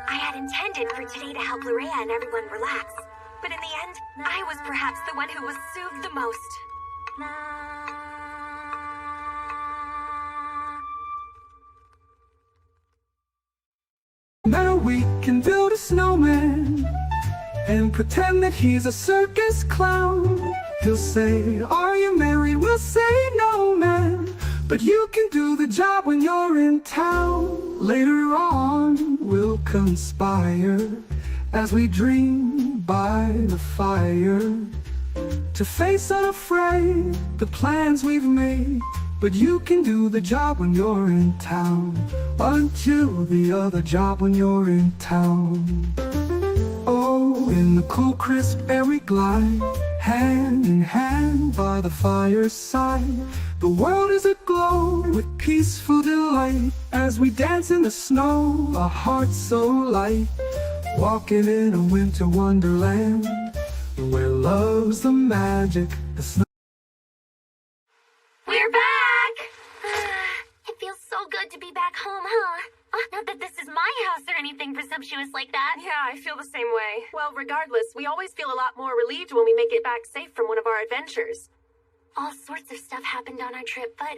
Speaker 1: I had intended for today to help Lurea and everyone relax, but in the end, I was perhaps the one who was soothed the most.
Speaker 13: Now we can build a snowman and pretend that he's a circus clown. He'll say, "Are you married?" We'll say, "No, man." But you can do the job when you're in town. Later on, we'll conspire as we dream by the fire to face unafraid the plans we've made. But you can do the job when you're in town until the other job when you're in town. Oh, in the cool, crisp air we glide, hand in hand by the fireside. The world is aglow with peaceful delight as we dance in the snow, our hearts so light, walking in a winter wonderland where love's the magic, the snow.
Speaker 2: We're back! It feels so good to be back home, huh? Not that this is my house or anything presumptuous like that.
Speaker 3: Yeah, I feel the same way. Well, regardless, we always feel a lot more relieved when we make it back safe from one of our adventures.
Speaker 2: All sorts of stuff happened on our trip, but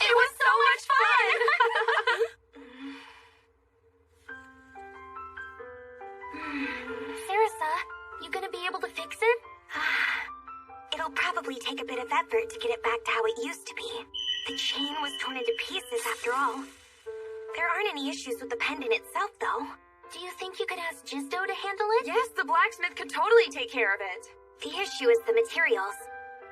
Speaker 3: it was so much fun!
Speaker 2: Sarasa, you gonna be able to fix it?
Speaker 1: It'll probably take a bit of effort to get it back to how it used to be. The chain was torn into pieces after all. There aren't any issues with the pendant itself, though.
Speaker 2: Do you think you could ask Jizdo to handle it?
Speaker 3: Yes, the blacksmith could totally take care of it.
Speaker 1: The issue is the materials.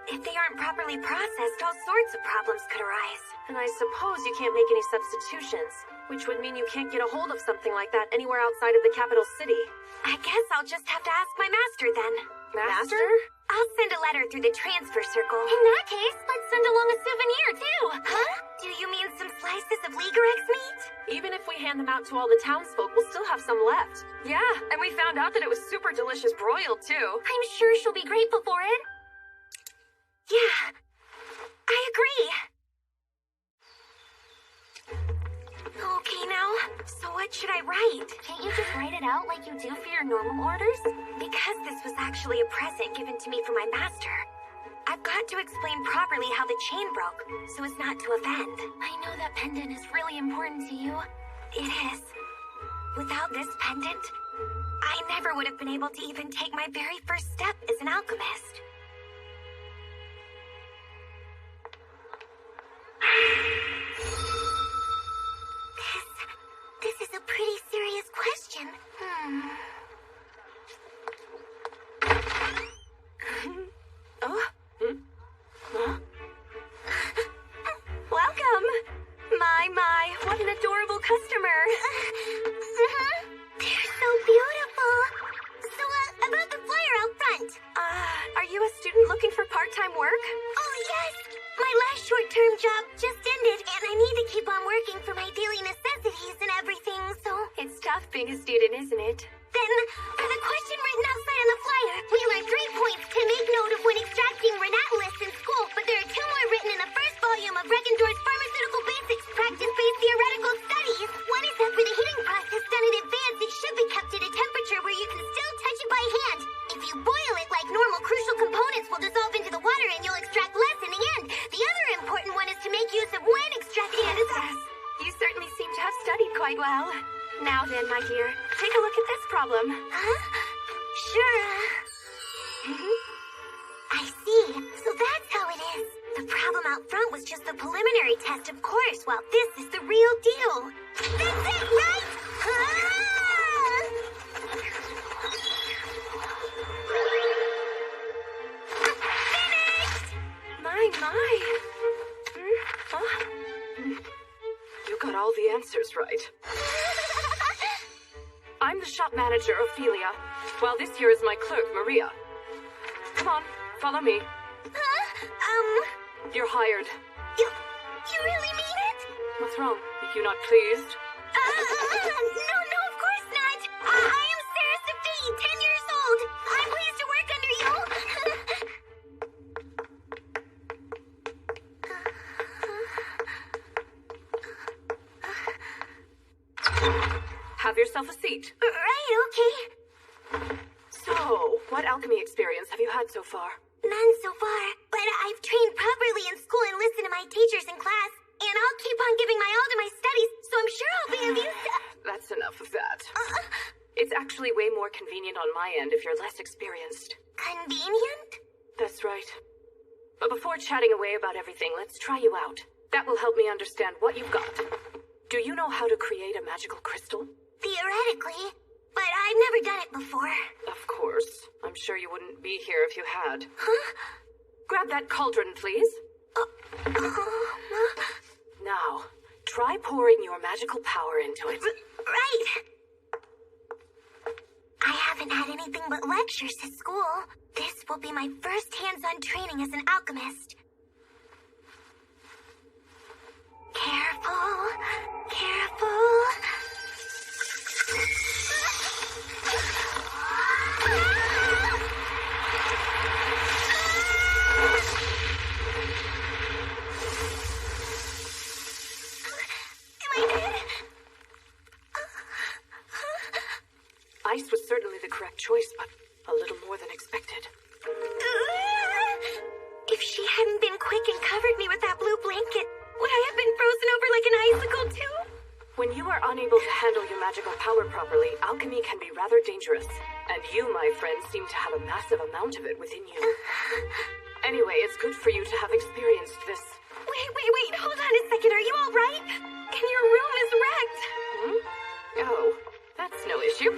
Speaker 1: If they aren't properly processed, all sorts of problems could arise.
Speaker 3: And I suppose you can't make any substitutions, which would mean you can't get a hold of something like that anywhere outside of the capital city.
Speaker 1: I guess I'll just have to ask my master then.
Speaker 3: Master?
Speaker 1: I'll send a letter through the transfer circle.
Speaker 2: In that case, let's send along a souvenir, too.
Speaker 1: Huh? Do you mean some slices of Ligarex meat?
Speaker 3: Even if we hand them out to all the townsfolk, we'll still have some left. Yeah, and we found out that it was super delicious broiled, too.
Speaker 2: I'm sure she'll be grateful for it.
Speaker 1: Yeah, I agree. Okay now, so what should I write?
Speaker 2: Can't you just write it out like you do for your normal orders?
Speaker 1: Because this was actually a present given to me from my master, I've got to explain properly how the chain broke, so as not to offend. I know that pendant is really important to you. It is. Without this pendant, I never would have been able to even take my very first step as an alchemist. This is a pretty serious question. Oh? Huh? Welcome! My, what an adorable customer. They're so beautiful. So, about the flyer out front.
Speaker 2: Are you a student looking for part-time work?
Speaker 1: Oh, yes. My last short-term job just ended, and I need to keep on working for my daily necessities and everything, so...
Speaker 2: It's tough being a student, isn't it?
Speaker 1: Then, for the question written outside on the flyer, we learned 3 points to make note of when extracting Renatalis in school, but there are 2 more written in the first volume of Reckendorf's Pharmaceutical Basics Practice-Based Theoretical Studies. One is that for the heating process done in advance, it should be kept at a temperature where you can still touch it by hand. If you boil it like normal, crucial components will dissolve into the water and you'll extract less in the end. The other important one is to make use of when extracting...
Speaker 2: Yes. You certainly seem to have studied quite well. Now then, my dear, take a look at this problem.
Speaker 1: Huh? Sure. I see. So that's how it is. The problem out front was just the preliminary test, of course, while this is the real deal. That's it, right? Finished!
Speaker 2: My.
Speaker 3: You got all the answers right. I'm the shop manager, Ophelia, while this here is my clerk, Maria. Come on, follow me. You're hired.
Speaker 1: You really mean it?
Speaker 3: What's wrong? Are you not pleased?
Speaker 1: No, of course not. I am Sarah Sophie, 10 years old. I'm pleased to work under you.
Speaker 3: Have yourself a seat.
Speaker 1: Right, okay.
Speaker 3: So, what alchemy experience have you had so far?
Speaker 1: None so far, but I've trained properly in school and listened to my teachers in class, and I'll keep on giving my all to my studies, so I'm sure I'll be of use to...
Speaker 3: That's enough of that. It's actually way more convenient on my end if you're less experienced.
Speaker 1: Convenient?
Speaker 3: That's right. But before chatting away about everything, let's try you out. That will help me understand what you've got. Do you know how to create a magical crystal?
Speaker 1: Theoretically, but I've never done it before.
Speaker 3: Of course. I'm sure you wouldn't be here if you had.
Speaker 1: Huh?
Speaker 3: Grab that cauldron, please. Now, try pouring your magical power into it.
Speaker 1: Right. I haven't had anything but lectures at school. This will be my first hands-on training as an alchemist. Careful.
Speaker 3: Ice was certainly the correct choice, but a little more than expected.
Speaker 1: If she hadn't been quick and covered me with that blue blanket, would I have been frozen over like an icicle too?
Speaker 3: When you are unable to handle your magical power properly, alchemy can be rather dangerous. And you, my friend, seem to have a massive amount of it within you. Anyway, it's good for you to have experienced this.
Speaker 1: Wait, hold on a second, are you all right? And your room is wrecked.
Speaker 3: Oh, that's no issue.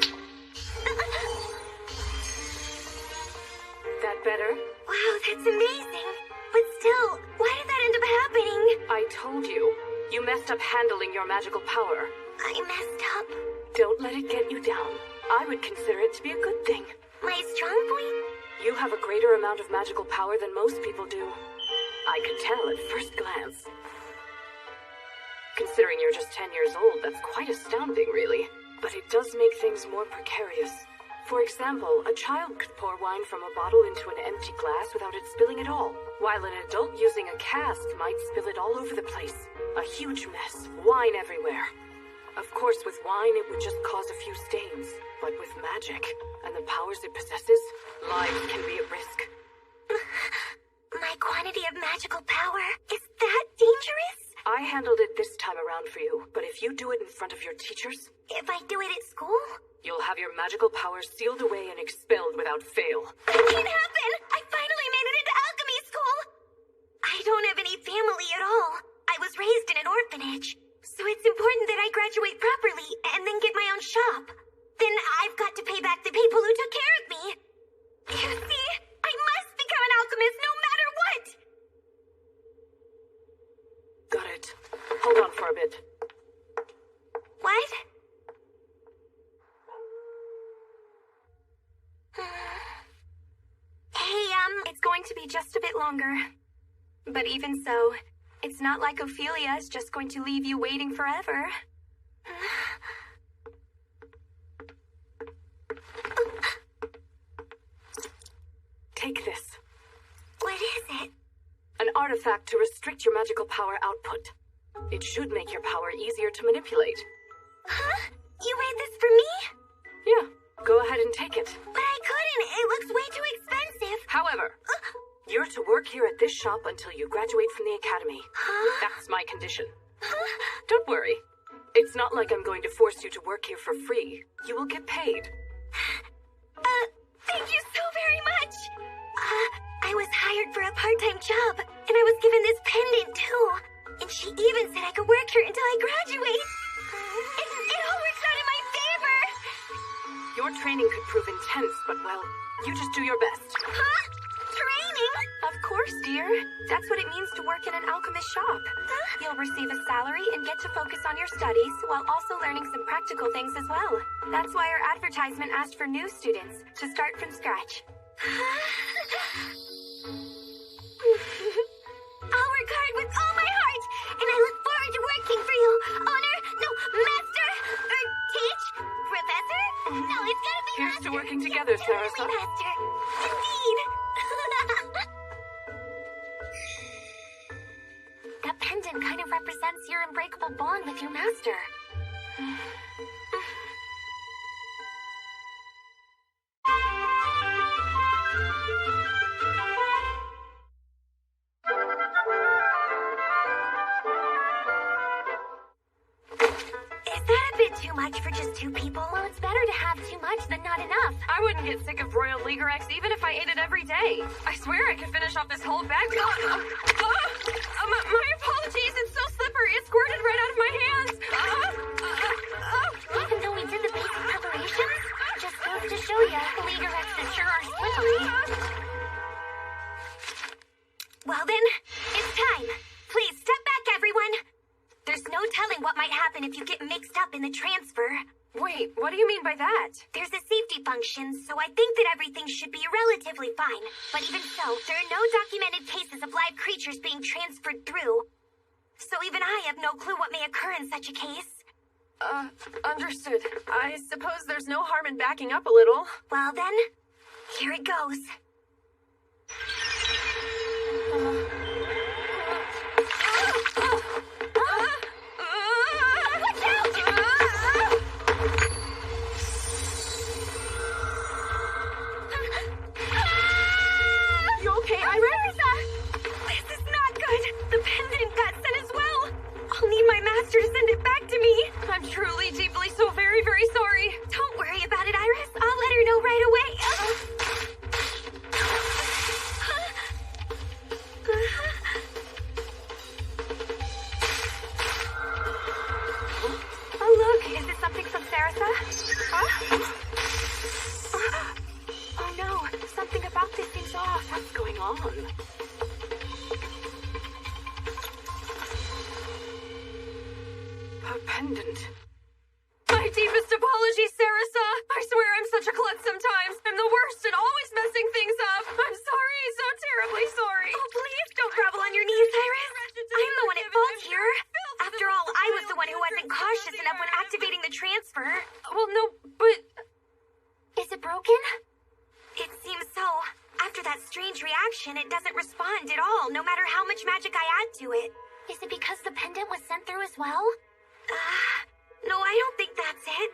Speaker 3: That better?
Speaker 1: Wow, that's amazing. But still, why did that end up happening?
Speaker 3: I told you. You messed up handling your magical power.
Speaker 1: I messed up?
Speaker 3: Don't let it get you down. I would consider it to be a good thing.
Speaker 1: My strong point?
Speaker 3: You have a greater amount of magical power than most people do. I could tell at first glance. Considering you're just 10 years old, that's quite astounding, really. But it does make things more precarious. For example, a child could pour wine from a bottle into an empty glass without it spilling at all, while an adult using a cask might spill it all over the place. A huge mess, wine everywhere. Of course, with wine, it would just cause a few stains. But with magic, and the powers it possesses, lives can be at risk.
Speaker 1: My quantity of magical power, is that dangerous?
Speaker 3: I handled it this time around for you, but if you do it in front of your teachers...
Speaker 1: If I do it at school?
Speaker 3: You'll have your magical powers sealed away and expelled without fail.
Speaker 1: That can't happen! I finally made it into alchemy school! I don't have any family at all. I was raised in an orphanage. So it's important that I graduate properly and then get my own shop. Then I've got to pay back the people who took care of me. You see, I must become an alchemist no matter what!
Speaker 3: Got it. Hold on for a bit.
Speaker 1: What? Hey,
Speaker 14: It's going to be just a bit longer. But even so, it's not like Ophelia is just going to leave you waiting forever.
Speaker 3: Take this.
Speaker 1: What is it?
Speaker 3: An artifact to restrict your magical power output. It should make your power easier to manipulate.
Speaker 1: Huh? You made this for me?
Speaker 3: Yeah, go ahead and take it.
Speaker 1: But I couldn't. It looks way too expensive.
Speaker 3: However, you're to work here at this shop until you graduate from the academy.
Speaker 1: Huh?
Speaker 3: That's my condition. Don't worry. It's not like I'm going to force you to work here for free. You will get paid.
Speaker 1: Thank you so very much. I was hired for a part-time job, and I was given this pendant too. And she even said I could work here until I graduate. It all works out in my favor.
Speaker 3: Your training could prove intense, but well, you just do your best.
Speaker 1: Huh? Training?
Speaker 14: Of course, dear. That's what it means to work in an alchemist shop. You'll receive a salary and get to focus on your studies while also learning some practical things as well. That's why our advertisement asked for new students to start from scratch.
Speaker 1: I'll work hard with all my heart, and I look forward to working for you. Owner? No, master? Or teach? Professor? No, it's gotta be
Speaker 3: Here's
Speaker 1: master.
Speaker 3: to working together,
Speaker 1: Definitely
Speaker 3: Sarasa.
Speaker 1: master. Indeed.
Speaker 14: That pendant kind of represents your unbreakable bond with your master.
Speaker 1: Is that a bit too much for just two people?
Speaker 14: Well, it's better to have too much than not enough.
Speaker 3: I wouldn't get sick of Royal Leaguerex even if I ate it every day. I swear I could finish off this whole bag. My apologies, it's so slippery. It squirted right out of my hands.
Speaker 14: Even though we did the basic preparations, just goes to show you, Leaguerexes sure are slippery.
Speaker 1: Well then, it's time. Please step back, everyone. There's no telling what might happen if you get mixed up in the transfer.
Speaker 3: Wait, what do you mean by that?
Speaker 1: There's a safety function, so I think that everything should be relatively fine. But even so, there are no documented cases of live creatures being transferred through. So even I have no clue what may occur in such a case.
Speaker 3: Understood. I suppose there's no harm in backing up a little.
Speaker 1: Well then, here it goes. Watch out!
Speaker 3: You okay, Iris?
Speaker 1: This is not good. The pendant got sent as well. I'll need my master to send it back to me.
Speaker 3: I'm truly, deeply, so very, very sorry.
Speaker 1: Don't worry about it, Iris. I'll let her know right away.
Speaker 14: Oh, look, is this something from Sarasa? Oh no, something about this seems off.
Speaker 3: What's going on? A pendant. My deepest apologies, Sarasa. I swear I'm such a klutz sometimes. I'm the worst and always messing things up. I'm sorry, so terribly sorry.
Speaker 1: Oh, please don't grovel on your knees, Iris. I'm the one at fault here. After all, I was the one who wasn't cautious enough when activating the transfer.
Speaker 3: Well, no, but...
Speaker 1: Is it broken? It seems so. After that strange reaction, it doesn't respond at all, no matter how much magic I add to it.
Speaker 14: Is it because the pendant was sent through as well?
Speaker 1: No, I don't think that's it.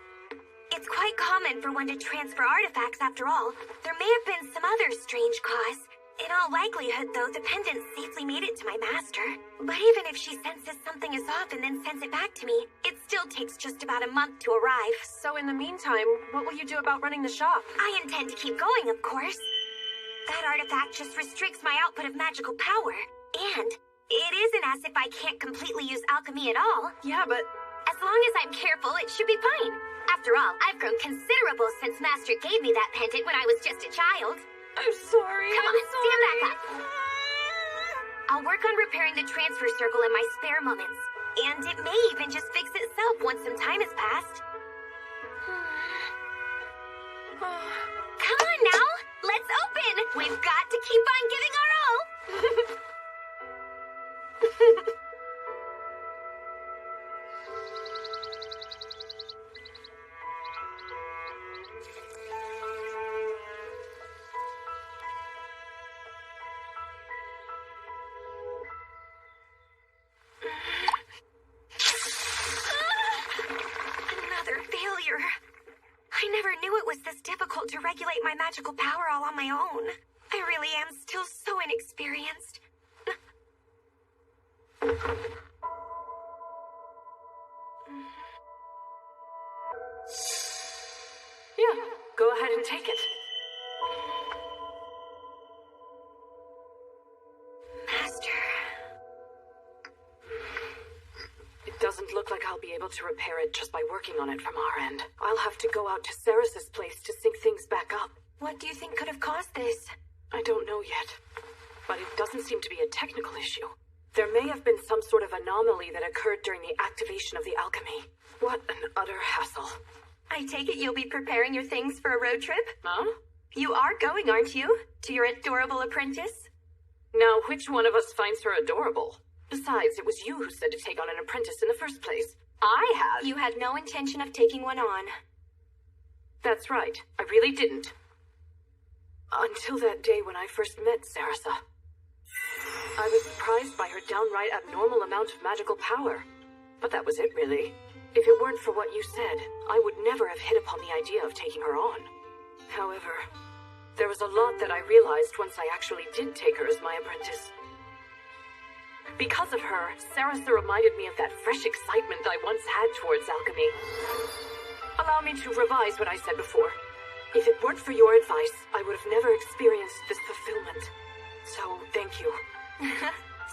Speaker 1: It's quite common for one to transfer artifacts after all. There may have been some other strange cause. In all likelihood, though, the pendant safely made it to my master. But even if she senses something is off and then sends it back to me, it still takes just about a month to arrive.
Speaker 3: So in the meantime, what will you do about running the shop?
Speaker 1: I intend to keep going, of course. That artifact just restricts my output of magical power. And it isn't as if I can't completely use alchemy at all.
Speaker 3: Yeah, but
Speaker 1: as long as I'm careful, it should be fine. After all, I've grown considerable since Master gave me that pendant when I was just a child.
Speaker 3: I'm sorry.
Speaker 1: Come on, stand back up. I'll work on repairing the transfer circle in my spare moments. And it may even just fix itself once some time has passed. Come on now, let's open. We've got to keep on giving our all. Another failure. I never knew it was this difficult to regulate my magical power all on my own. I really am still so inexperienced.
Speaker 3: yeah, go ahead and take it.
Speaker 1: Master.
Speaker 3: It doesn't look like I'll be able to repair it just by working on it from our end. I'll have to go out to Ceres's place to sync things back up.
Speaker 1: What do you think could have caused this?
Speaker 3: I don't know yet, but it doesn't seem to be a technical issue. There may have been some sort of anomaly that occurred during the activation of the alchemy. What an utter hassle.
Speaker 1: I take it you'll be preparing your things for a road trip?
Speaker 3: Huh?
Speaker 1: You are going, aren't you? To your adorable apprentice?
Speaker 3: Now, which one of us finds her adorable? Besides, it was you who said to take on an apprentice in the first place. I had.
Speaker 1: You had no intention of taking one on.
Speaker 3: That's right. I really didn't. Until that day when I first met Sarasa. I was surprised by her downright abnormal amount of magical power. But that was it, really. If it weren't for what you said, I would never have hit upon the idea of taking her on. However, there was a lot that I realized once I actually did take her as my apprentice. Because of her, Sarasa reminded me of that fresh excitement I once had towards alchemy. Allow me to revise what I said before. If it weren't for your advice, I would have never experienced this fulfillment. So, thank you.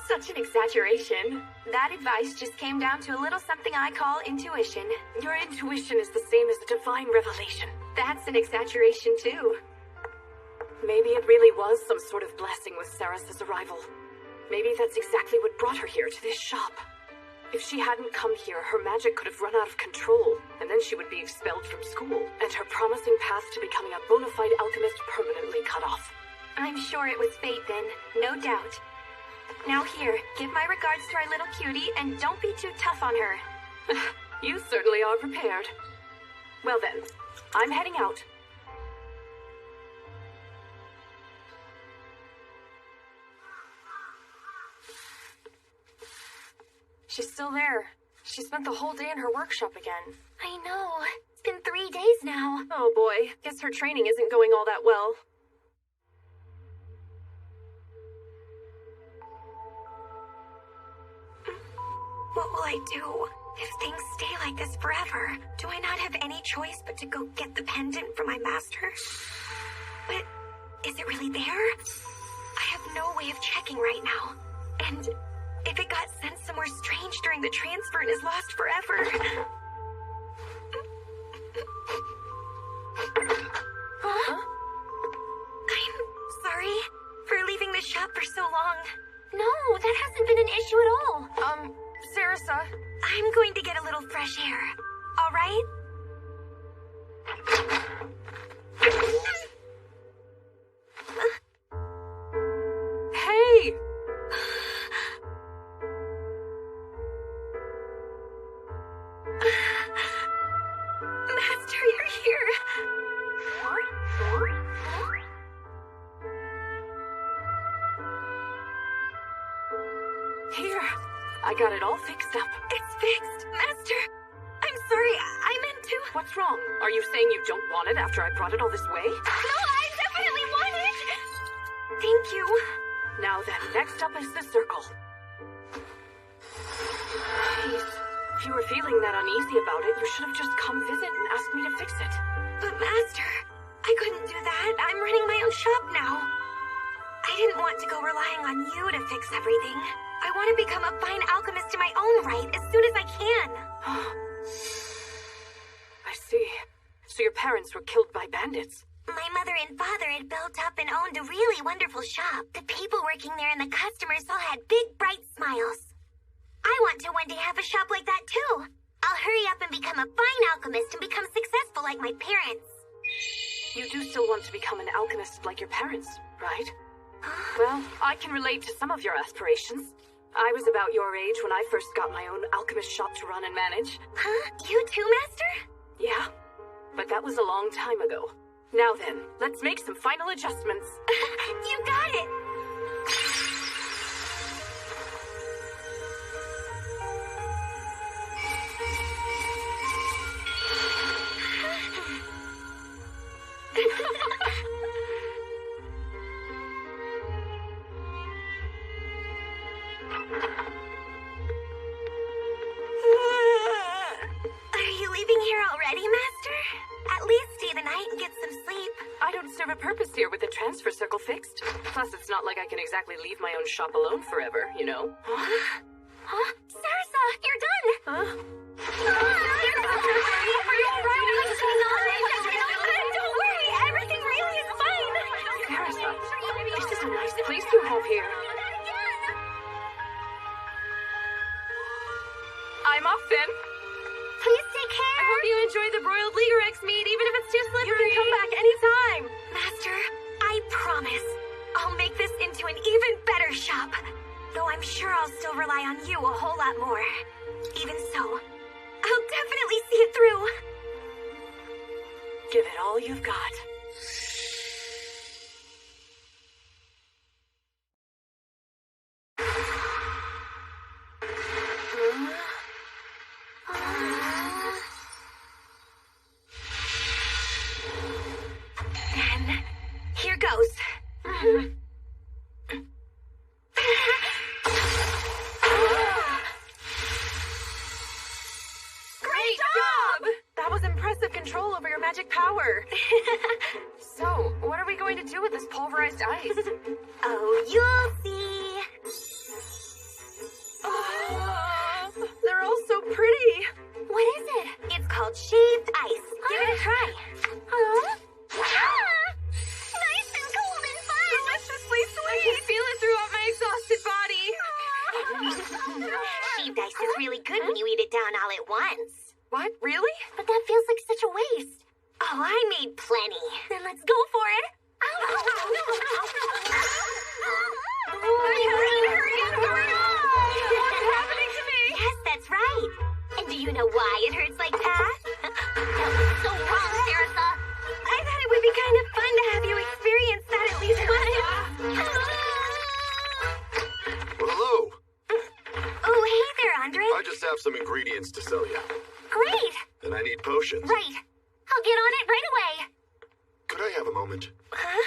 Speaker 1: Such an exaggeration. That advice just came down to a little something I call intuition.
Speaker 3: Your intuition is the same as a divine revelation.
Speaker 1: That's an exaggeration, too.
Speaker 3: Maybe it really was some sort of blessing with Saras's arrival. Maybe that's exactly what brought her here to this shop. If she hadn't come here, her magic could have run out of control, and then she would be expelled from school, and her promising path to becoming a bona fide alchemist permanently cut off.
Speaker 1: I'm sure it was fate then, no doubt. Now here, give my regards to our little cutie, and don't be too tough on her.
Speaker 3: You certainly are prepared. Well then, I'm heading out.
Speaker 15: She's still there. She spent the whole day in her workshop again.
Speaker 1: I know. It's been 3 days now.
Speaker 15: Oh boy, guess her training isn't going all that well.
Speaker 1: What will I do? If things stay like this forever, do I not have any choice but to go get the pendant from my master? But is it really there? I have no way of checking right now. And if it got sent somewhere strange during the transfer and is lost forever... Huh? I'm sorry for leaving the shop for so long. No, that hasn't been an issue at all.
Speaker 15: Sarasa.
Speaker 1: I'm going to get a little fresh air. All right?
Speaker 3: Hey!
Speaker 1: Master, you're here.
Speaker 3: Here, I got it all fixed up.
Speaker 1: It's fixed, Master. I'm sorry, I meant to...
Speaker 3: What's wrong? Are you saying you don't want it after I brought it all this way?
Speaker 1: No, I definitely want it!
Speaker 14: Thank you.
Speaker 3: Now then, next up is the circle. Please, if you were feeling that uneasy about it, you should have just come visit and asked me to fix it.
Speaker 14: But Master, I couldn't do that. I'm running my own shop now. I didn't want to go relying on you to fix everything. I want to become a fine alchemist in my own right as soon as I can.
Speaker 3: I see. So your parents were killed by bandits.
Speaker 14: My mother and father had built up and owned a really wonderful shop. The people working there and the customers all had big, bright smiles. I want to one day have a shop like that too. I'll hurry up and become a fine alchemist and become successful like my parents.
Speaker 3: You do still want to become an alchemist like your parents, right? Well, I can relate to some of your aspirations. I was about your age when I first got my own alchemist shop to run and manage.
Speaker 14: Huh? You too, Master?
Speaker 3: Yeah, but that was a long time ago. Now then, let's make some final adjustments.
Speaker 14: You got it! Are you leaving here already, Master? At least stay the night and get some sleep.
Speaker 3: I don't serve a purpose here with the transfer circle fixed. Plus, it's not like I can exactly leave my own shop alone forever, you know?
Speaker 14: Huh? Sarsa, you're done!
Speaker 3: Huh?
Speaker 14: Are you alright? Don't worry, everything really is fine!
Speaker 3: Sarsa, this is a nice place you have here. I'm off then.
Speaker 14: Please take care!
Speaker 3: I hope you enjoy the broiled Leaguerex meat, even if it's too slippery.
Speaker 14: You can come back anytime! Master, I promise, I'll make this into an even better shop. Though I'm sure I'll still rely on you a whole lot more. Even so, I'll definitely see it through.
Speaker 3: Give it all you've got.
Speaker 14: Then, here goes.
Speaker 3: Great job! That was impressive control over your magic power. So, what are we going to do with this pulverized ice?
Speaker 14: Oh, you'll see.
Speaker 3: They're all so pretty.
Speaker 14: What is it? It's called shaved ice. Give it a try. Nice and cold and fun.
Speaker 3: Deliciously sweet. I can feel it throughout my exhausted body.
Speaker 14: Shaved ice is really good when you eat it down all at once.
Speaker 3: What? Really?
Speaker 14: But that feels like such a waste. Oh, I made plenty. Then let's go for it.
Speaker 3: What's happening to me?
Speaker 14: Yes, that's right. And do you know why it hurts like that? That was so wrong, Sarasa. I thought it would be kind of fun to have you experience that at least once.
Speaker 11: Well, hello.
Speaker 14: Oh, hey there, Andre.
Speaker 11: I just have some ingredients to sell you.
Speaker 14: Great.
Speaker 11: And I need potions.
Speaker 14: Right. I'll get on it right away.
Speaker 11: Could I have a moment?
Speaker 14: Huh?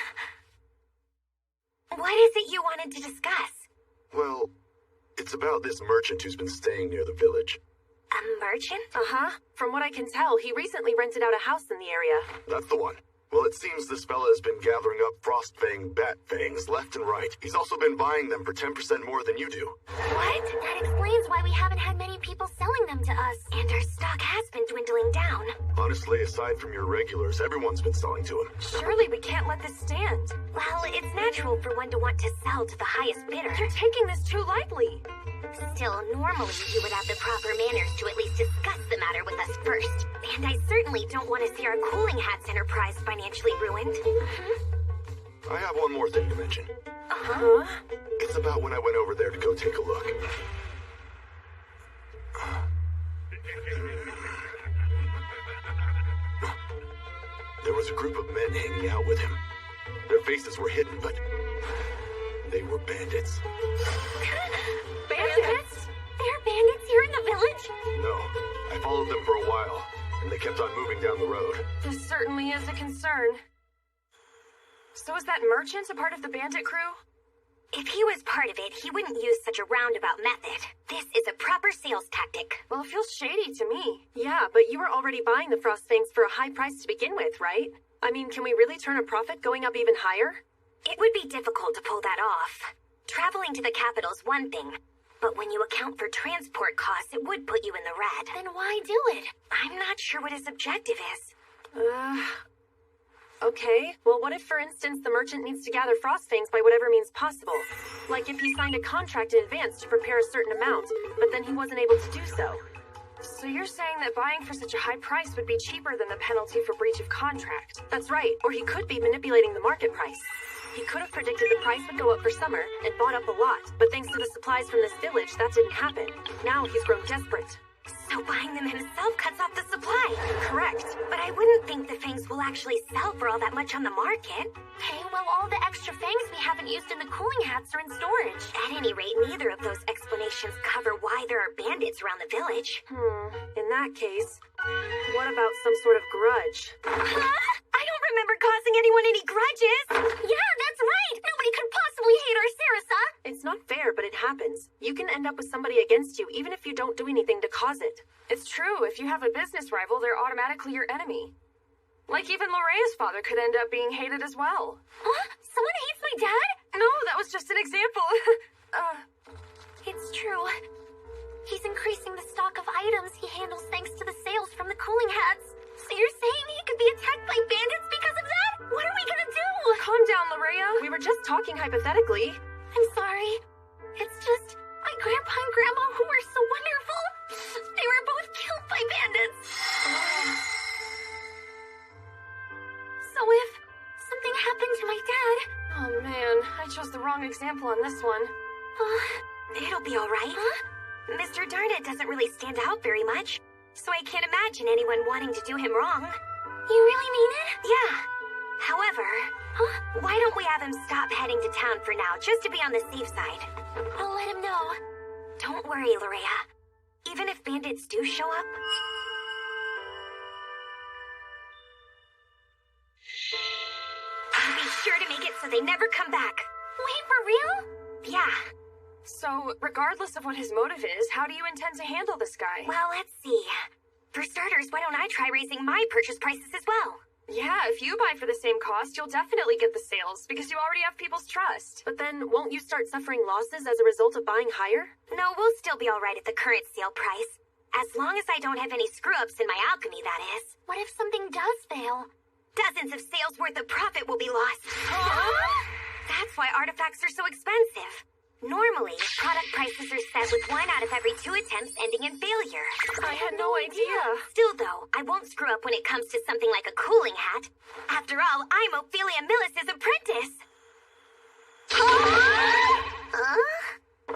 Speaker 14: What is it you wanted to discuss?
Speaker 11: Well, it's about this merchant who's been staying near the village.
Speaker 14: A merchant?
Speaker 3: Uh-huh. From what I can tell, he recently rented out a house in the area.
Speaker 11: That's the one. Well, it seems this fella has been gathering up Frostfang bat fangs left and right. He's also been buying them for 10% more than you do.
Speaker 14: What? That explains why we haven't had many people selling them to us. And our stock has been dwindling down.
Speaker 11: Honestly, aside from your regulars, everyone's been selling to him.
Speaker 3: Surely we can't let this stand.
Speaker 14: Well, it's natural for one to want to sell to the highest bidder.
Speaker 3: You're taking this too lightly.
Speaker 14: Still, normally you would have the proper manners to at least discuss the matter with us first. And I certainly don't want to see our cooling hats enterprise financially ruined.
Speaker 11: I have one more thing to mention.
Speaker 3: Uh-huh.
Speaker 11: It's about when I went over there to go take a look. There was a group of men hanging out with him. Their faces were hidden, but they were bandits.
Speaker 3: Bandits?
Speaker 14: There are bandits here in the village?
Speaker 11: No, I followed them for a while, and they kept on moving down the road.
Speaker 3: This certainly is a concern.
Speaker 15: So is that merchant a part of the bandit crew?
Speaker 1: If he was part of it, he wouldn't use such a roundabout method. This is a proper sales tactic.
Speaker 15: Well, it feels shady to me. Yeah, but you were already buying the Frostfangs for a high price to begin with, right? I mean, can we really turn a profit going up even higher?
Speaker 1: It would be difficult to pull that off. Traveling to the capital's one thing, but when you account for transport costs, it would put you in the red.
Speaker 14: Then why do it?
Speaker 1: I'm not sure what his objective is.
Speaker 15: Okay. Well, what if, for instance, the merchant needs to gather Frostfangs by whatever means possible? Like if he signed a contract in advance to prepare a certain amount, but then he wasn't able to do so. So you're saying that buying for such a high price would be cheaper than the penalty for breach of contract? That's right, or he could be manipulating the market price. He could have predicted the price would go up for summer and bought up a lot, but thanks to the supplies from this village, that didn't happen. Now he's grown desperate.
Speaker 1: So buying them himself cuts off the supply.
Speaker 15: Correct.
Speaker 1: But I wouldn't think the fangs will actually sell for all that much on the market.
Speaker 14: Okay, well, all the extra fangs we haven't used in the cooling hats are in storage.
Speaker 1: At any rate, neither of those explanations cover why there are bandits around the village.
Speaker 15: In that case, what about some sort of grudge?
Speaker 1: Huh? I don't remember causing anyone any grudges.
Speaker 14: Yeah, that's right. Nobody could possibly hate our Sarasa.
Speaker 15: It's not fair, but it happens. You can end up with somebody against you, even if you don't do anything to cause it. It's true. If you have a business rival, they're automatically your enemy. Like even Lorea's father could end up being hated as well.
Speaker 14: Huh? Someone hates my dad?
Speaker 15: No, that was just an example.
Speaker 14: It's true. He's increasing the stock of items he handles thanks to the sales from the cooling hats. So you're saying he could be attacked by bandits because of that? What are we gonna do?
Speaker 15: Calm down, Lorea. We were just talking hypothetically.
Speaker 14: I'm sorry. It's just my grandpa and grandma, who were so wonderful, they were both killed by bandits. So if something happened to my dad...
Speaker 15: Oh man, I chose the wrong example on this one.
Speaker 1: It'll be alright. Huh? Mr. Darnett doesn't really stand out very much, so I can't imagine anyone wanting to do him wrong.
Speaker 14: You really mean it?
Speaker 1: Yeah. However, why don't we have him stop heading to town for now, just to be on the safe side?
Speaker 14: I'll let him know.
Speaker 1: Don't worry, Lorea. Even if bandits do show up... I'll be sure to make it so they never come back.
Speaker 14: Wait, for real?
Speaker 1: Yeah.
Speaker 15: So, regardless of what his motive is, how do you intend to handle this guy?
Speaker 1: Well, let's see. For starters, why don't I try raising my purchase prices as well?
Speaker 15: Yeah, if you buy for the same cost, you'll definitely get the sales, because you already have people's trust. But then, won't you start suffering losses as a result of buying higher?
Speaker 1: No, we'll still be alright at the current sale price. As long as I don't have any screw-ups in my alchemy, that is.
Speaker 14: What if something does fail?
Speaker 1: Dozens of sales worth of profit will be lost. That's why artifacts are so expensive. Normally, product prices are set with 1 out of every 2 attempts ending in failure.
Speaker 15: I had no idea.
Speaker 1: Still, though, I won't screw up when it comes to something like a cooling hat. After all, I'm Ophelia Millis's apprentice.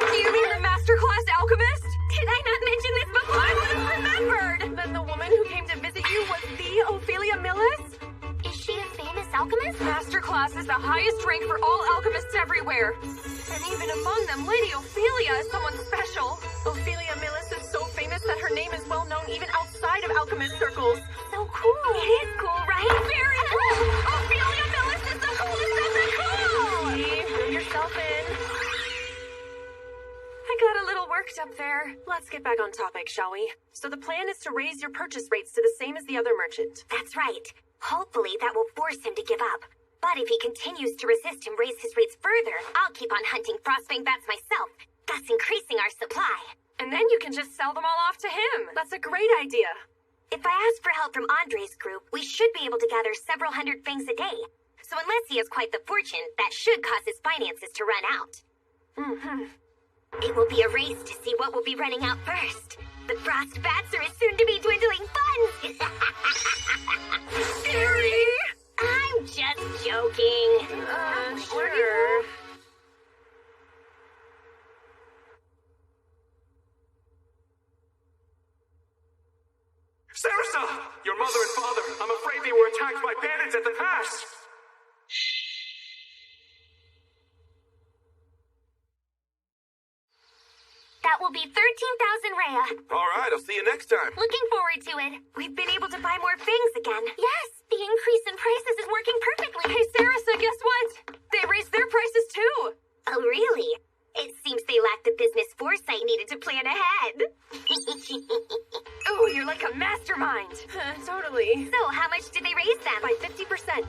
Speaker 15: Do you mean the Masterclass Alchemist?
Speaker 1: Did I not mention this before?
Speaker 15: I would have remembered! Then the woman who came to visit you was the Ophelia Millis?
Speaker 14: Is she a famous alchemist?
Speaker 15: Masterclass is the highest rank for all alchemists everywhere. And even among them, Lady Ophelia is someone special. Ophelia Millis is so famous that her name is well known even outside of alchemist circles.
Speaker 14: So cool.
Speaker 1: It is cool, right?
Speaker 15: Very cool! Ophelia Millis is the coolest of the cool! See, bring yourself in. I got a little worked up there. Let's get back on topic, shall we? So the plan is to raise your purchase rates to the same as the other merchant.
Speaker 1: That's right. Hopefully that will force him to give up. But if he continues to resist and raise his rates further, I'll keep on hunting frostfang bats myself, thus increasing our supply.
Speaker 15: And then you can just sell them all off to him. That's a great idea.
Speaker 1: If I ask for help from Andre's group, we should be able to gather several hundred fangs a day. So unless he has quite the fortune, that should cause his finances to run out. It will be a race to see what will be running out first. The frost bats are as soon to be dwindling funds.
Speaker 15: Scary!
Speaker 1: I'm just joking.
Speaker 15: Sure.
Speaker 10: Sarasa! Your mother and father, I'm afraid they were attacked by bandits at the pass!
Speaker 14: That will be 13,000 Rhea.
Speaker 5: All right, I'll see you next time.
Speaker 14: Looking forward to it. We've been able to buy more things again. Yes, the increase in prices is working perfectly.
Speaker 15: Hey, Sarasa, guess what? They raised their prices too.
Speaker 14: Oh, really? It seems they lack the business foresight needed to plan ahead.
Speaker 15: Oh, you're like a mastermind. Totally.
Speaker 14: So, how much did they raise them?
Speaker 15: By 50%.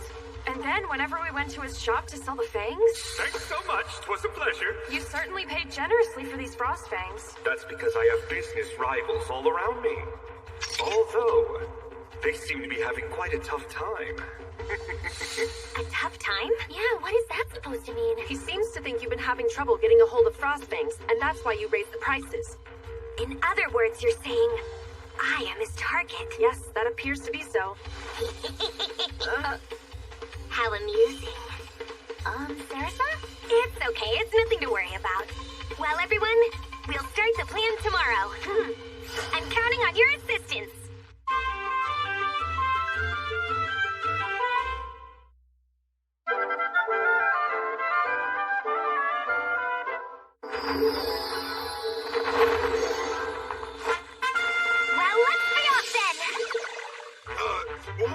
Speaker 15: And then, whenever we went to his shop to sell the fangs...
Speaker 7: Thanks so much. 'Twas a pleasure.
Speaker 15: You certainly paid generously for these frost fangs.
Speaker 7: That's because I have business rivals all around me. Although, they seem to be having quite a tough time.
Speaker 14: A tough time? Yeah, what is that supposed to mean?
Speaker 15: He seems to think you've been having trouble getting a hold of frost fangs, and that's why you raised the prices.
Speaker 14: In other words, you're saying I am his target.
Speaker 15: Yes, that appears to be so.
Speaker 14: How amusing. Sarasa? It's okay. It's nothing to worry about. Well, everyone, we'll start the plan tomorrow. I'm counting on your assistance. Well, let's be off then.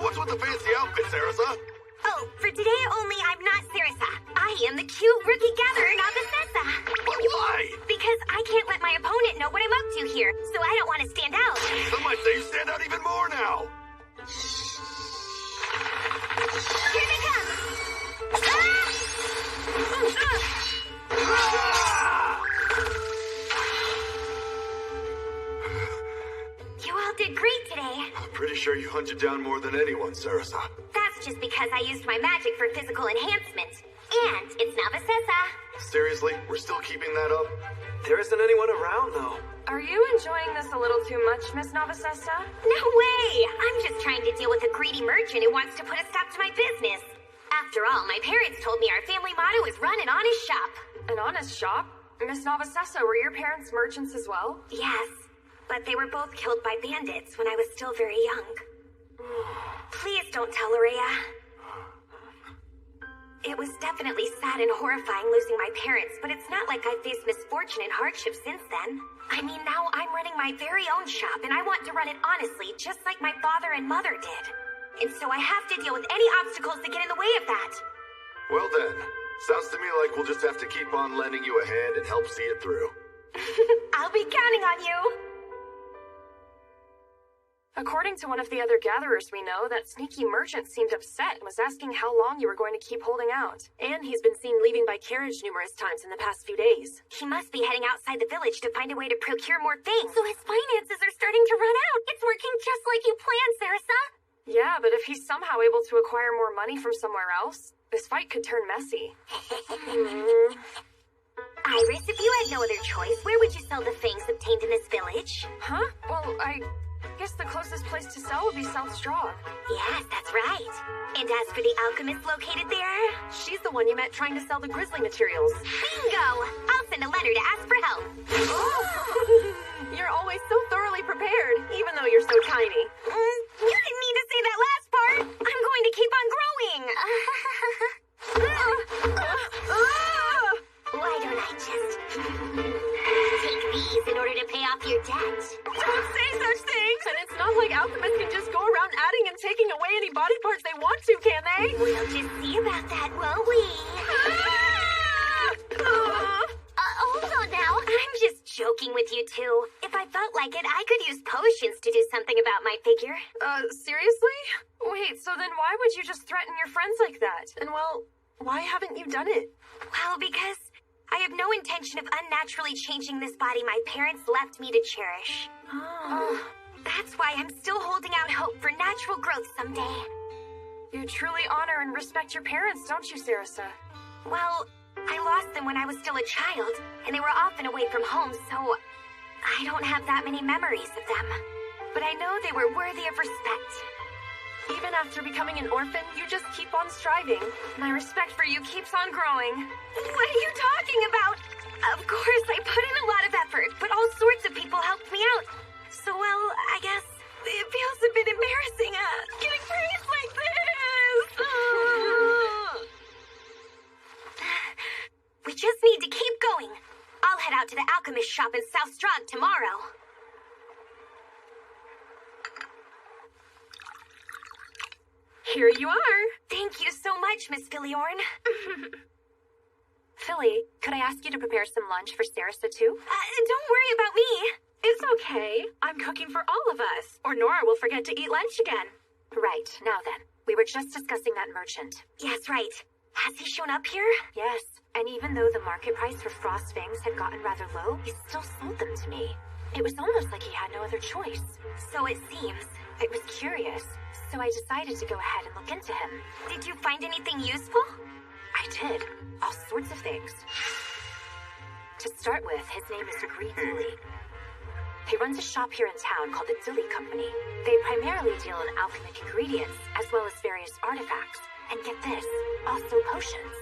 Speaker 11: What's with the fancy outfit, Sarasa?
Speaker 14: Oh, for today only, I'm not Sarasa. I am the cute rookie gatherer, Novice.
Speaker 11: But why?
Speaker 14: Because I can't let my opponent know what I'm up to here, so I don't want to stand out.
Speaker 11: Some might say you stand out even more now.
Speaker 14: Here they come! You all did great today.
Speaker 11: I'm pretty sure you hunted down more than anyone, Sarasa.
Speaker 14: That's just because I used my magic for physical enhancement. And it's Novice.
Speaker 11: Seriously? We're still keeping that up?
Speaker 12: There isn't anyone around, though.
Speaker 15: Are you enjoying this a little too much, Miss Novicessa?
Speaker 14: No way! I'm just trying to deal with a greedy merchant who wants to put a stop to my business. After all, my parents told me our family motto is run an honest shop.
Speaker 15: An honest shop? Miss Novicessa, were your parents merchants as well?
Speaker 14: Yes, but they were both killed by bandits when I was still very young. Please don't tell Rhea. It was definitely sad and horrifying losing my parents, but it's not like I've faced misfortune and hardship since then. I mean, now I'm running my very own shop, and I want to run it honestly, just like my father and mother did. And so I have to deal with any obstacles that get in the way of that.
Speaker 11: Well then, sounds to me like we'll just have to keep on lending you a hand and help see it through.
Speaker 14: I'll be counting on you.
Speaker 15: According to one of the other gatherers we know, that sneaky merchant seemed upset and was asking how long you were going to keep holding out. And he's been seen leaving by carriage numerous times in the past few days.
Speaker 14: He must be heading outside the village to find a way to procure more things. So his finances are starting to run out. It's working just like you planned, Sarasa.
Speaker 15: Yeah, but if he's somehow able to acquire more money from somewhere else, this fight could turn messy.
Speaker 14: Iris, if you had no other choice, where would you sell the things obtained in this village?
Speaker 15: Huh? Well, I guess the closest place to sell would be South Straw.
Speaker 14: Yes, that's right. And as for the alchemist located there?
Speaker 15: She's the one you met trying to sell the grizzly materials.
Speaker 14: Bingo! I'll send a letter to ask for help.
Speaker 15: You're always so thoroughly prepared, even though you're so tiny.
Speaker 14: You didn't need to say that last part. I'm going to keep on growing. Why don't I just take these in order to pay off your debt?
Speaker 15: Don't say such things! And it's not like alchemists can just go around adding and taking away any body parts they want to, can they?
Speaker 14: We'll just see about that, won't we? Hold on now. I'm just joking with you two. If I felt like it, I could use potions to do something about my figure.
Speaker 15: Seriously? Wait, so then why would you just threaten your friends like that? And well, why haven't you done it?
Speaker 14: Well, because I have no intention of unnaturally changing this body my parents left me to cherish. That's why I'm still holding out hope for natural growth someday.
Speaker 15: You truly honor and respect your parents, don't you, Sarasa?
Speaker 14: Well, I lost them when I was still a child, and they were often away from home, so I don't have that many memories of them. But I know they were worthy of respect.
Speaker 15: Even after becoming an orphan, you just keep on striving. My respect for you keeps on growing.
Speaker 14: What are you talking about? Of course, I put in a lot of effort, but all sorts of people helped me out. So, well, I guess it feels a bit embarrassing, getting praised like this. We just need to keep going. I'll
Speaker 1: head out to the Alchemist shop in South Strahd tomorrow.
Speaker 15: Here you are.
Speaker 1: Thank you so much, Miss Philiorn.
Speaker 15: Philly, could I ask you to prepare some lunch for Sarasa too?
Speaker 1: Don't worry about me.
Speaker 15: It's okay. I'm cooking for all of us. Or Nora will forget to eat lunch again. Right, now then. We were just discussing that merchant.
Speaker 1: Yes, right. Has he shown up here?
Speaker 15: Yes, and even though the market price for frost fangs had gotten rather low, he still sold them to me. It was almost like he had no other choice.
Speaker 1: So it seems.
Speaker 15: It was curious, so I decided to go ahead and look into him.
Speaker 1: Did you find anything useful?
Speaker 15: I did. All sorts of things. To start with, his name is Gree Dilly. He runs a shop here in town called the Dilly Company. They primarily deal in alchemic ingredients, as well as various artifacts. And get this, also potions.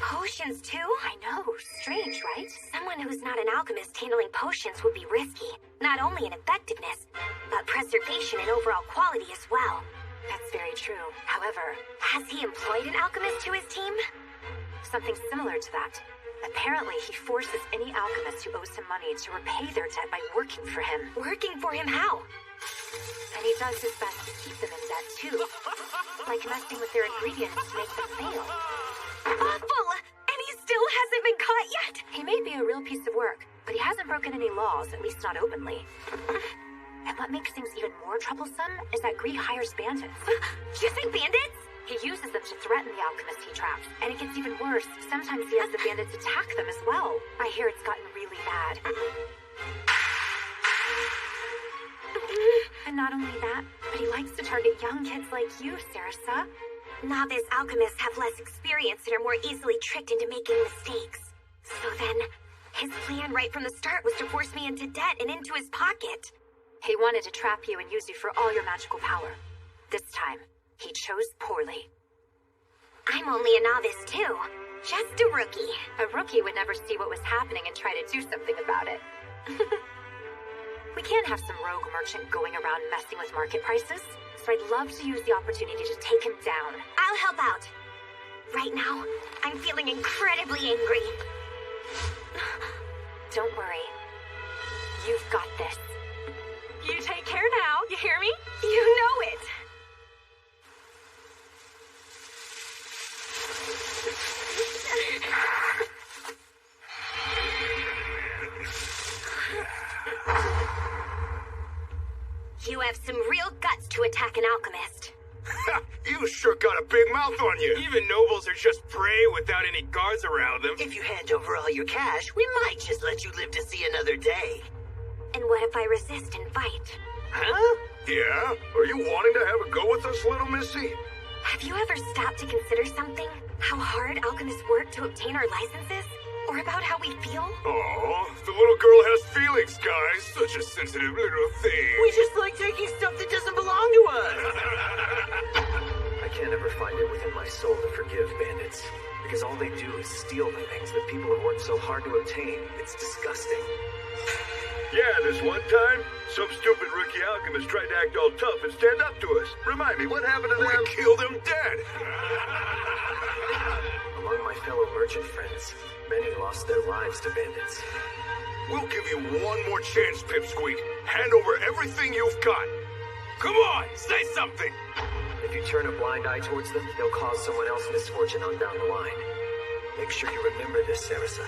Speaker 1: Potions, too?
Speaker 15: I know, strange, right?
Speaker 1: Someone who's not an alchemist handling potions would be risky. Not only in effectiveness, but preservation and overall quality as well.
Speaker 15: That's very true. However,
Speaker 1: has he employed an alchemist to his team?
Speaker 15: Something similar to that. Apparently, he forces any alchemist who owes him money to repay their debt by working for him.
Speaker 1: Working for him how?
Speaker 15: And he does his best to keep them in debt, too. Like messing with their ingredients to make them fail.
Speaker 1: Awful! And he still hasn't been caught yet?
Speaker 15: He may be a real piece of work, but he hasn't broken any laws, at least not openly. And what makes things even more troublesome is that Gree hires bandits.
Speaker 1: Using bandits?
Speaker 15: He uses them to threaten the alchemist he traps. And it gets even worse. Sometimes he has the bandits attack them as well. I hear it's gotten really bad. And not only that, but he likes to target young kids like you, Sarasa.
Speaker 1: Novice alchemists have less experience and are more easily tricked into making mistakes. So then, his plan right from the start was to force me into debt and into his pocket.
Speaker 15: He wanted to trap you and use you for all your magical power. This time, he chose poorly.
Speaker 1: I'm only a novice, too. Just a rookie.
Speaker 15: A rookie would never see what was happening and try to do something about it. We can't have some rogue merchant going around messing with market prices, so I'd love to use the opportunity to take him down.
Speaker 1: I'll help out. Right now, I'm feeling incredibly angry.
Speaker 15: Don't worry. You've got this.
Speaker 3: You take care now, you hear me?
Speaker 1: You know it! You have some real guts to attack an alchemist.
Speaker 11: You sure got a big mouth on you. Even nobles are just prey without any guards around them.
Speaker 16: If you hand over all your cash, we might just let you live to see another day.
Speaker 1: And what if I resist and fight?
Speaker 11: Huh? Yeah? Are you wanting to have a go with us, little missy?
Speaker 1: Have you ever stopped to consider something? How hard alchemists work to obtain our licenses? Or about how we feel?
Speaker 11: Oh, the little girl has feelings, guys. Such a sensitive little thing.
Speaker 16: We just like taking stuff that doesn't belong to us.
Speaker 10: I can't ever find it within my soul to forgive bandits. Because all they do is steal the things that people have worked so hard to obtain. It's disgusting.
Speaker 4: Yeah, this one time, some stupid rookie alchemist tried to act all tough and stand up to us. Remind me, what happened to them?
Speaker 11: We killed him dead.
Speaker 10: Among my fellow merchant friends, many lost their lives to bandits.
Speaker 11: We'll give you one more chance, Pipsqueak. Hand over everything you've got. Come on, say something.
Speaker 10: If you turn a blind eye towards them, they'll cause someone else misfortune on down the line. Make sure you remember this, Sarasa.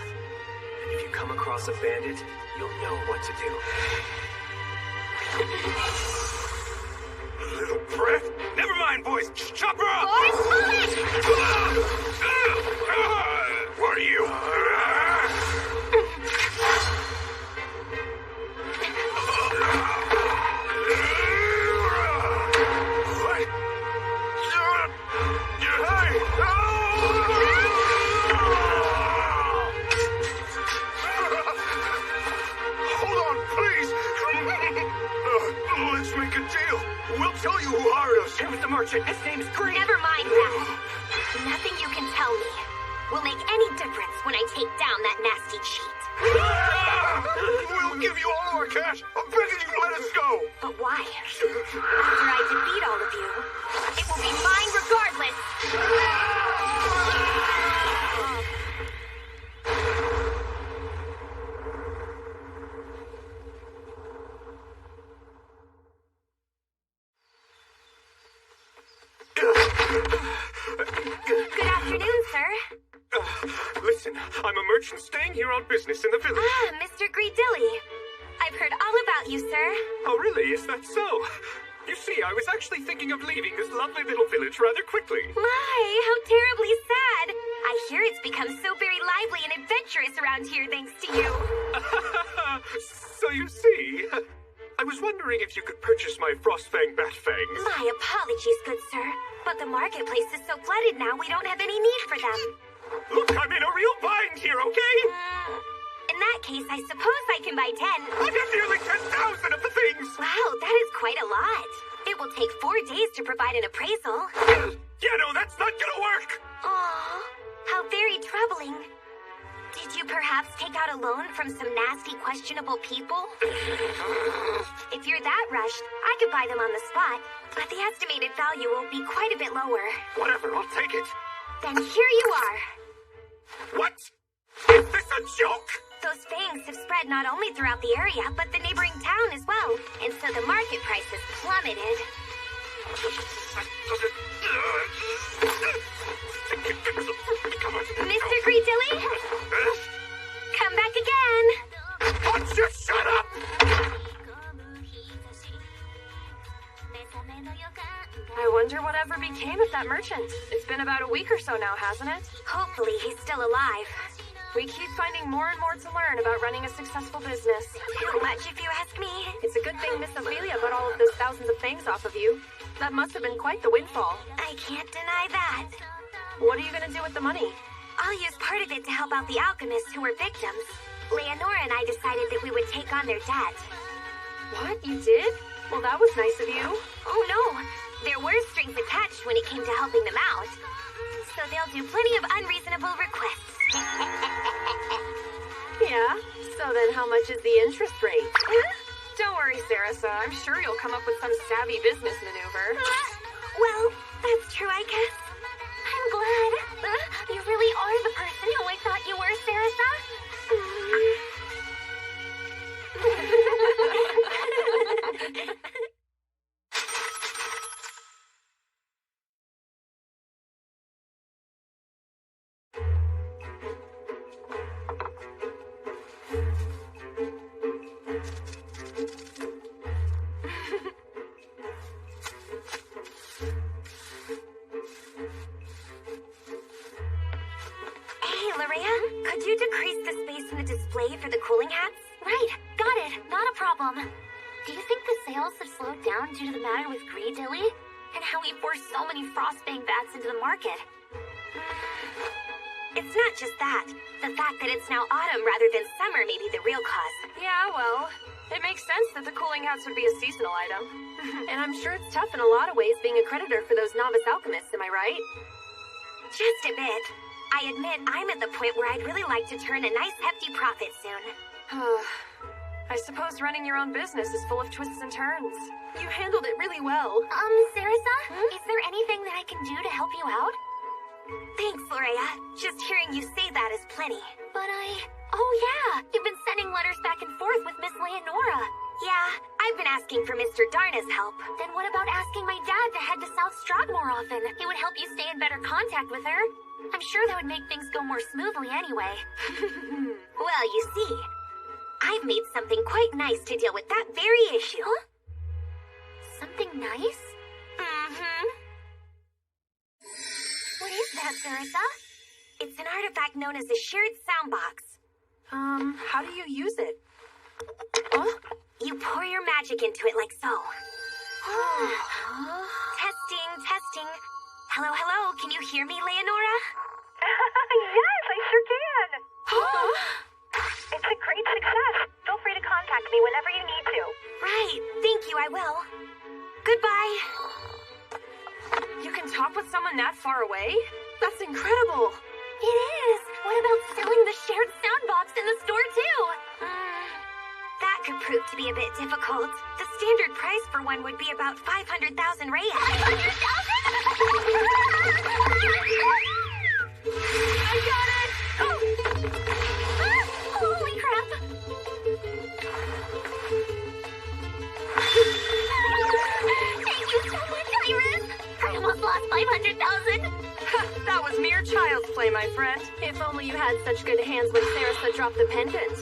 Speaker 10: And if you come across a bandit, you'll know what to do.
Speaker 11: Little brat. Never mind, boys. Chop her up.
Speaker 1: Boys, move it!
Speaker 11: What are you? Let's make a deal. We'll tell you who hired us.
Speaker 10: It was the merchant. His name's Green.
Speaker 1: Never mind that. Nothing you can tell me will make any difference when I take down that nasty cheat.
Speaker 11: We'll give you all our cash. I'm begging you to let us go.
Speaker 1: But why? After I defeat all of you, it will be mine regardless.
Speaker 10: Listen, I'm a merchant staying here on business in the village.
Speaker 14: Ah, Mr. Greedilly. I've heard all about you, sir.
Speaker 10: Oh, really? Is that so? You see, I was actually thinking of leaving this lovely little village rather quickly.
Speaker 14: My, how terribly sad. I hear it's become so very lively and adventurous around here thanks to you.
Speaker 10: So you see, I was wondering if you could purchase my Frostfang Batfangs.
Speaker 14: My apologies, good sir. But the marketplace is so flooded now, we don't have any need for them.
Speaker 10: Look, I'm in a real bind here, okay?
Speaker 14: In that case, I suppose I can buy 10.
Speaker 10: I've got nearly 10,000 of the things!
Speaker 14: Wow, that is quite a lot. It will take 4 days to provide an appraisal.
Speaker 10: Yeah, no, that's not gonna work!
Speaker 14: Aw, how very troubling. Did you perhaps take out a loan from some nasty, questionable people? If you're that rushed, I could buy them on the spot, but the estimated value will be quite a bit lower.
Speaker 10: Whatever, I'll take it.
Speaker 14: Then here you are.
Speaker 10: What? Is this a joke?
Speaker 14: Those fangs have spread not only throughout the area, but the neighboring town as well, and so the market price has plummeted. Mr. Greedilly? Come back again!
Speaker 10: Won't you shut up?
Speaker 15: I wonder whatever became of that merchant. It's been about a week or so now, hasn't it?
Speaker 14: Hopefully he's still alive.
Speaker 15: We keep finding more and more to learn about running a successful business.
Speaker 14: Too much if you ask me.
Speaker 15: It's a good thing Miss Ophelia got all of those thousands of fangs off of you. That must have been quite the windfall.
Speaker 14: I can't deny that.
Speaker 15: What are you gonna do with the money?
Speaker 14: I'll use part of it to help out the alchemists who were victims. Leonora and I decided that we would take on their debt.
Speaker 15: What? You did? Well, that was nice of you.
Speaker 14: Oh, no. There were strings attached when it came to helping them out. So they'll do plenty of unreasonable requests.
Speaker 15: Yeah? So then how much is the interest rate? Don't worry, Sarasa. I'm sure you'll come up with some savvy business maneuver.
Speaker 14: Well, that's true, I guess. I'm glad. You really are the person who I thought you were, Sarasa. Could you decrease the space in the display for the cooling hats? Right, got it. Not a problem. Do you think the sales have slowed down due to the matter with Greedilly? And how he forced so many Frostfang bats into the market? It's not just that. The fact that it's now autumn rather than summer may be the real cause.
Speaker 15: Yeah, well, it makes sense that the cooling hats would be a seasonal item. And I'm sure it's tough in a lot of ways being a creditor for those novice alchemists, am I right?
Speaker 14: Just a bit. I admit I'm at the point where I'd really like to turn a nice hefty profit soon.
Speaker 15: I suppose running your own business is full of twists and turns. You handled it really well.
Speaker 14: Sarasa? Is there anything that I can do to help you out? Thanks, Lorea. Just hearing you say that is plenty. But Oh yeah, you've been sending letters back and forth with Miss Leonora. Yeah, I've been asking for Mr. Darna's help. Then what about asking my dad to head to South Strahd more often? It would help you stay in better contact with her. I'm sure that would make things go more smoothly anyway. Well, you see, I've made something quite nice to deal with that very issue. Huh? Something nice? Mm-hmm. What is that, Sarasa? It's an artifact known as a shared sound box.
Speaker 15: How do you use it?
Speaker 14: You pour your magic into it like so. Testing, testing. Hello, hello. Can you hear me, Leonora?
Speaker 17: Yes, I sure can. It's a great success. Feel free to contact me whenever you need to.
Speaker 14: Right. Thank you, I will. Goodbye.
Speaker 15: You can talk with someone that far away? That's incredible.
Speaker 14: It is. What about selling the shared sound box in the store, too? That could prove to be a bit difficult. The standard price for one would be about 500,000 Rhea. 500,000?! I got it! Holy crap! Thank you so much, Iris! I almost lost 500,000!
Speaker 15: That was mere child's play, my friend. If only only you had such good hands when Sarasa dropped the pendant.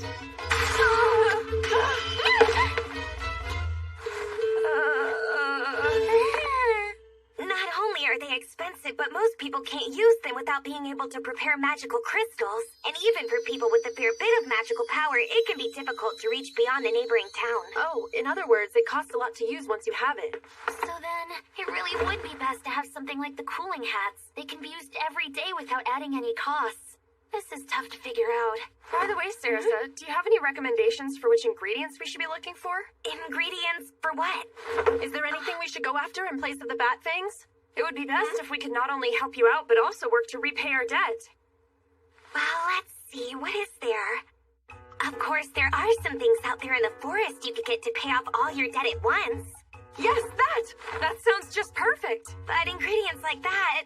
Speaker 1: Not only are they expensive, but most people can't use them without being able to prepare magical crystals. And even for people with a fair bit of magical power, it can be difficult to reach beyond the neighboring town.
Speaker 15: Oh, in other words, it costs a lot to use once you have it.
Speaker 1: So then, it really would be best to have something like the cooling hats. They can be used every day without adding any costs. This is tough to figure out.
Speaker 15: By the way, Sarasa, do you have any recommendations for which ingredients we should be looking for?
Speaker 1: Ingredients for what?
Speaker 15: Is there anything we should go after in place of the bat fangs? It would be best if we could not only help you out, but also work to repay our debt.
Speaker 1: Well, let's see. What is there? Of course, there are some things out there in the forest you could get to pay off all your debt at once.
Speaker 15: Yes, that! That sounds just perfect.
Speaker 1: But ingredients like that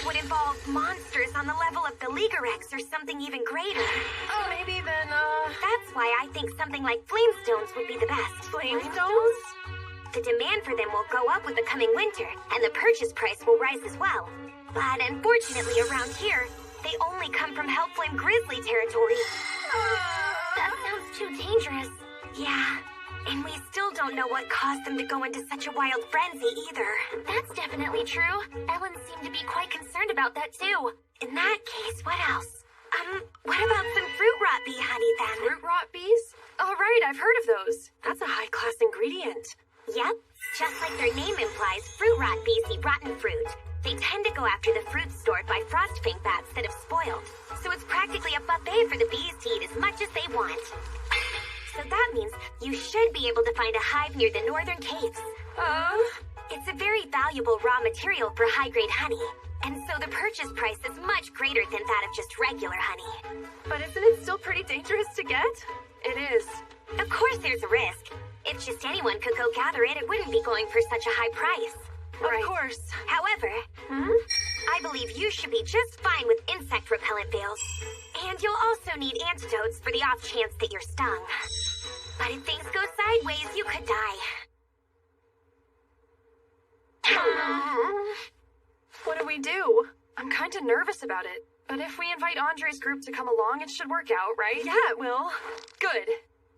Speaker 1: would involve monsters on the level of the Ligarex or something even greater.
Speaker 15: Oh, maybe then,
Speaker 1: That's why I think something like Flamestones would be the best.
Speaker 15: Flamestones?
Speaker 1: The demand for them will go up with the coming winter, and the purchase price will rise as well. But unfortunately around here, they only come from Hellflame Grizzly territory. That sounds too dangerous. Yeah. And we still don't know what caused them to go into such a wild frenzy either. That's definitely true. Ellen seemed to be quite concerned about that too. In that case, what else? What about some fruit rot bee honey then?
Speaker 15: Fruit rot bees? Oh, right, I've heard of those. That's a high-class ingredient.
Speaker 1: Yep. Just like their name implies, fruit rot bees eat rotten fruit. They tend to go after the fruits stored by frostfang bats that have spoiled. So it's practically a buffet for the bees to eat as much as they want. So that means you should be able to find a hive near the northern caves. It's a very valuable raw material for high-grade honey, and so the purchase price is much greater than that of just regular honey.
Speaker 15: But isn't it still pretty dangerous to get? It is.
Speaker 1: Of course there's a risk. If just anyone could go gather it, it wouldn't be going for such a high price.
Speaker 15: Right. Of course.
Speaker 1: However, I believe you should be just fine with insect repellent veils. And you'll also need antidotes for the off chance that you're stung. But if things go sideways, you could die.
Speaker 15: What do we do? I'm kind of nervous about it. But if we invite Andre's group to come along, it should work out, right? Yeah, it will. Good.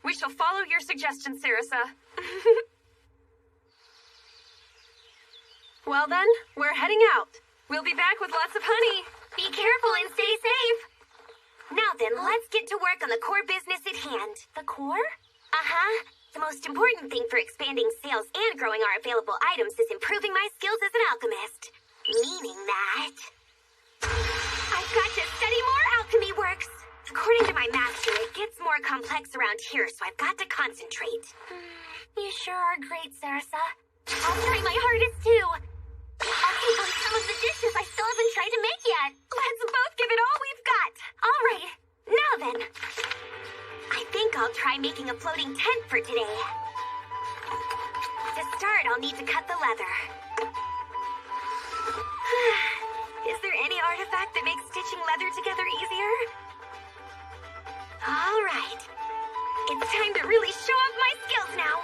Speaker 15: We shall follow your suggestion, Sarasa. Well then, we're heading out. We'll be back with lots of honey.
Speaker 1: Be careful and stay safe. Now then, let's get to work on the core business at hand.
Speaker 15: The core?
Speaker 1: Uh-huh. The most important thing for expanding sales and growing our available items is improving my skills as an alchemist. Meaning that I've got to study more alchemy works. According to my master, it gets more complex around here, so I've got to concentrate. You sure are great, Sarasa. I'll try my hardest, too. I'll take on some of the dishes I still haven't tried to make yet. Let's both give it all we've got. All right. Now then. I think I'll try making a floating tent for today. To start, I'll need to cut the leather. Is there any artifact that makes stitching leather together easier? All right. It's time to really show off my skills now.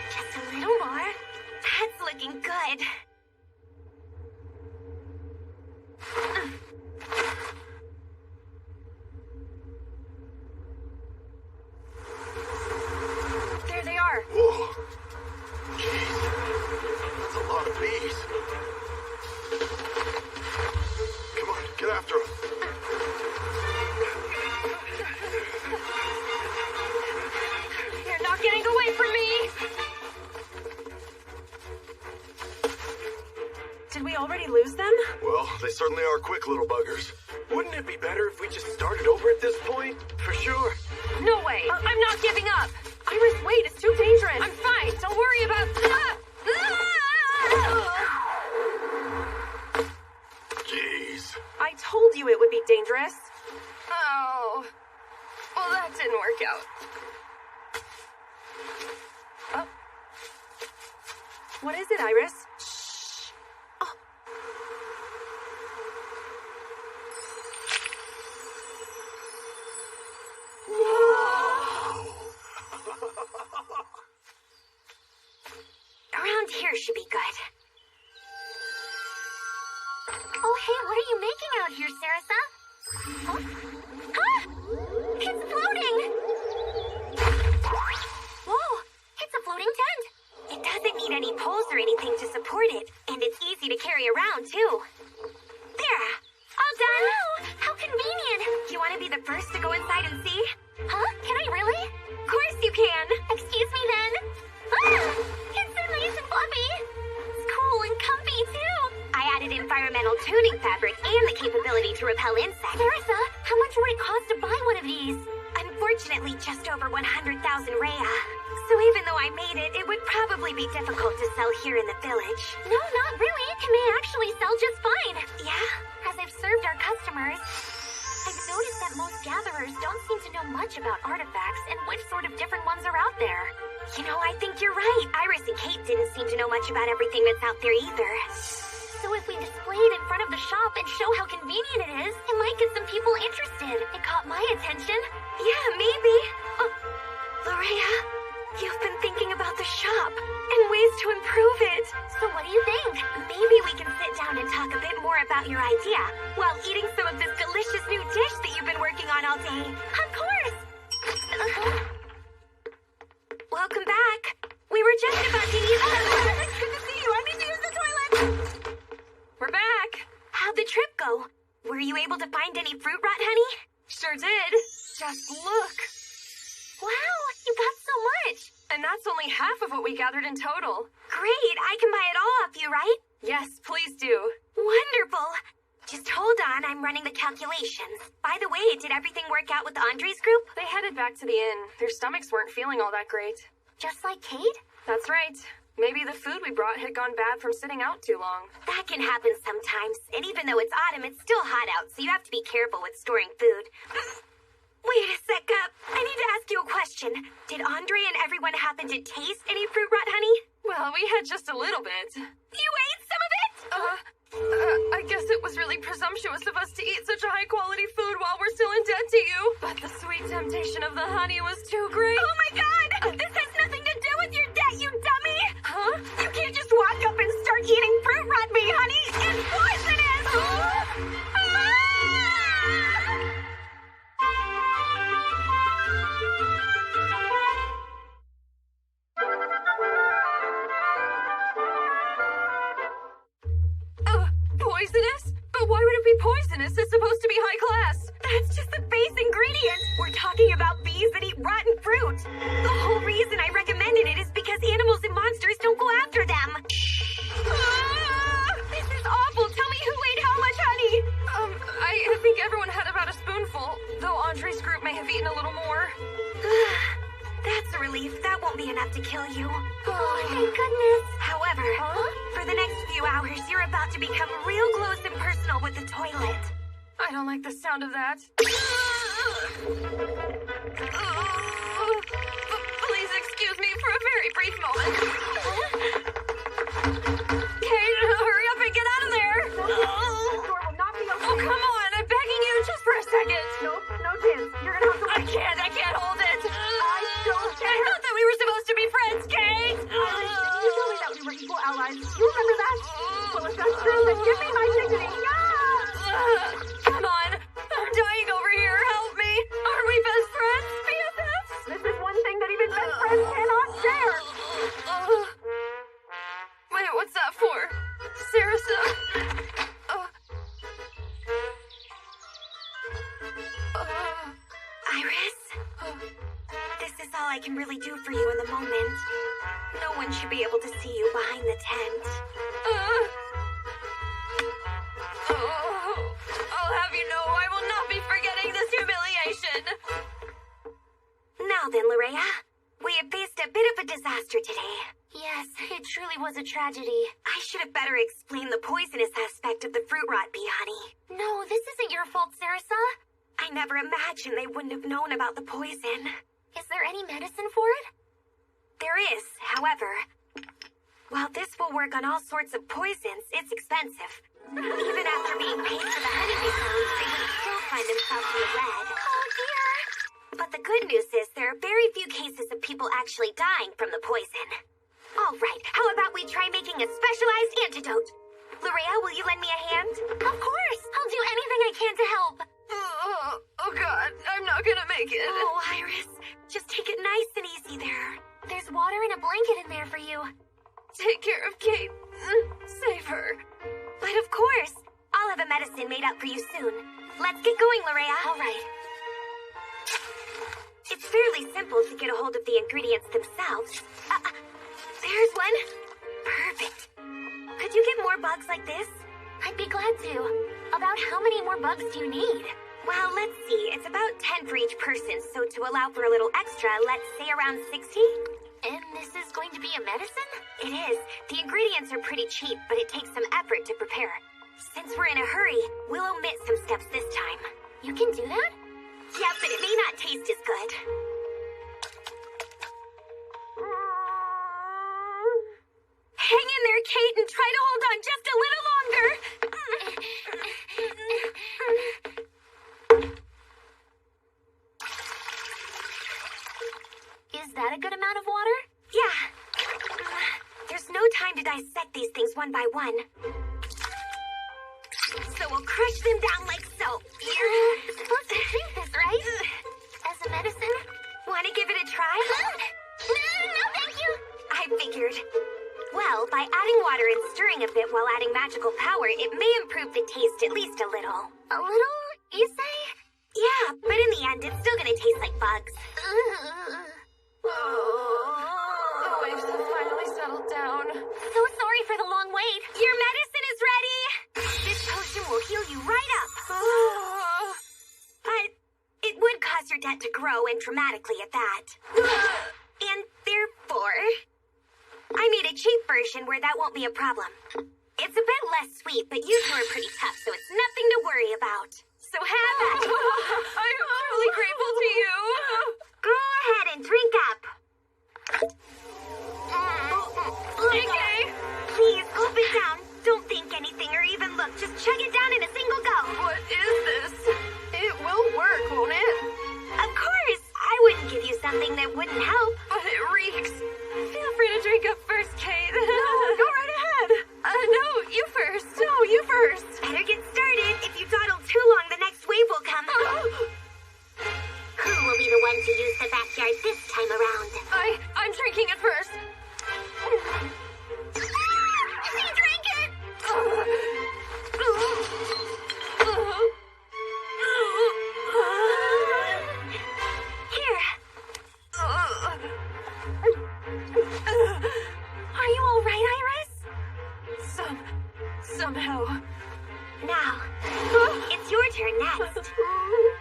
Speaker 1: Just a little more. That's looking good.
Speaker 15: There they are.
Speaker 11: Whoa. Jeez. That's a lot of bees. Come on, get after them.
Speaker 15: You're not getting away from me! Did we already lose them?
Speaker 11: Well, they certainly are quick little buggers.
Speaker 12: Wouldn't it be better if we just started over at this point?
Speaker 11: For sure.
Speaker 15: No way! I'm not giving up! Iris, wait, it's too dangerous! I'm fine, don't worry about...
Speaker 11: Jeez.
Speaker 15: I told you it would be dangerous. Oh. Well, that didn't work out. Oh. What is it, Iris? Shh. Oh.
Speaker 11: Whoa.
Speaker 14: be good. Oh, hey, what are you making out here, Sarasa? Huh? Huh? It's floating! Whoa, it's a floating tent. It doesn't need any poles or anything to support it, and it's easy to carry around, too. There, all done. Wow, how convenient. You want to be the first to go inside and see? Huh? Can I really? Of course you can. Excuse me then. Ah! It's so nice and fluffy. It's cool and comfy, too. I added environmental tuning fabric and the capability to repel insects. Sarasa, how much would it cost to buy one of these? Unfortunately, just over 100,000 Rhea. So even though I made it, it would probably be difficult to sell here in the village. No, not really. It may actually sell just fine. Yeah? As I've served our customers, I've noticed that most gatherers don't seem to know much about artifacts and which sort of different ones are out there. You know, I think you're right. Iris and Kate didn't seem to know much about everything that's out there either. So if we display it in front of the shop and show how convenient it is, it might get some people interested. It caught my attention. Yeah, maybe. Oh, Lorea, you've been thinking about the shop and ways to improve it. So what do you think? Maybe we can sit down and talk a bit more about your idea while eating some of this delicious new dish that you've been working on all day. Of course! Welcome back. We were just about to use It's good to see you. I need to use the toilet.
Speaker 15: We're back.
Speaker 14: How'd the trip go? Were you able to find any fruit rot, honey?
Speaker 15: Sure did. Just look.
Speaker 14: Wow, you got so much.
Speaker 15: And that's only half of what we gathered in total.
Speaker 14: Great, I can buy it all off you, right?
Speaker 15: Yes, please do.
Speaker 14: Wonderful. Just hold on, I'm running the calculations. By the way, did everything work out with Andre's group?
Speaker 15: They headed back to the inn. Their stomachs weren't feeling all that great.
Speaker 14: Just like Kate?
Speaker 15: That's right. Maybe the food we brought had gone bad from sitting out too long.
Speaker 14: That can happen sometimes. And even though it's autumn, it's still hot out, so you have to be careful with storing food. Wait a sec, I need to ask you a question. Did Andre and everyone happen to taste any fruit rot, honey?
Speaker 15: Well, we had just a little bit.
Speaker 14: You ate some of it?
Speaker 15: I guess it was really presumptuous of us to eat such a high-quality food while we're still in debt to you. But the sweet temptation of the honey was too great.
Speaker 14: Oh my god! This has nothing to do with your debt, you dummy!
Speaker 15: Huh?
Speaker 14: You can't just walk up and start eating fruit rot me, honey! It's poisonous!
Speaker 15: Poisonous? But why would it be poisonous? It's supposed to be high class.
Speaker 14: That's just the base ingredient. We're talking about bees that eat rotten fruit. The whole reason I recommended it is because animals and monsters don't go after them. This is awful. Tell me who ate how much honey?
Speaker 15: I think everyone had about a spoonful, though Andre's group may have eaten a little more.
Speaker 14: That's a relief. That won't be enough to kill you. Oh, thank goodness. However, for the next few hours, you're about to become real close and personal with the toilet.
Speaker 15: I don't like the sound of that. Please excuse me for a very brief moment. Kate, hurry up and get out of there.
Speaker 17: This door will not be open.
Speaker 15: Oh, come on. I'm begging you just for a second.
Speaker 17: Nope, no chance. You're gonna have to wait.
Speaker 15: I can't hold it.
Speaker 17: I
Speaker 15: I thought that we were supposed to be friends, Kate.
Speaker 17: Iris, didn't you tell me that we were equal allies? You remember that? Well, if that's true, then give me my dignity.
Speaker 15: Come on. I'm dying over here. Help me. Are we best friends? BFFs?
Speaker 17: This is one thing that even best friends cannot share.
Speaker 15: Wait, what's that for? Sarasa.
Speaker 14: Iris? This is all I can really do for you in the moment. No one should be able to see you behind the tent.
Speaker 15: I'll have you know I will not be forgetting this humiliation.
Speaker 14: Now then, Lorea, we have faced a bit of a disaster today. Yes, it truly was a tragedy. I should have better explained the poisonous aspect of the fruit rot bee, honey. No, this isn't your fault, Sarasa. I never imagined they wouldn't have known about the poison. Is there any medicine for it? There is, however. While this will work on all sorts of poisons, it's expensive. Even after being paid for the honey they found, they would still find themselves in the red. Oh, dear. But the good news is there are very few cases of people actually dying from the poison.
Speaker 1: All right, how about we try making a specialized antidote? Larea, will you lend me a hand? Of course! I'll do anything I can to help.
Speaker 15: Oh God, I'm not gonna make it.
Speaker 1: Oh, Iris, just take it nice and easy there. There's water and a blanket in there for you.
Speaker 15: Take care of Kate. Save her.
Speaker 1: But of course, I'll have a medicine made up for you soon. Let's get going, Larea. All right. It's fairly simple to get a hold of the ingredients themselves. There's one. Perfect. Could you get more bugs like this? I'd be glad to. About how many more bugs do you need? Well, let's see. It's about 10 for each person, so to allow for a little extra, let's say around 60. And this is going to be a medicine? It is. The ingredients are pretty cheap, but it takes some effort to prepare. Since we're in a hurry, we'll omit some steps this time. You can do that? Yeah, but it may not taste as good. Hang in there, Kate, and try to hold on just a little longer. Is that a good amount of water? Yeah. There's no time to dissect these things one by one. So we'll crush them down like so. You're supposed to drink this, right? As a medicine? Want to give it a try? No, thank you. I figured. Well, by adding water and stirring a bit while adding magical power, it may improve the taste at least a little. A little, you say? Yeah, but in the end, it's still gonna taste like bugs.
Speaker 15: The waves have finally settled down.
Speaker 1: So sorry for the long wait. Your medicine is ready! This potion will heal you right up. But it would cause your debt to grow, and dramatically at that. And therefore, I made a cheap version where that won't be a problem. It's a bit less sweet, but you two are pretty tough, so it's nothing to worry about. So have at it.
Speaker 15: I'm truly grateful to you.
Speaker 1: Go ahead and drink up.
Speaker 15: Okay.
Speaker 1: Please, gulp it down. Don't think anything or even look. Just chug it down in a single go.
Speaker 15: What is this? It will work, won't it?
Speaker 1: Of course. I wouldn't give you something that wouldn't help.
Speaker 15: But it reeks. Feel free to drink up first, Kate. No, go right ahead. No, you first. No, you first.
Speaker 1: Better get started. If you dawdle too long, the next wave will come. Who will be the one to use the backyard this time around?
Speaker 15: I'm drinking it first.
Speaker 1: He drank it! Here. Are you all right, Iris?
Speaker 15: Somehow.
Speaker 1: Now, it's your turn next.
Speaker 15: What's wrong?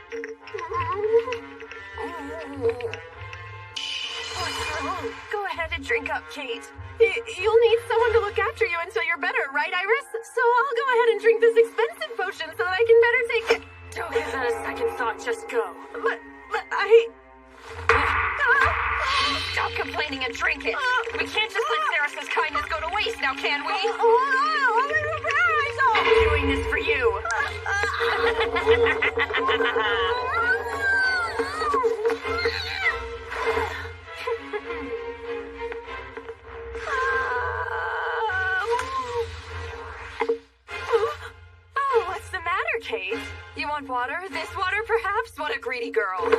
Speaker 15: Go ahead and drink up, Kate. You'll need someone to look after you until you're better, right, Iris? So I'll go ahead and drink this expensive potion so that I can better take it. Don't give that a second thought, just go. But I... Stop complaining and drink it. We can't just let Ceres's kindness go to waste now, can we? I'm doing this for you. What's the matter, Kate? You want water? This water, perhaps? What a greedy girl.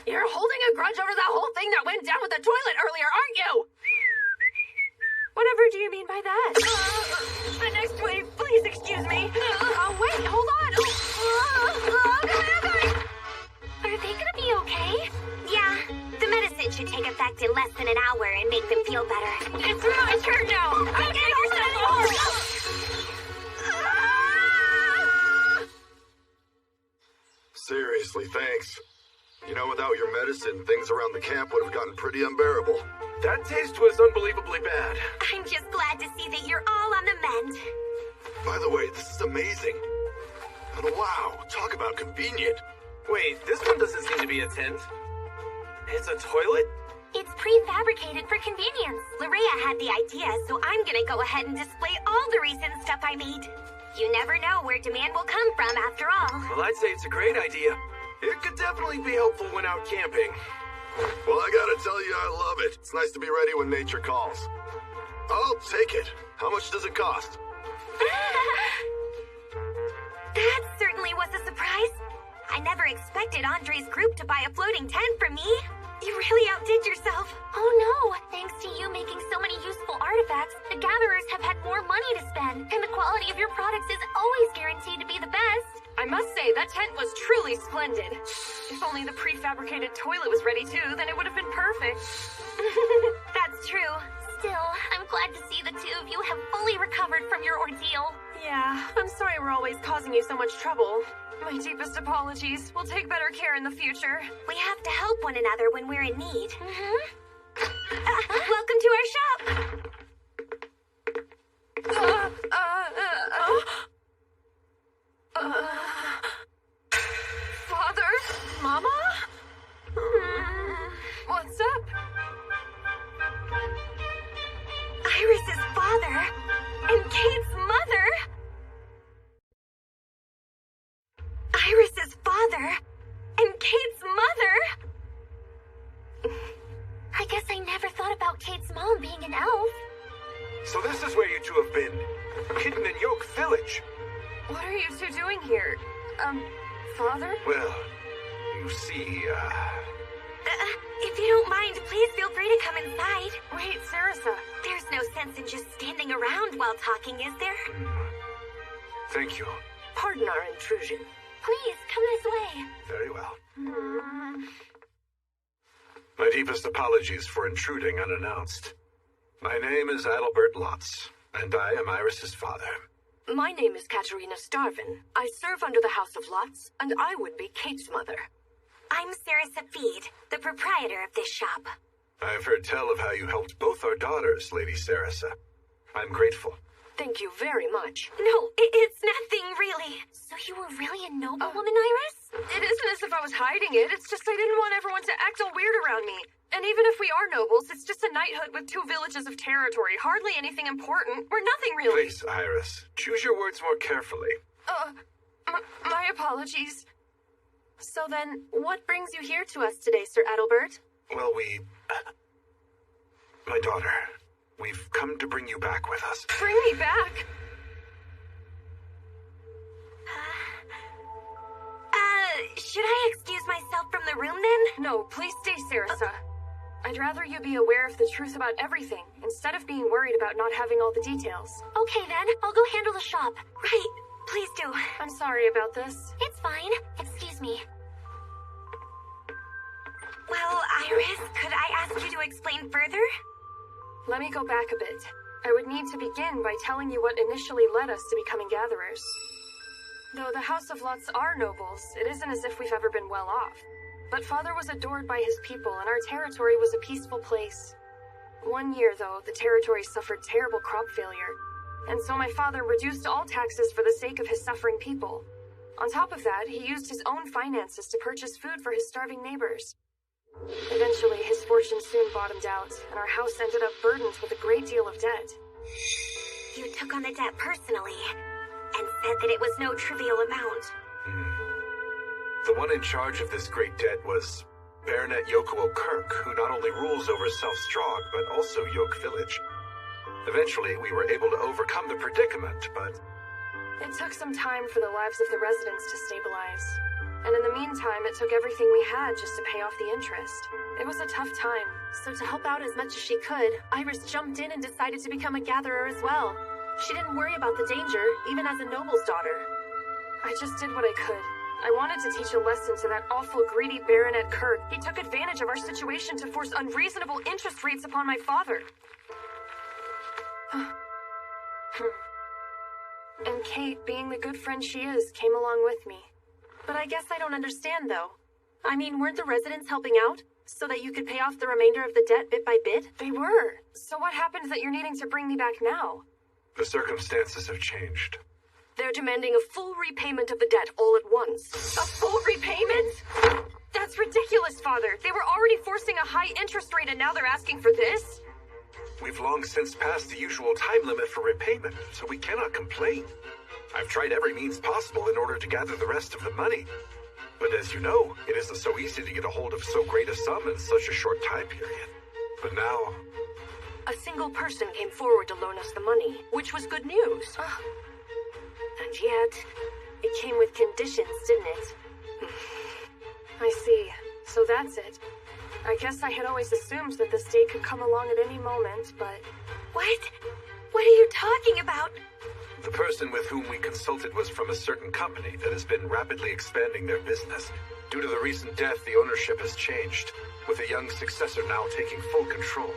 Speaker 15: You're holding a grudge over that whole thing that went down with the toilet earlier, aren't you? Whatever do you mean by that? The next wave, please excuse me. Wait, hold on.
Speaker 1: Are they gonna be okay? Yeah, the medicine should take effect in less than an hour and make them feel better.
Speaker 15: It's my turn now. Get yourself off.
Speaker 11: Seriously, thanks. You know, without your medicine, things around the camp would have gotten pretty unbearable.
Speaker 10: That taste was unbelievably bad.
Speaker 1: I'm just glad to see that you're all on the mend.
Speaker 11: By the way, this is amazing. And wow, talk about convenient.
Speaker 10: Wait, this one doesn't seem to be a tent. It's a toilet?
Speaker 1: It's prefabricated for convenience. Larea had the idea, so I'm gonna go ahead and display all the recent stuff I made. You never know where demand will come from, after all.
Speaker 10: Well, I'd say it's a great idea.
Speaker 11: It could definitely be helpful when out camping. Well, I gotta tell you, I love it. It's nice to be ready when nature calls. I'll take it. How much does it cost?
Speaker 1: That certainly was a surprise. I never expected Andre's group to buy a floating tent for me. You really outdid yourself.
Speaker 14: Oh no! Thanks to you making so many useful artifacts, the gatherers have had more money to spend, and the quality of your products is always guaranteed to be the best.
Speaker 15: I must say, that tent was truly splendid. If only the prefabricated toilet was ready too, then it would have been perfect.
Speaker 14: That's true. Still, I'm glad to see the two of you have fully recovered from your ordeal.
Speaker 15: Yeah, I'm sorry we're always causing you so much trouble. My deepest apologies. We'll take better care in the future.
Speaker 1: We have to help one another when we're in need. Welcome to our shop.
Speaker 15: Father? Mama? What's up?
Speaker 1: Iris's father and Kate's mother. Iris's father and Kate's mother.
Speaker 14: I guess I never thought about Kate's mom being an elf.
Speaker 10: So this is where you two have been, hidden in Yoke Village.
Speaker 15: What are you two doing here? Father?
Speaker 10: Well, you see,
Speaker 1: If you don't mind, please feel free to come inside.
Speaker 15: Wait, Sarasa.
Speaker 1: There's no sense in just standing around while talking, is there?
Speaker 10: Thank you.
Speaker 15: Pardon our intrusion.
Speaker 14: Please, come this way.
Speaker 10: Very well. My deepest apologies for intruding unannounced. My name is Adalbert Lotz, and I am Iris's father.
Speaker 15: My name is Katerina Starvin. I serve under the House of Lotz, and I would be Kate's mother.
Speaker 1: I'm Sarah Safid, the proprietor of this shop.
Speaker 10: I've heard tell of how you helped both our daughters, Lady Sarasa. I'm grateful.
Speaker 15: Thank you very much.
Speaker 1: No, it's nothing, really.
Speaker 14: So you were really a noblewoman, Iris?
Speaker 15: It isn't as if I was hiding it. It's just I didn't want everyone to act all weird around me. And even if we are nobles, it's just a knighthood with 2 villages of territory. Hardly anything important. We're nothing, really.
Speaker 10: Please, Iris, choose your words more carefully.
Speaker 15: My apologies. So then, what brings you here to us today, Sir Adalbert?
Speaker 10: Well, my daughter, we've come to bring you back with us.
Speaker 15: Bring me back?
Speaker 1: Should I excuse myself from the room then?
Speaker 15: No, please stay, Sarasa. I'd rather you be aware of the truth about everything, instead of being worried about not having all the details.
Speaker 14: Okay then, I'll go handle the shop.
Speaker 1: Right, please do.
Speaker 15: I'm sorry about this.
Speaker 14: It's fine. Excuse me.
Speaker 1: Well, Iris, could I ask you to explain further?
Speaker 15: Let me go back a bit. I would need to begin by telling you what initially led us to becoming gatherers. Though the House of Lotz are nobles, it isn't as if we've ever been well off. But Father was adored by his people, and our territory was a peaceful place. One year, though, the territory suffered terrible crop failure, and so my father reduced all taxes for the sake of his suffering people. On top of that, he used his own finances to purchase food for his starving neighbors. Eventually, his fortune soon bottomed out, and our house ended up burdened with a great deal of debt.
Speaker 1: You took on the debt personally, and said that it was no trivial amount.
Speaker 10: The one in charge of this great debt was Baronet Yoko Kirk, who not only rules over South Strahd, but also Yoke Village. Eventually, we were able to overcome the predicament, but...
Speaker 15: It took some time for the lives of the residents to stabilize. And in the meantime, it took everything we had just to pay off the interest. It was a tough time, so to help out as much as she could, Iris jumped in and decided to become a gatherer as well. She didn't worry about the danger, even as a noble's daughter. I just did what I could. I wanted to teach a lesson to that awful, greedy Baronet Kirk. He took advantage of our situation to force unreasonable interest rates upon my father. And Kate, being the good friend she is, came along with me. But I guess I don't understand, though. I mean, weren't the residents helping out? So that you could pay off the remainder of the debt bit by bit? They were. So what happened that you're needing to bring me back now?
Speaker 10: The circumstances have changed.
Speaker 15: They're demanding a full repayment of the debt all at once. A full repayment? That's ridiculous, Father. They were already forcing a high interest rate and now they're asking for this?
Speaker 10: We've long since passed the usual time limit for repayment, so we cannot complain. I've tried every means possible in order to gather the rest of the money.
Speaker 11: But as you know, it isn't so easy to get a hold of so great a sum in such a short time period. But now...
Speaker 15: A single person came forward to loan us the money, which was good news. And yet, it came with conditions, didn't it? I see. So that's it. I guess I had always assumed that this day could come along at any moment, but...
Speaker 14: What? What are you talking about?
Speaker 11: The person with whom we consulted was from a certain company that has been rapidly expanding their business. Due to the recent death, the ownership has changed, with a young successor now taking full control.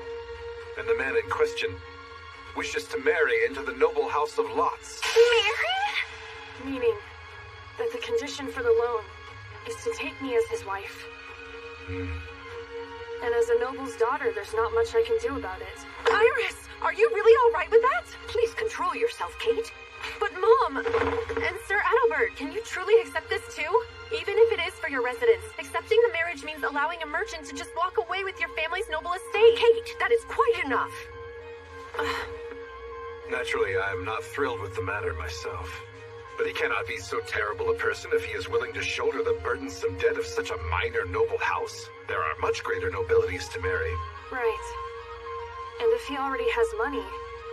Speaker 11: And the man in question wishes to marry into the noble house of Lots.
Speaker 14: Marry?
Speaker 15: Meaning that the condition for the loan is to take me as his wife. And as a noble's daughter, there's not much I can do about it. Iris! Are you really all right with that? Please control yourself, Kate. But Mom, and Sir Adalbert, can you truly accept this too? Even if it is for your residence, accepting the marriage means allowing a merchant to just walk away with your family's noble estate. Kate, that is quite enough.
Speaker 11: Naturally, I am not thrilled with the matter myself. But he cannot be so terrible a person if he is willing to shoulder the burdensome debt of such a minor noble house. There are much greater nobilities to marry.
Speaker 15: Right. And if he already has money,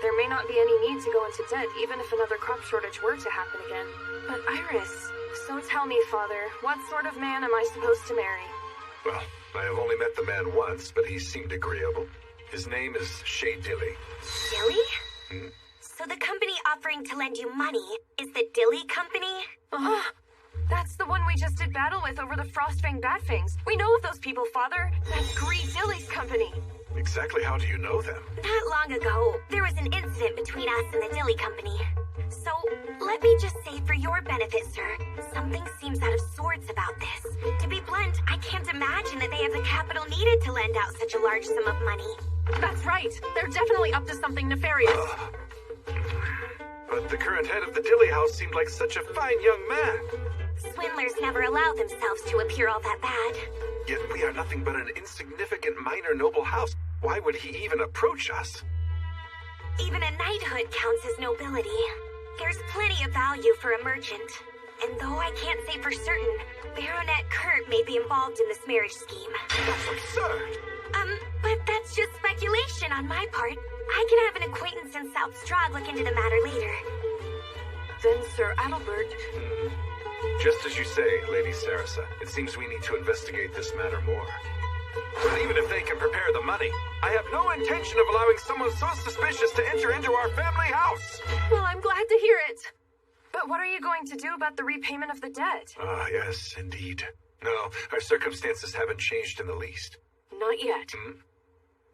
Speaker 15: there may not be any need to go into debt, even if another crop shortage were to happen again. But Iris, so tell me, Father, what sort of man am I supposed to marry?
Speaker 11: Well, I have only met the man once, but he seemed agreeable. His name is Shay Dilly.
Speaker 14: Dilly? So the company offering to lend you money is the Dilly Company?
Speaker 15: That's the one we just did battle with over the Frostfang Batfangs. We know of those people, Father. That's Gree Dilly's company.
Speaker 11: Exactly how do you know them?
Speaker 14: Not long ago, there was an incident between us and the Dilly Company. So, let me just say for your benefit, sir, something seems out of sorts about this. To be blunt, I can't imagine that they have the capital needed to lend out such a large sum of money.
Speaker 15: That's right. They're definitely up to something nefarious.
Speaker 11: But the current head of the Dilly House seemed like such a fine young man.
Speaker 14: Swindlers never allow themselves to appear all that bad.
Speaker 11: Yet we are nothing but an insignificant minor noble house. Why would he even approach us?
Speaker 14: Even a knighthood counts as nobility. There's plenty of value for a merchant. And though I can't say for certain, Baronet Kurt may be involved in this marriage scheme.
Speaker 11: That's absurd.
Speaker 14: But that's just speculation on my part. I can have an acquaintance in South Strahd look into the matter later.
Speaker 15: Then Sir Adalbert...
Speaker 11: Just as you say, Lady Sarasa, it seems we need to investigate this matter more. But even if they can prepare the money, I have no intention of allowing someone so suspicious to enter into our family house.
Speaker 15: Well, I'm glad to hear it. But what are you going to do about the repayment of the debt?
Speaker 11: Ah, yes, indeed. No, our circumstances haven't changed in the least.
Speaker 15: Not yet.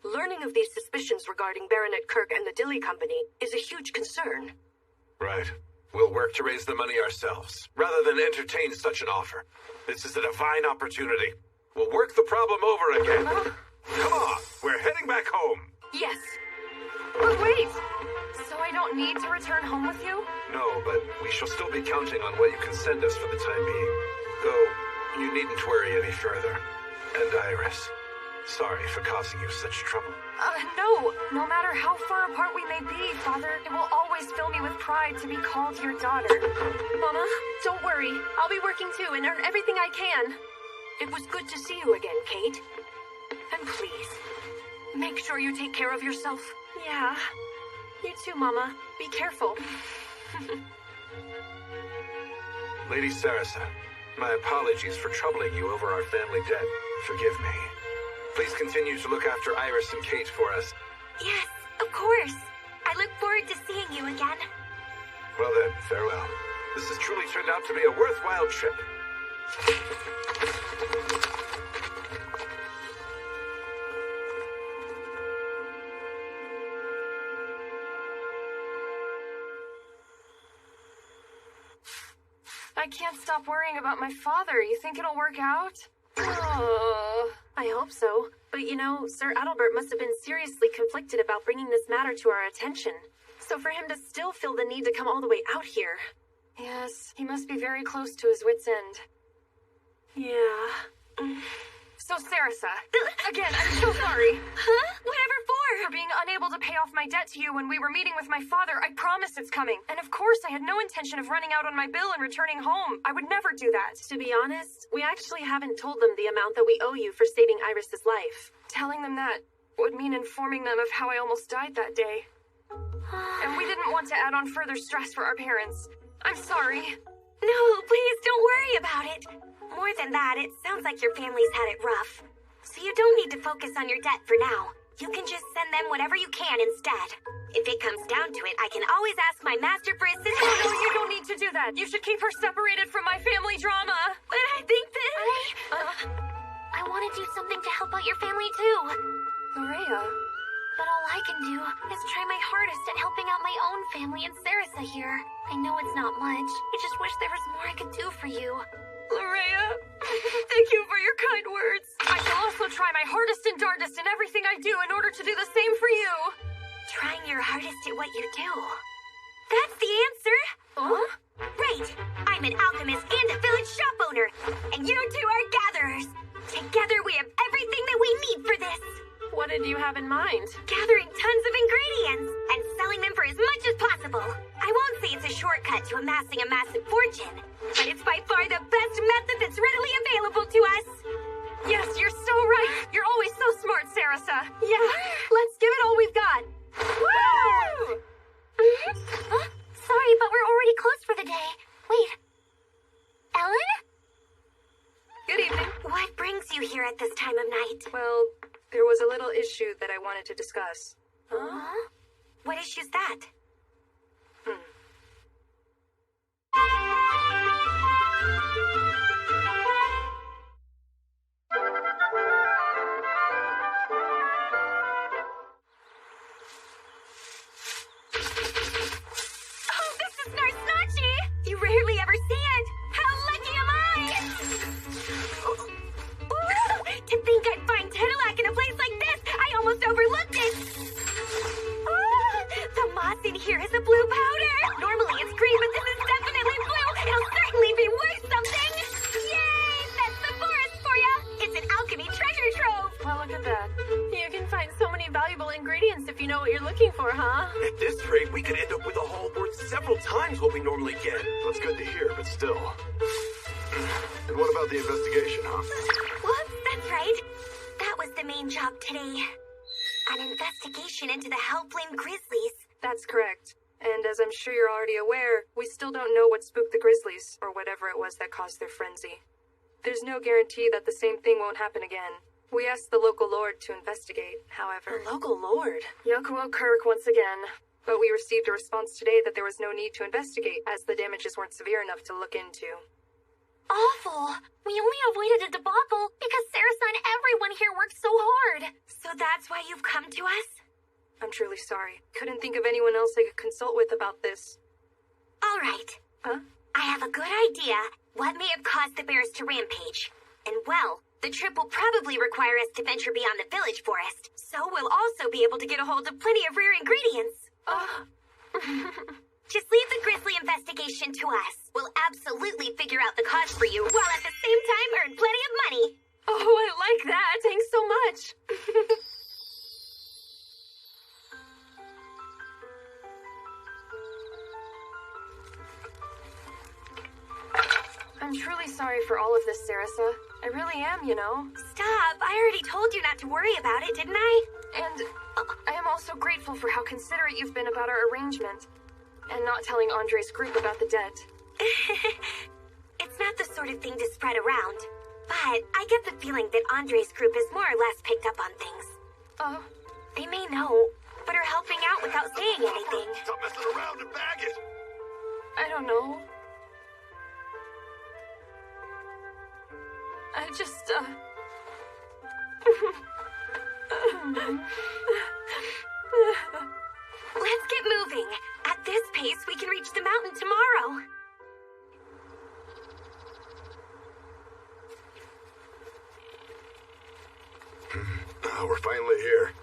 Speaker 15: Learning of these suspicions regarding Baronet Kirk and the Dilly Company is a huge concern.
Speaker 11: Right. We'll work to raise the money ourselves, rather than entertain such an offer. This is a divine opportunity. We'll work the problem over again. Come on, we're heading back home.
Speaker 15: Yes. But wait! So I don't need to return home with you?
Speaker 11: No, but we shall still be counting on what you can send us for the time being. Though, you needn't worry any further. And Iris, sorry for causing you such trouble.
Speaker 15: No. No matter how far apart we may be, Father, it will always fill me with pride to be called your daughter. Mama, don't worry. I'll be working too and earn everything I can. It was good to see you again, Kate. And please, make sure you take care of yourself. Yeah. You too, Mama. Be careful.
Speaker 11: Lady Sarasa, my apologies for troubling you over our family debt. Forgive me. Please continue to look after Iris and Kate for us.
Speaker 14: Yes, of course. I look forward to seeing you again.
Speaker 11: Well then, farewell. This has truly turned out to be a worthwhile trip.
Speaker 15: I can't stop worrying about my father. You think it'll work out? Oh, I hope so. But you know, Sir Adalbert must have been seriously conflicted about bringing this matter to our attention. So for him to still feel the need to come all the way out here... Yes, he must be very close to his wit's end. Yeah. So Sarasa, again, I'm so sorry.
Speaker 14: Huh? Whatever for?
Speaker 15: For being unable to pay off my my debt to you when we were meeting with my father. I promise it's coming. And of course, I had no intention of running out on my bill and returning home. I would never do that.
Speaker 3: To be honest, we actually haven't told them the amount that we owe you for saving Iris's life.
Speaker 15: Telling them that would mean informing them of how I almost died that day. And we didn't want to add on further stress for our parents. I'm sorry.
Speaker 14: No, please don't worry about it. More than that, it sounds like your family's had it rough. So you don't need to focus on your debt for now. You can just send them whatever you can instead. If it comes down to it, I can always ask my master for assistance.
Speaker 15: Oh, no, you don't need to do that. You should keep her separated from my family drama.
Speaker 14: But I think that... I want to do something to help out your family, too.
Speaker 15: Larea.
Speaker 14: But all I can do is try my hardest at helping out my own family and Sarasa here. I know it's not much. I just wish there was more I could do for you.
Speaker 15: Larea, thank you for your kind words. I shall also try my hardest and darndest in everything I do in order to do the same for you.
Speaker 14: Trying your hardest at what you do. That's the answer.
Speaker 15: Huh?
Speaker 14: Right. I'm an alchemist and a village shop owner. And you two are gatherers. Together we have everything that we need for this.
Speaker 3: What did you have in mind?
Speaker 14: Gathering tons of ingredients and selling them for as much as possible. I won't say it's a shortcut to amassing a massive fortune, but it's by far the best method that's readily available to us.
Speaker 15: Yes, you're so right. You're always so smart, Sarasa.
Speaker 3: Yeah, let's give it all we've got.
Speaker 14: Woo! Sorry, but we're already closed for the day. Wait. Ellen?
Speaker 15: Good evening.
Speaker 14: What brings you here at this time of night?
Speaker 15: Well, there was a little issue that I wanted to discuss.
Speaker 14: Huh? What issue's that? Oh, this is Narsnachi! You rarely ever see it! How lucky am I! Ooh, to think I'd find Tedalak in a place like this! I almost overlooked it! The moss in here is a blue powder! Normally it's green, but this is definitely blue! It'll certainly be worth something! Yay! That's the forest for ya! It's an alchemy treasure trove!
Speaker 3: Well, look at that. You can find so many valuable ingredients if you know what you're looking for, huh?
Speaker 12: At this rate, we could end up with a haul worth several times what we normally get.
Speaker 7: That's good to hear, but still. And what about the investigation, huh?
Speaker 14: Whoops, that's right. That was the main job today. An investigation into the Hellflame Grizzlies.
Speaker 15: That's correct. And as I'm sure you're already aware, we still don't know what spooked the Grizzlies, or whatever it was that caused their frenzy. There's no guarantee that the same thing won't happen again. We asked the local lord to investigate, however.
Speaker 3: The local lord?
Speaker 15: Yakuo Kirk once again. But we received a response today that there was no need to investigate, as the damages weren't severe enough to look into.
Speaker 14: Awful! We only avoided a debacle because Sarasa and everyone here worked so hard. So that's why you've come to us?
Speaker 15: I'm truly sorry. Couldn't think of anyone else I could consult with about this.
Speaker 14: All right.
Speaker 15: Huh?
Speaker 14: I have a good idea what may have caused the bears to rampage. And well, the trip will probably require us to venture beyond the village forest. So we'll also be able to get a hold of plenty of rare ingredients. Just leave the Grizzly investigation to us. We'll absolutely figure out the cause for you, while at the same time earn plenty of money.
Speaker 15: Oh, I like that. Thanks so much. I'm truly sorry for all of this, Sarasa. I really am, you know.
Speaker 14: Stop. I already told you not to worry about it, didn't I?
Speaker 15: And I am also grateful for how considerate you've been about our arrangement. And not telling Andre's group about the debt.
Speaker 14: It's not the sort of thing to spread around. But I get the feeling that Andre's group is more or less picked up on things.
Speaker 15: Oh?
Speaker 14: They may know, but are helping out without saying anything.
Speaker 7: Stop messing around and bag it!
Speaker 15: I don't know. I just,
Speaker 14: Let's get moving. At this pace, we can reach the mountain tomorrow.
Speaker 7: We're finally here.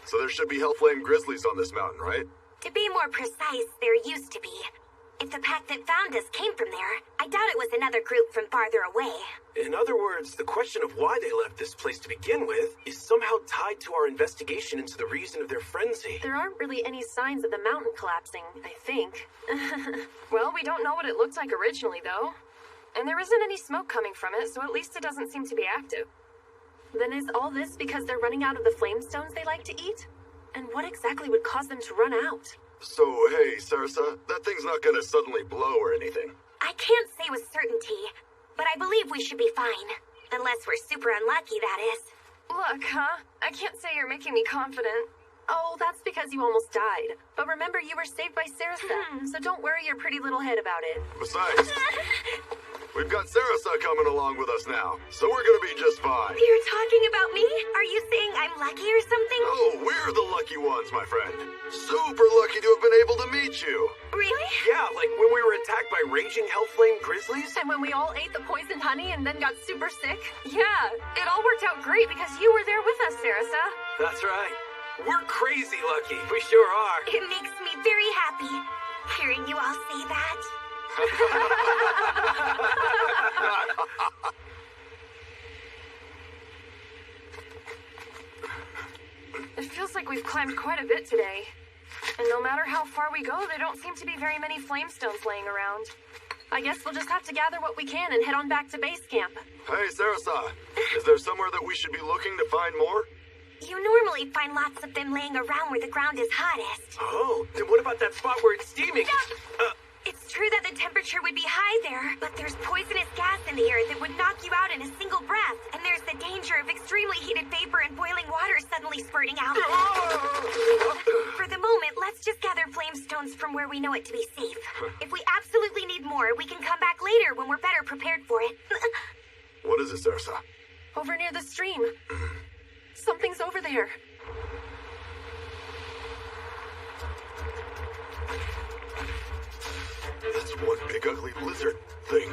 Speaker 7: So there should be Hellflame Grizzlies on this mountain, right?
Speaker 14: To be more precise, there used to be.
Speaker 1: If the pack that found us came from there, I doubt it was another group from farther away.
Speaker 12: In other words, the question of why they left this place to begin with is somehow tied to our investigation into the reason of their frenzy.
Speaker 15: There aren't really any signs of the mountain collapsing, I think. Well, we don't know what it looked like originally, though. And there isn't any smoke coming from it, so at least it doesn't seem to be active. Then is all this because they're running out of the flamestones they like to eat? And what exactly would cause them to run out?
Speaker 18: So, hey, Sarsa, that thing's not gonna suddenly blow or anything.
Speaker 1: I can't say with certainty, but I believe we should be fine. Unless we're super unlucky, that is.
Speaker 15: Look, huh? I can't say you're making me confident. Oh, that's because you almost died. But remember, you were saved by Sarasa, so don't worry your pretty little head about it.
Speaker 18: Besides, we've got Sarasa coming along with us now, so we're gonna be just fine.
Speaker 1: You're talking about me? Are you saying I'm lucky or something?
Speaker 18: Oh, we're the lucky ones, my friend. Super lucky to have been able to meet you.
Speaker 1: Really?
Speaker 12: Yeah, like when we were attacked by raging hellflame grizzlies.
Speaker 15: And when we all ate the poisoned honey and then got super sick? Yeah, it all worked out great because you were there with us, Sarasa.
Speaker 12: That's right. We're crazy lucky. We sure are.
Speaker 1: It makes me very happy, hearing you all say that.
Speaker 15: It feels like we've climbed quite a bit today. And no matter how far we go, there don't seem to be very many flamestones laying around. I guess we'll just have to gather what we can and head on back to base camp.
Speaker 18: Hey, Sarasa, is there somewhere that we should be looking to find more?
Speaker 1: You normally find lots of them laying around where the ground is hottest.
Speaker 12: Oh, then what about that spot where it's steaming?
Speaker 1: It's true that the temperature would be high there, but there's poisonous gas in the air that would knock you out in a single breath. And there's the danger of extremely heated vapor and boiling water suddenly spurting out. For the moment, let's just gather flamestones from where we know it to be safe. If we absolutely need more, we can come back later when we're better prepared for it.
Speaker 18: What is it, Sarasa?
Speaker 15: Over near the stream. Something's over there.
Speaker 18: That's one big ugly lizard thing.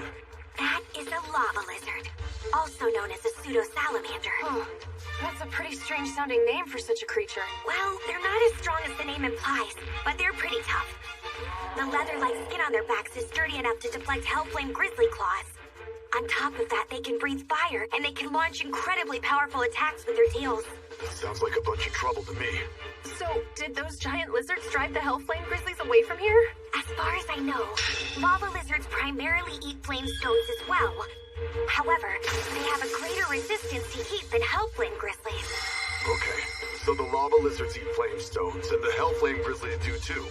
Speaker 1: That is a lava lizard, also known as a pseudo-salamander.
Speaker 15: Oh, that's a pretty strange sounding name for such a creature.
Speaker 1: Well, they're not as strong as the name implies, but they're pretty tough. The leather-like skin on their backs is sturdy enough to deflect hellflame grizzly claws. On top of that, they can breathe fire, and they can launch incredibly powerful attacks with their tails.
Speaker 18: That sounds like a bunch of trouble to me.
Speaker 15: So, did those giant lizards drive the hellflame grizzlies away from here?
Speaker 1: As far as I know, lava lizards primarily eat flamestones as well. However, they have a greater resistance to heat than hellflame grizzlies.
Speaker 18: Okay, so the lava lizards eat flamestones, and the hellflame grizzlies do too.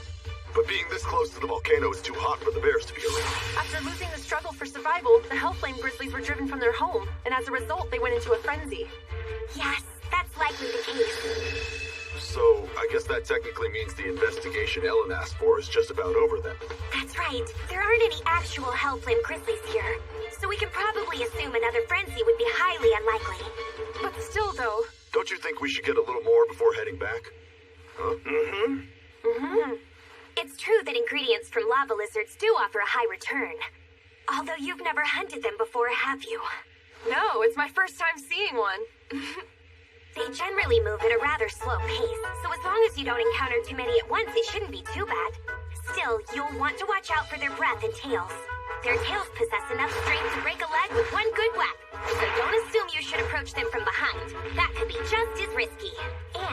Speaker 18: But being this close to the volcano is too hot for the bears to be around.
Speaker 15: After losing the struggle for survival, the hellflame grizzlies were driven from their home, and as a result, they went into a frenzy.
Speaker 1: Yes, that's likely the case.
Speaker 18: So, I guess that technically means the investigation Ellen asked for is just about over then.
Speaker 1: That's right. There aren't any actual hellflame grizzlies here, so we can probably assume another frenzy would be highly unlikely.
Speaker 15: But still, though...
Speaker 18: Don't you think we should get a little more before heading back? Huh?
Speaker 1: It's true that ingredients from lava lizards do offer a high return. Although you've never hunted them before, have you?
Speaker 15: No, it's my first time seeing one.
Speaker 1: They generally move at a rather slow pace, so as long as you don't encounter too many at once, it shouldn't be too bad. Still, you'll want to watch out for their breath and tails. Their tails possess enough strength to break a leg with one good whack, so don't assume you should approach them from behind. That could be just as risky.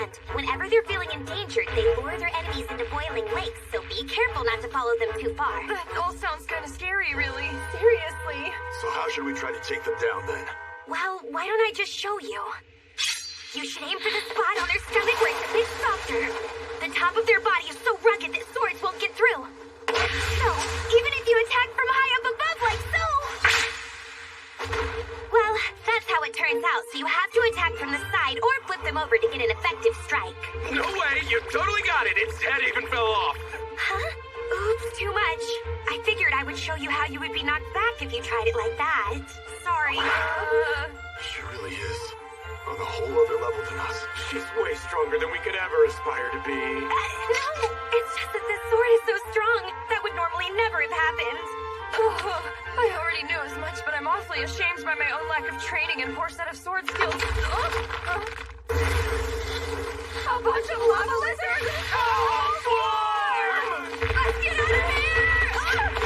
Speaker 1: And whenever they're feeling endangered, they lure their enemies into boiling lakes, so be careful not to follow them too far.
Speaker 15: That all sounds kind of scary, really. Seriously.
Speaker 18: So how should we try to take them down then?
Speaker 1: Well, why don't I just show you? You should aim for the spot on their stomach where it's a bit softer. The top of their body is so rugged that swords won't get through. So, even if you attack from high up above like so... Well, that's how it turns out, so you have to attack from the side or flip them over to get an effective strike.
Speaker 10: No way! You totally got it! Its head even fell off!
Speaker 1: Huh? Oops, too much. I figured I would show you how you would be knocked back if you tried it like that. Sorry.
Speaker 18: She really is on a whole other level than us.
Speaker 10: She's way stronger than we could ever aspire to be.
Speaker 1: No, it's just that this sword is so strong. That would normally never have happened.
Speaker 15: Oh, I already knew as much, but I'm awfully ashamed by my own lack of training and poor set of sword skills. A bunch of lava lizards! Oh, swarm! Let's get out of here!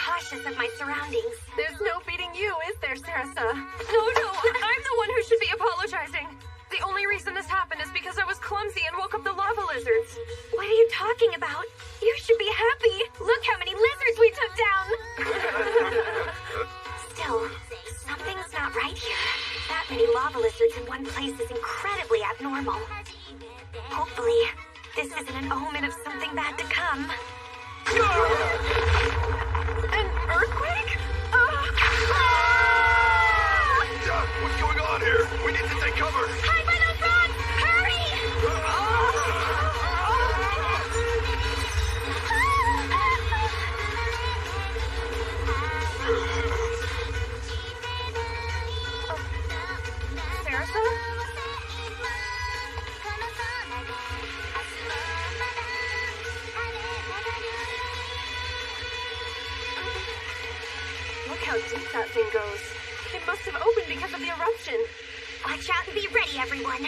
Speaker 14: cautious of my surroundings.
Speaker 15: There's no beating you, is there, Sarasa? No, I'm the one who should be apologizing. The only reason this happened is because I was clumsy and woke up the lava lizards.
Speaker 14: What are you talking about? You should be happy. Look how many lizards we took down. Still, something's not right here. That many lava lizards in one place is incredibly abnormal. Hopefully, this isn't an omen of something bad to come.
Speaker 15: An earthquake?
Speaker 18: What's going on here? We need to take cover.
Speaker 14: Hide by those rocks! Hurry!
Speaker 15: Sarasa? Look how deep that thing goes. It must have opened because of the eruption.
Speaker 14: Watch out and be ready, everyone.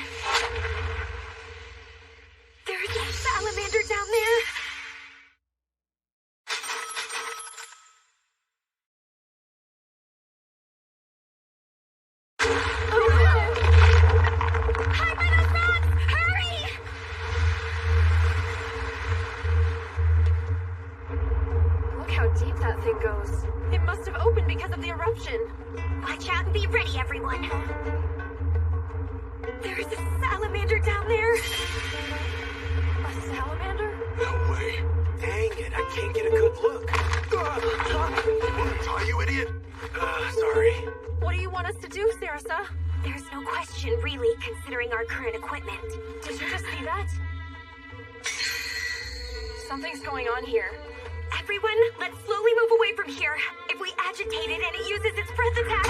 Speaker 14: There's a salamander down there. Hide by those rocks! Hurry!
Speaker 15: Look how deep that thing goes. It must have opened because of the eruption.
Speaker 14: Watch out and be ready, everyone. There's a salamander down there.
Speaker 15: A salamander?
Speaker 12: No way. Dang it, I can't get a good look.
Speaker 18: You idiot!
Speaker 12: Sorry.
Speaker 15: What do you want us to do, Sarasa?
Speaker 14: There's no question, really, considering our current equipment.
Speaker 15: Did you just see that? Something's going on here.
Speaker 14: Everyone, let's slowly move away from here. If we agitate it and it uses its breath attack...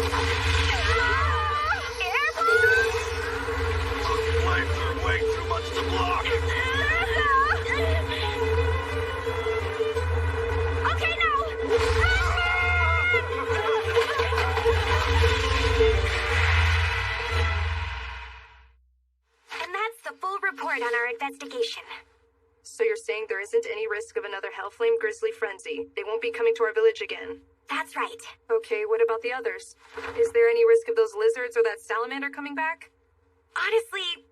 Speaker 18: Flames are way too much to block!
Speaker 14: Okay, now! And that's the full report on our investigation.
Speaker 15: So you're saying there isn't any risk of another Hellflame Grizzly frenzy? They won't be coming to our village again?
Speaker 14: That's right.
Speaker 15: Okay, what about the others? Is there any risk of those lizards or that salamander coming back?
Speaker 14: Honestly,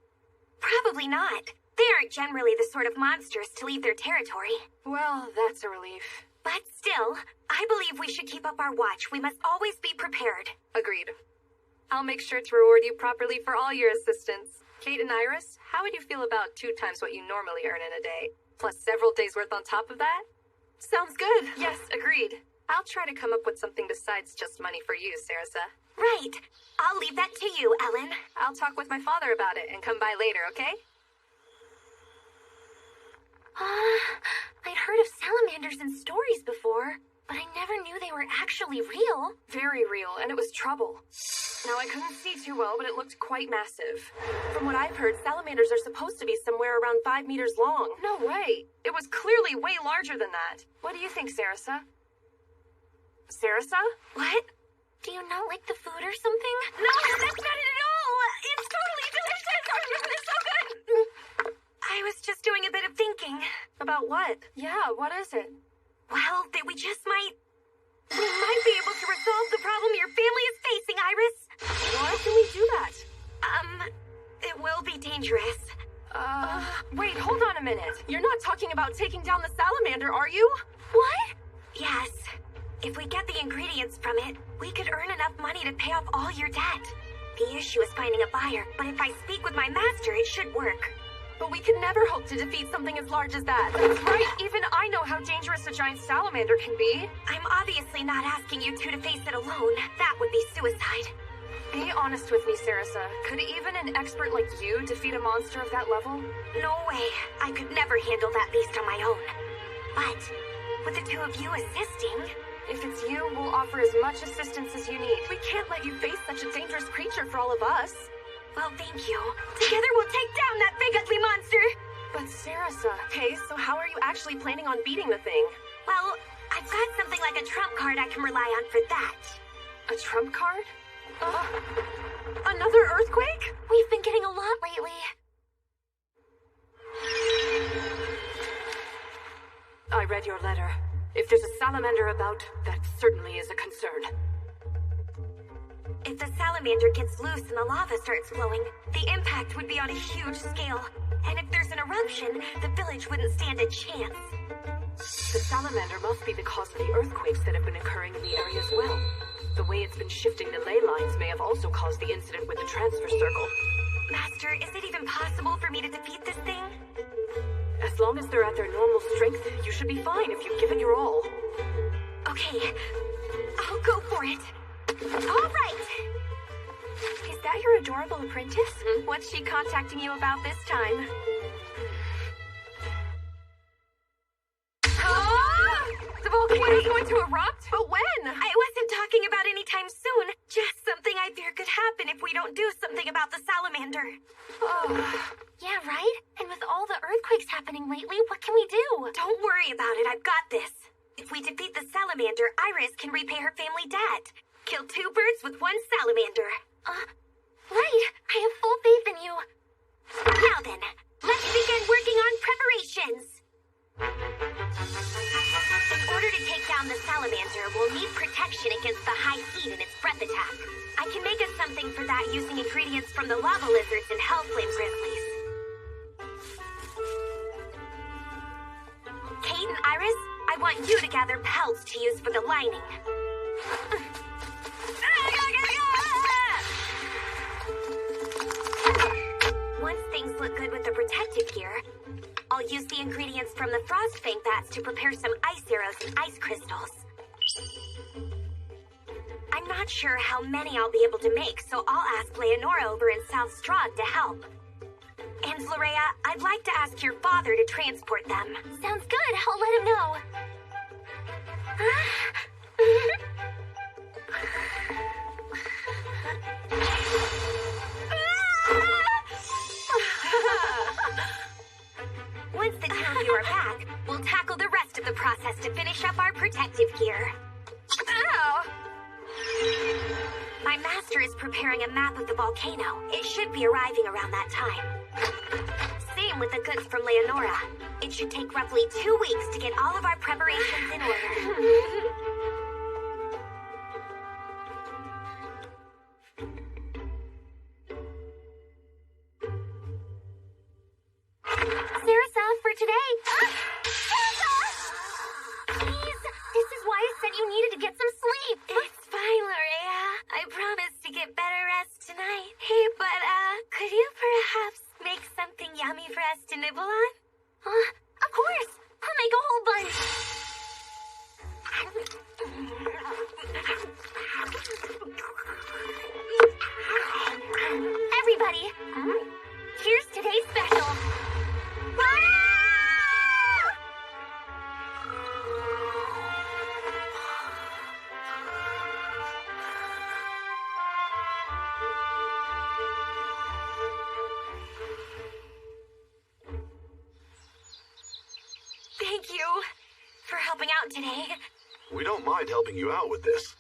Speaker 14: probably not. They aren't generally the sort of monsters to leave their territory.
Speaker 15: Well, that's a relief.
Speaker 14: But still, I believe we should keep up our watch. We must always be prepared.
Speaker 15: Agreed. I'll make sure to reward you properly for all your assistance. Kate and Iris, how would you feel about 2 times what you normally earn in a day? Plus several days worth on top of that? Sounds good. Yes, agreed. I'll try to come up with something besides just money for you, Sarasa.
Speaker 14: Right. I'll leave that to you, Ellen.
Speaker 15: I'll talk with my father about it and come by later, okay?
Speaker 14: I'd heard of salamanders in stories before, but I never knew they were actually real.
Speaker 15: Very real, and it was trouble. Now, I couldn't see too well, but it looked quite massive. From what I've heard, salamanders are supposed to be somewhere around 5 meters long. No way! It was clearly way larger than that. What do you think, Sarasa? Sarasa?
Speaker 14: What? Do you not like the food or something? No, that's not it at all! It's totally delicious! It's so good! I was just doing a bit of thinking.
Speaker 15: About what? Yeah, what is it?
Speaker 14: Well, that we might be able to resolve the problem your family is facing, Iris.
Speaker 15: Why can we do that?
Speaker 14: It will be dangerous.
Speaker 15: Wait, hold on a minute. You're not talking about taking down the salamander, are you?
Speaker 14: What? Yes. If we get the ingredients from it, we could earn enough money to pay off all your debt. The issue is finding a buyer, but if I speak with my master, it should work.
Speaker 15: But we could never hope to defeat something as large as that. That's right, even I know how dangerous a giant salamander can be.
Speaker 14: I'm obviously not asking you two to face it alone. That would be suicide.
Speaker 15: Be honest with me, Sarasa. Could even an expert like you defeat a monster of that level?
Speaker 14: No way. I could never handle that beast on my own. But, with the two of you assisting...
Speaker 15: If it's you, we'll offer as much assistance as you need. We can't let you face such a dangerous creature for all of us.
Speaker 14: Well, thank you. Together we'll take down that big ugly monster!
Speaker 15: But Sarasa, okay, so how are you actually planning on beating the thing?
Speaker 14: Well, I've got something like a trump card I can rely on for that.
Speaker 15: A trump card? Another earthquake?
Speaker 14: We've been getting a lot lately.
Speaker 15: I read your letter.
Speaker 3: If there's a salamander about, that certainly is a concern.
Speaker 14: If the salamander gets loose and the lava starts flowing, the impact would be on a huge scale. And if there's an eruption, the village wouldn't stand a chance.
Speaker 3: The salamander must be the cause of the earthquakes that have been occurring in the area as well. The way it's been shifting the ley lines may have also caused the incident with the transfer circle.
Speaker 14: Master, is it even possible for me to defeat this thing?
Speaker 3: As long as they're at their normal strength, you should be fine if you've given your all.
Speaker 14: Okay, I'll go for it. All right! Is that your adorable apprentice? What's she contacting you about this time?
Speaker 15: The volcano's going to erupt? But when?
Speaker 14: I wasn't talking about any time soon. Just something I fear could happen if we don't do something about the salamander. Yeah, right? And with all the earthquakes happening lately, what can we do? Don't worry about it, I've got this. If we defeat the salamander, Iris can repay her family debt. Kill 2 birds with 1 salamander. Right. I have full faith in you. Now then, let's begin working on preparations. In order to take down the salamander, we'll need protection against the high heat and its breath attack. I can make us something for that using ingredients from the lava lizards and hellflame grizzlies. Kate and Iris, I want you to gather pelts to use for the lining. Once things look good with the protective gear, I'll use the ingredients from the Frostfang bats to prepare some ice arrows and ice crystals. I'm not sure how many I'll be able to make, so I'll ask Leonora over in South Strahd to help. And Florea, I'd like to ask your father to transport them. Sounds good, I'll let him know. Once the two of you are back, we'll tackle the rest of the process to finish up our protective gear.
Speaker 15: Ow!
Speaker 14: My master is preparing a map of the volcano. It should be arriving around that time. Same with the goods from Leonora. It should take roughly 2 weeks to get all of our preparations in order. Sarasa, for today. Please, this is why I said you needed to get some sleep. It's fine, Lorea. I promise to get better rest tonight. Hey, but, could you perhaps make something yummy for us to nibble on? Of course. I'll make a whole bunch. Everybody, here's today's special. Thank you for helping out today.
Speaker 18: We don't mind helping you out with this.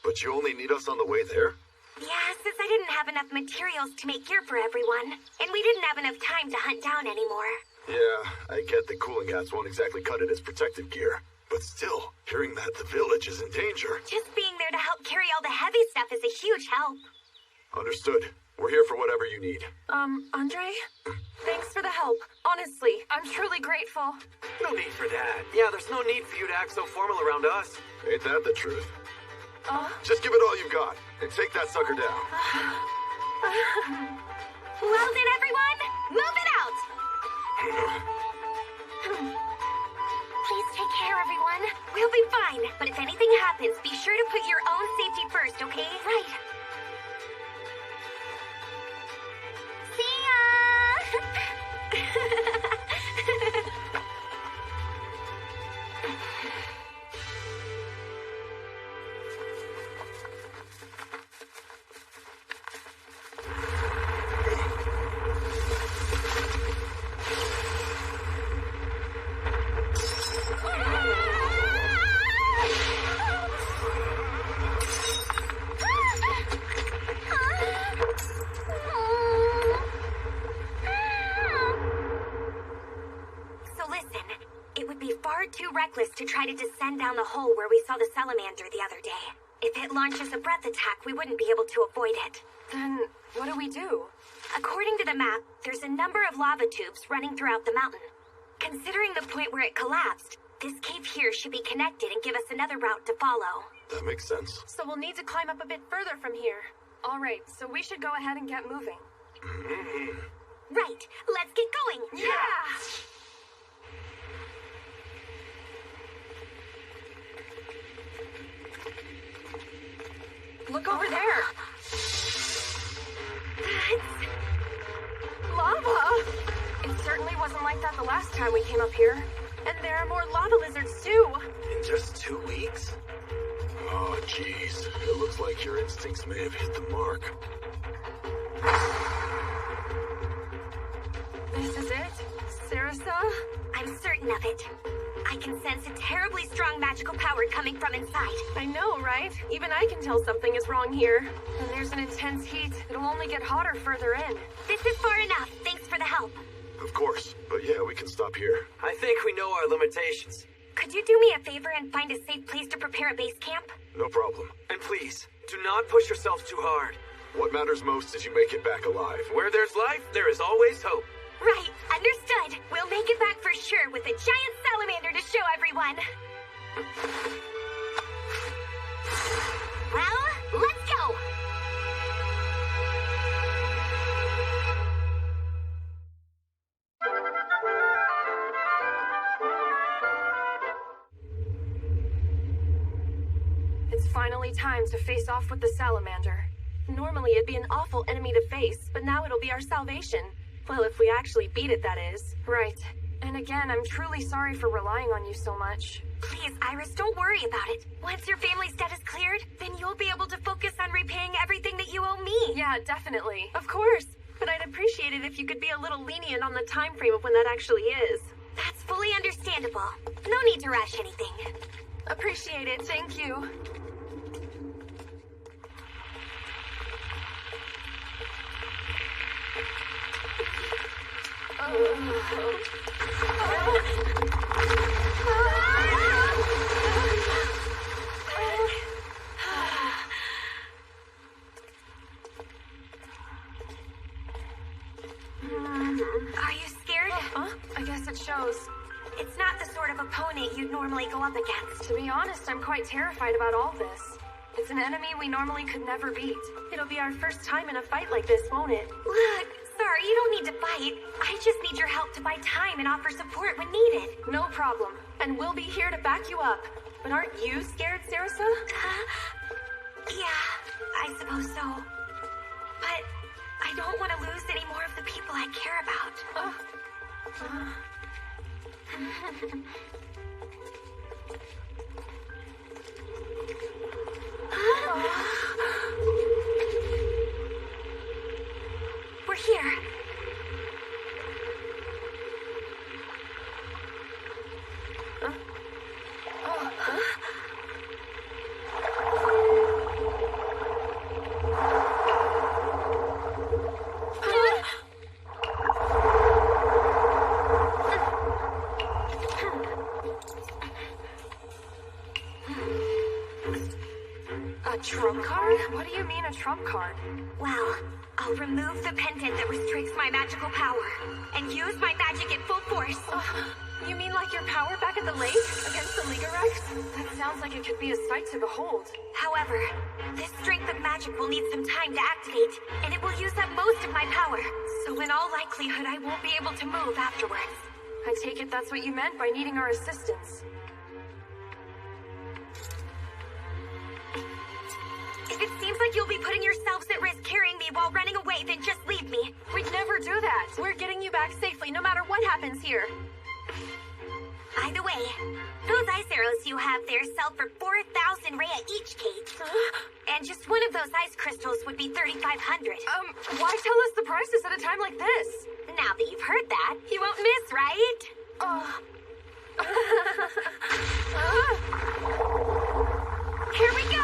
Speaker 18: But you only need us on the way there?
Speaker 14: Yeah, since I didn't have enough materials to make gear for everyone, and we didn't have enough time to hunt down anymore.
Speaker 18: Yeah, I get that cooling hats won't exactly cut it as protective gear. But still, hearing that the village is in danger.
Speaker 14: Just being there to help carry all the heavy stuff is a huge help.
Speaker 18: Understood. We're here for whatever you need.
Speaker 15: Andre? Thanks for the help. Honestly, I'm truly grateful.
Speaker 10: No need for that. Yeah, there's no need for you to act so formal around us.
Speaker 18: Ain't that the truth? Just give it all you've got, and take that sucker down.
Speaker 14: Well then, everyone, move it out! Please take care, everyone. We'll be fine, but if anything happens, be sure to put your own safety first, okay? Right. See ya!
Speaker 1: checklist to try to descend down the hole where we saw the salamander the other day. If it launches a breath attack, we wouldn't be able to avoid it.
Speaker 15: Then, what do we do?
Speaker 1: According to the map, there's a number of lava tubes running throughout the mountain. Considering the point where it collapsed, this cave here should be connected and give us another route to follow.
Speaker 18: That makes sense.
Speaker 15: So we'll need to climb up a bit further from here. Alright, so we should go ahead and get moving.
Speaker 1: Right, let's get going!
Speaker 15: Yeah! Look over there!
Speaker 1: That's...
Speaker 15: lava! It certainly wasn't like that the last time we came up here. And there are more lava lizards, too!
Speaker 12: In just 2 weeks?
Speaker 18: Oh, jeez. It looks like your instincts may have hit the mark.
Speaker 15: This is it? Sarasa?
Speaker 1: I'm certain of it. I can sense a terribly strong magical power coming from inside.
Speaker 15: I know, right? Even I can tell something is wrong here. And there's an intense heat. It'll only get hotter further in.
Speaker 1: This is far enough. Thanks for the help.
Speaker 18: Of course. But yeah, we can stop here.
Speaker 12: I think we know our limitations.
Speaker 1: Could you do me a favor and find a safe place to prepare a base camp?
Speaker 18: No problem.
Speaker 12: And please, do not push yourself too hard.
Speaker 18: What matters most is you make it back alive.
Speaker 12: Where there's life, there is always hope.
Speaker 1: Right, understood. We'll make it back for sure with a giant salamander to show everyone. Well, let's go!
Speaker 15: It's finally time to face off with the salamander. Normally it'd be an awful enemy to face, but now it'll be our salvation. Well, if we actually beat it, that is. Right. And again, I'm truly sorry for relying on you so much.
Speaker 1: Please, Iris, don't worry about it. Once your family's debt is cleared, then you'll be able to focus on repaying everything that you owe me.
Speaker 15: Yeah, definitely. Of course. But I'd appreciate it if you could be a little lenient on the time frame of when that actually is.
Speaker 1: That's fully understandable. No need to rush anything.
Speaker 15: Appreciate it, thank you.
Speaker 1: Are you scared?
Speaker 15: I guess it shows.
Speaker 1: It's not the sort of opponent you'd normally go up against.
Speaker 15: To be honest, I'm quite terrified about all this. It's an enemy we normally could never beat. It'll be our first time in a fight like this, won't it?
Speaker 1: Look, sorry, you don't need to fight. I just need your help to buy time and offer support when needed.
Speaker 15: No problem. And we'll be here to back you up. But aren't you scared, Sarasa?
Speaker 1: Yeah, I suppose so. But I don't want to lose any more of the people I care about. We're here.
Speaker 15: A trump card? What do you mean a trump card?
Speaker 1: Well, I'll remove the pendant that restricts my magical power and use my magic at full force.
Speaker 15: You mean like your power back at the lake against the Ligarex? That sounds like it could be a sight to behold.
Speaker 1: However, this strength of magic will need some time to activate, and it will use up most of my power. So in all likelihood, I won't be able to move afterwards.
Speaker 15: I take it that's what you meant by needing our assistance.
Speaker 1: If it seems like you'll be putting yourselves at risk carrying me while running away, then just leave me.
Speaker 15: We'd never do that. We're getting you back safely no matter what happens here.
Speaker 1: By the way, those ice arrows you have there sell for 4,000 Rhea each, Kate. And just one of those ice crystals would be 3,500.
Speaker 15: Why tell us the prices at a time like this?
Speaker 1: Now that you've heard that, you won't miss, right? Here we go!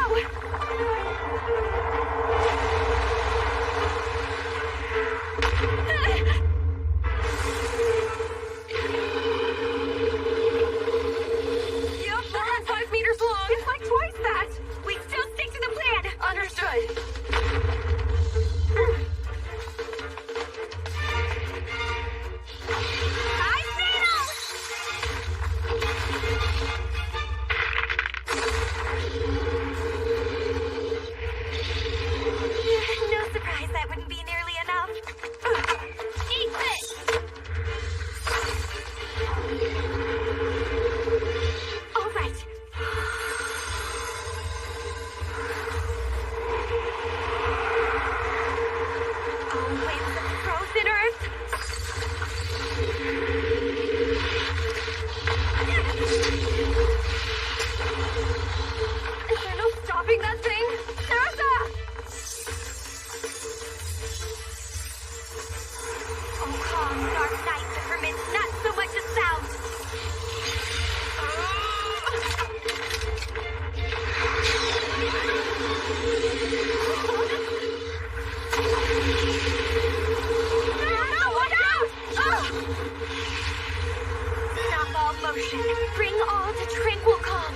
Speaker 14: Stop all motion. Bring all to tranquil calm.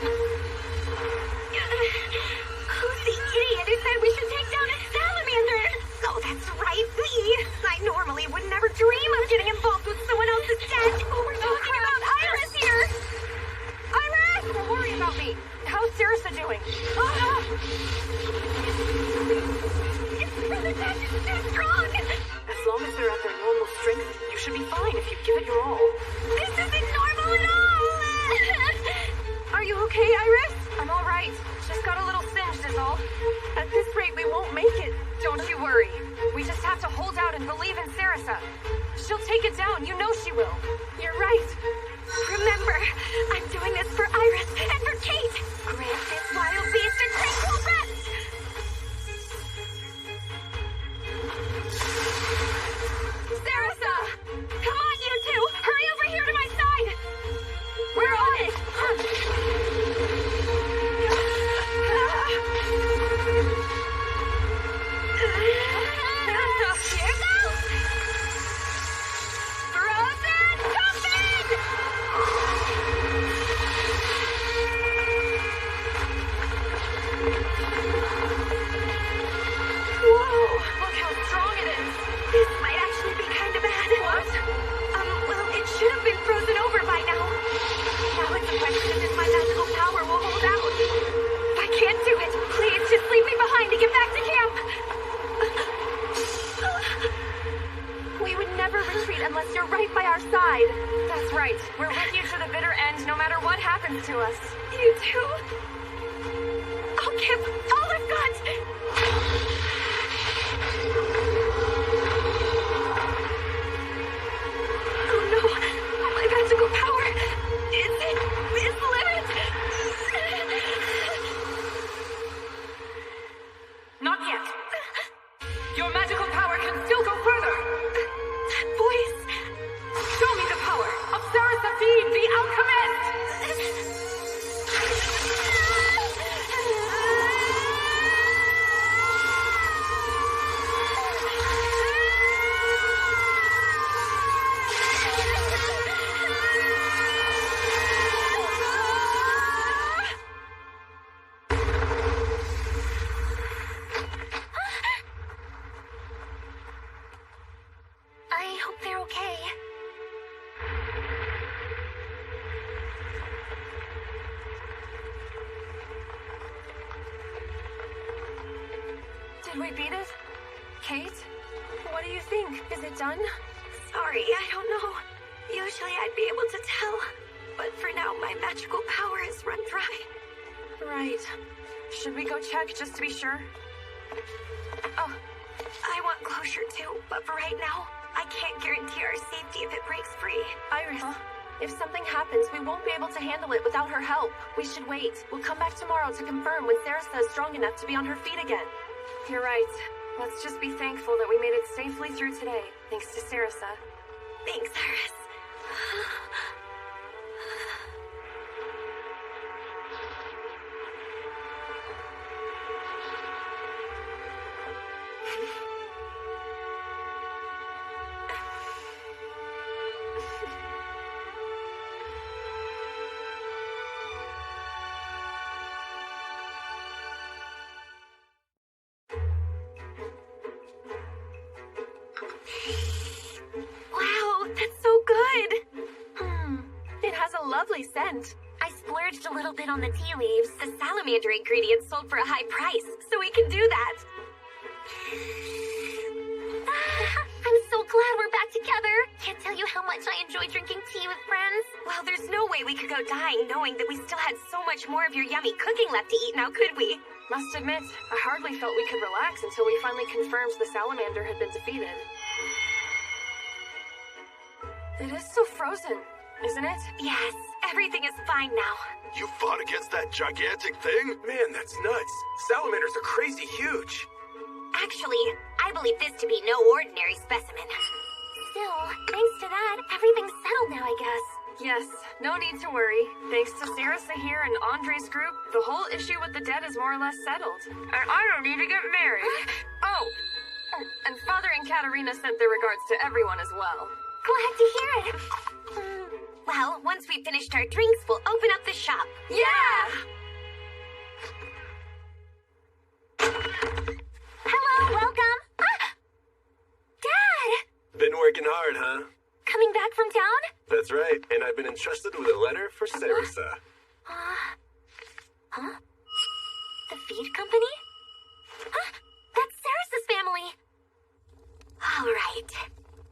Speaker 14: Who's the idiot who said we should take down a salamander? Oh, that's right, me. I normally would never dream of getting involved with someone else's death. Oh, we're talking about Iris here. Iris!
Speaker 15: Don't worry about me. How's Sarasa doing?
Speaker 14: The attack is too strong.
Speaker 15: As long as they're at their normal strength, you should be fine if you give it your all.
Speaker 14: This isn't normal at all.
Speaker 15: Are you okay, Iris? I'm all right. Just got a little singed is all. At this rate, we won't make it. Don't you worry. We just have to hold out and believe in Sarasa. She'll take it down. You know she will. You're right.
Speaker 14: Remember, I'm doing this for Iris and for Kate. Grant this wild beast a tranquil rest. Sarasa! Come on, you two! Hurry over here to my side! We're on it! Here goes! Frozen coffin!
Speaker 15: Whoa! Look how strong it is.
Speaker 14: This might actually be kind of bad.
Speaker 15: What?
Speaker 14: Well, it should have been frozen over by now. Now it's a question if my magical power will hold out. If I can't do it, please just leave me behind to get back to camp.
Speaker 15: We would never retreat unless you're right by our side. That's right. We're with you to the bitter end, no matter what happens to us.
Speaker 14: You too? I'll give all I've got. Oh no, my magical power is its limit.
Speaker 15: Not yet. Your magical power can still go further.
Speaker 14: That voice.
Speaker 15: Show me the power of Sarasa the Alchemist.
Speaker 14: I hope they're okay.
Speaker 15: Did we beat it? Kate? What do you think? Is it done?
Speaker 14: Sorry, I don't know. Usually I'd be able to tell. But for now, my magical power is run dry.
Speaker 15: Right. Should we go check just to be sure? Oh,
Speaker 14: I want closure too, but for right now, I can't guarantee our safety if it breaks free.
Speaker 15: Iris, if something happens, we won't be able to handle it without her help. We should wait. We'll come back tomorrow to confirm when Sarasa is strong enough to be on her feet again. You're right. Let's just be thankful that we made it safely through today, thanks to Sarasa.
Speaker 14: Thanks, Iris. Wow, that's so good!
Speaker 15: It has a lovely scent.
Speaker 14: I splurged a little bit on the tea leaves. The salamander ingredient sold for a high price, so we can do that. I'm so glad we're back together. Can't tell you how much I enjoy drinking tea with friends. Well, there's no way we could go dying knowing that we still had so much more of your yummy cooking left to eat now, could we?
Speaker 15: Must admit, I hardly felt we could relax until we finally confirmed the salamander had been defeated. It is so frozen, isn't it?
Speaker 14: Yes, everything is fine now.
Speaker 18: You fought against that gigantic thing?
Speaker 12: Man, that's nuts. Salamanders are crazy huge.
Speaker 14: Actually, I believe this to be no ordinary specimen. Still, thanks to that, everything's settled now, I guess.
Speaker 15: Yes, no need to worry. Thanks to Sarasa here and Andre's group, the whole issue with the debt is more or less settled. And I don't need to get married. Oh, and Father and Katerina sent their regards to everyone as well.
Speaker 1: Glad to hear it. Well, once we've finished our drinks, we'll open up the shop.
Speaker 15: Yeah!
Speaker 1: Hello, welcome. Dad!
Speaker 12: Been working hard, huh?
Speaker 1: Coming back from town?
Speaker 12: That's right, and I've been entrusted with a letter for Sarasa.
Speaker 1: Huh? The feed company? That's Saras's family. All right.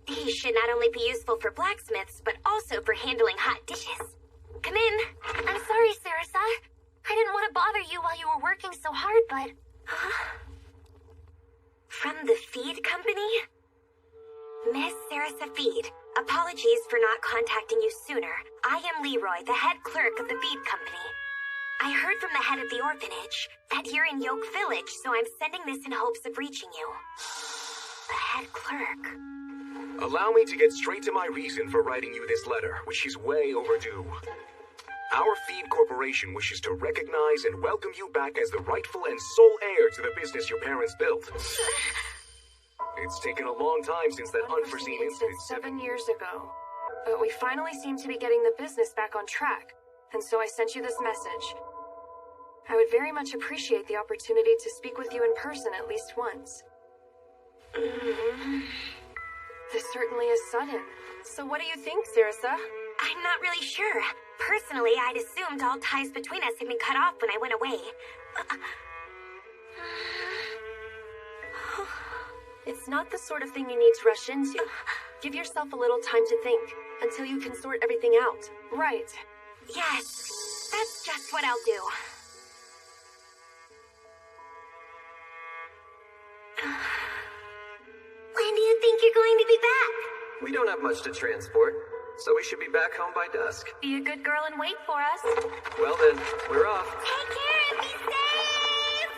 Speaker 1: These should not only be useful for blacksmiths, but also for handling hot dishes. Come in. I'm sorry, Sarasa. I didn't want to bother you while you were working so hard, but... From the feed company? Miss Sarasa Feed, apologies for not contacting you sooner. I am Leroy, the head clerk of the feed company. I heard from the head of the orphanage that you're in Yoke Village, so I'm sending this in hopes of reaching you. The head clerk.
Speaker 10: Allow me to get straight to my reason for writing you this letter, which is way overdue. Our Feed Corporation wishes to recognize and welcome you back as the rightful and sole heir to the business your parents built. It's taken a long time since that unforeseen incident
Speaker 15: 7 years ago. But we finally seem to be getting the business back on track, and so I sent you this message. I would very much appreciate the opportunity to speak with you in person at least once. This certainly is sudden. So what do you think, Sarasa?
Speaker 1: I'm not really sure. Personally, I'd assumed all ties between us had been cut off when I went away.
Speaker 15: It's not the sort of thing you need to rush into. Give yourself a little time to think, until you can sort everything out. Right.
Speaker 1: Yes, that's just what I'll do. When do you think you're going to be back?
Speaker 10: We don't have much to transport, so we should be back home by dusk.
Speaker 15: Be a good girl and wait for us.
Speaker 10: Well then, we're off.
Speaker 1: Take care and be safe!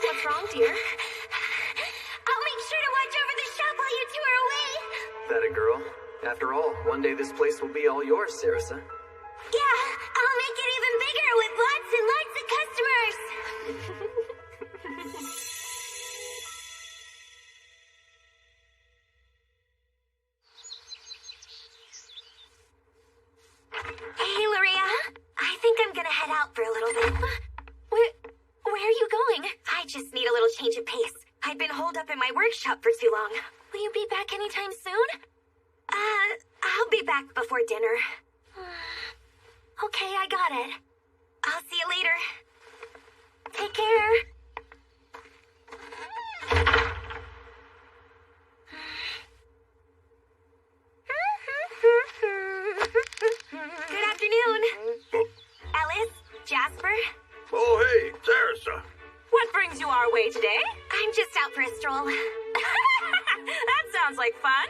Speaker 15: What's wrong, dear?
Speaker 1: I'll make sure to watch over the shop while you two are away.
Speaker 10: That a girl? After all, one day this place will be all yours, Sarasa.
Speaker 1: Yeah, I'll make it even bigger with lots and lots of customers. Hey, Loria. I think I'm gonna head out for a little bit. Where are you going? I just need a little change of pace. I've been holed up in my workshop for too long. Will you be back anytime soon? I'll be back before dinner. Okay, I got it. I'll see you later. Take care. Good afternoon. Alice, Jasper.
Speaker 4: Oh, hey, Sarasa.
Speaker 15: What brings you our way today?
Speaker 1: I'm just out for a stroll.
Speaker 15: That sounds like fun.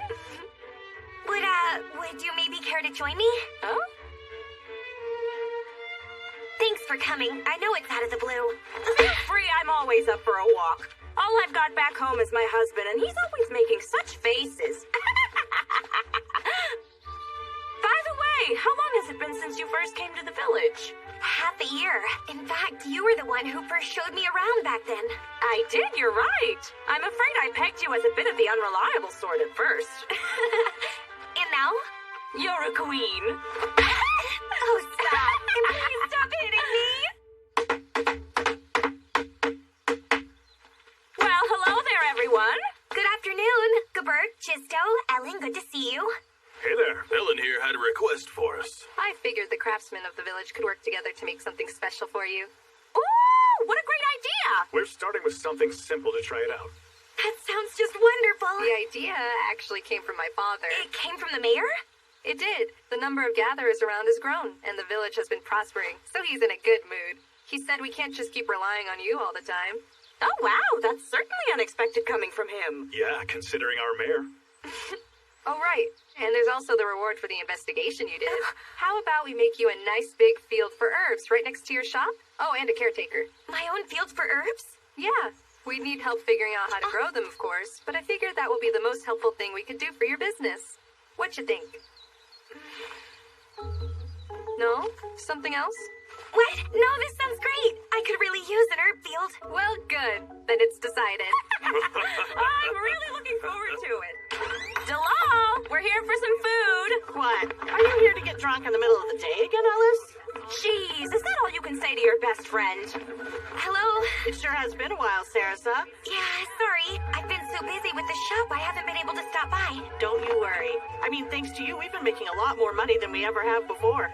Speaker 1: Would you maybe care to join me?
Speaker 15: Oh?
Speaker 1: Thanks for coming. I know it's out of the blue.
Speaker 15: Feel free, I'm always up for a walk. All I've got back home is my husband, and he's always making such faces. By the way, how long has it been since you first came to the village?
Speaker 1: Half a year. In fact, you were the one who first showed me around back then.
Speaker 15: I did, you're right. I'm afraid I pegged you as a bit of the unreliable sort at first.
Speaker 1: And now?
Speaker 15: You're a queen.
Speaker 1: Oh, stop. And please stop hitting me.
Speaker 15: Well, hello there, everyone.
Speaker 1: Good afternoon. Gabert, Chisto, Ellen, good to see you.
Speaker 12: Hey there, Ellen here had a request for us.
Speaker 15: I figured the craftsmen of the village could work together to make something special for you.
Speaker 3: Ooh, what a great idea!
Speaker 7: We're starting with something simple to try it out.
Speaker 1: That sounds just wonderful.
Speaker 15: The idea actually came from my father.
Speaker 1: It came from the mayor?
Speaker 15: It did. The number of gatherers around has grown, and the village has been prospering, so he's in a good mood. He said we can't just keep relying on you all the time.
Speaker 3: Oh, wow, that's certainly unexpected coming from him.
Speaker 7: Yeah, considering our mayor.
Speaker 15: Oh, right. And there's also the reward for the investigation you did. How about we make you a nice big field for herbs right next to your shop? Oh, and a caretaker.
Speaker 14: My own field for herbs?
Speaker 15: Yeah. We'd need help figuring out how to grow them, of course, but I figured that will be the most helpful thing we could do for your business. What you think? No? Something else?
Speaker 14: What? No, this sounds great. I could really use an herb field.
Speaker 15: Well, good. Then it's decided. I'm really looking forward to it. Delal, we're here for some food.
Speaker 9: What? Are you here to get drunk in the middle of the day again, Alice?
Speaker 15: Jeez, is that all you can say to your best friend?
Speaker 14: Hello?
Speaker 9: It sure has been a while, Sarasa.
Speaker 14: Yeah, sorry. I've been so busy with the shop, I haven't been able to stop by.
Speaker 9: Don't you worry. I mean, thanks to you, we've been making a lot more money than we ever have before.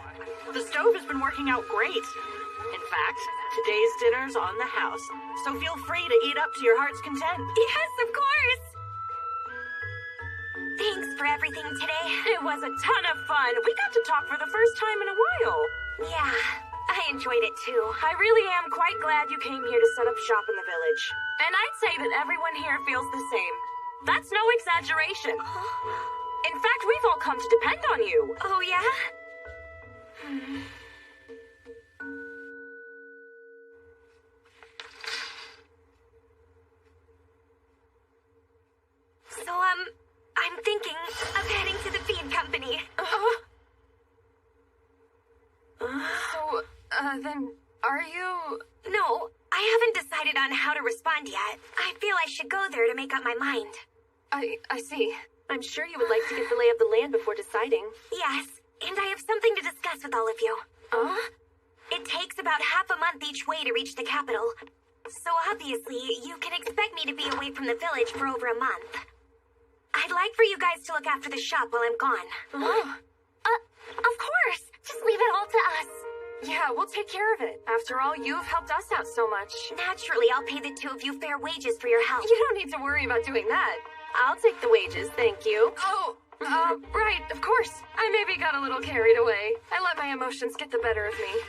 Speaker 9: The stove has been working out great. In fact, today's dinner's on the house, so feel free to eat up to your heart's content.
Speaker 14: Yes, of course! Thanks for everything today.
Speaker 15: It was a ton of fun. We got to talk for the first time in a while.
Speaker 14: Yeah, I enjoyed it too.
Speaker 15: I really am quite glad you came here to set up shop in the village. And I'd say that everyone here feels the same. That's no exaggeration. In fact, we've all come to depend on you.
Speaker 14: Oh, yeah? So, I'm thinking of heading to the feed company.
Speaker 15: Then, are you...
Speaker 14: No, I haven't decided on how to respond yet. I feel I should go there to make up my mind.
Speaker 15: I see. I'm sure you would like to get the lay of the land before deciding.
Speaker 14: Yes, and I have something to discuss with all of you. It takes about half a month each way to reach the capital. So obviously, you can expect me to be away from the village for over a month. I'd like for you guys to look after the shop while I'm gone.
Speaker 15: Of course! Just leave it all to us. Yeah, we'll take care of it. After all, you've helped us out so much.
Speaker 14: Naturally, I'll pay the two of you fair wages for your help.
Speaker 15: You don't need to worry about doing that. I'll take the wages, thank you. Right, of course. I maybe got a little carried away. I let my emotions get the better of me.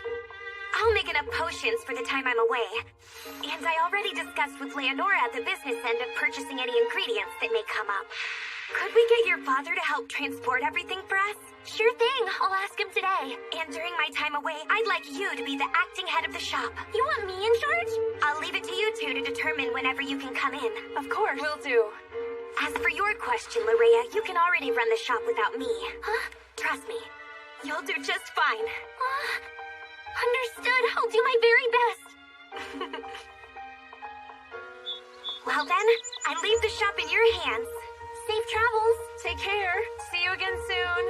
Speaker 14: I'll make enough potions for the time I'm away. And I already discussed with Leonora at the business end of purchasing any ingredients that may come up. Could we get your father to help transport everything for us?
Speaker 1: Sure thing. I'll ask him today.
Speaker 14: And during my time away, I'd like you to be the acting head of the shop.
Speaker 1: You want me in charge?
Speaker 14: I'll leave it to you two to determine whenever you can come in.
Speaker 15: Of course. Will do.
Speaker 14: As for your question, Larea, you can already run the shop without me.
Speaker 1: Huh?
Speaker 14: Trust me. You'll do just fine.
Speaker 1: Understood. I'll do my very best.
Speaker 14: Well then, I leave the shop in your hands.
Speaker 1: Safe travels.
Speaker 15: Take care. See you again soon.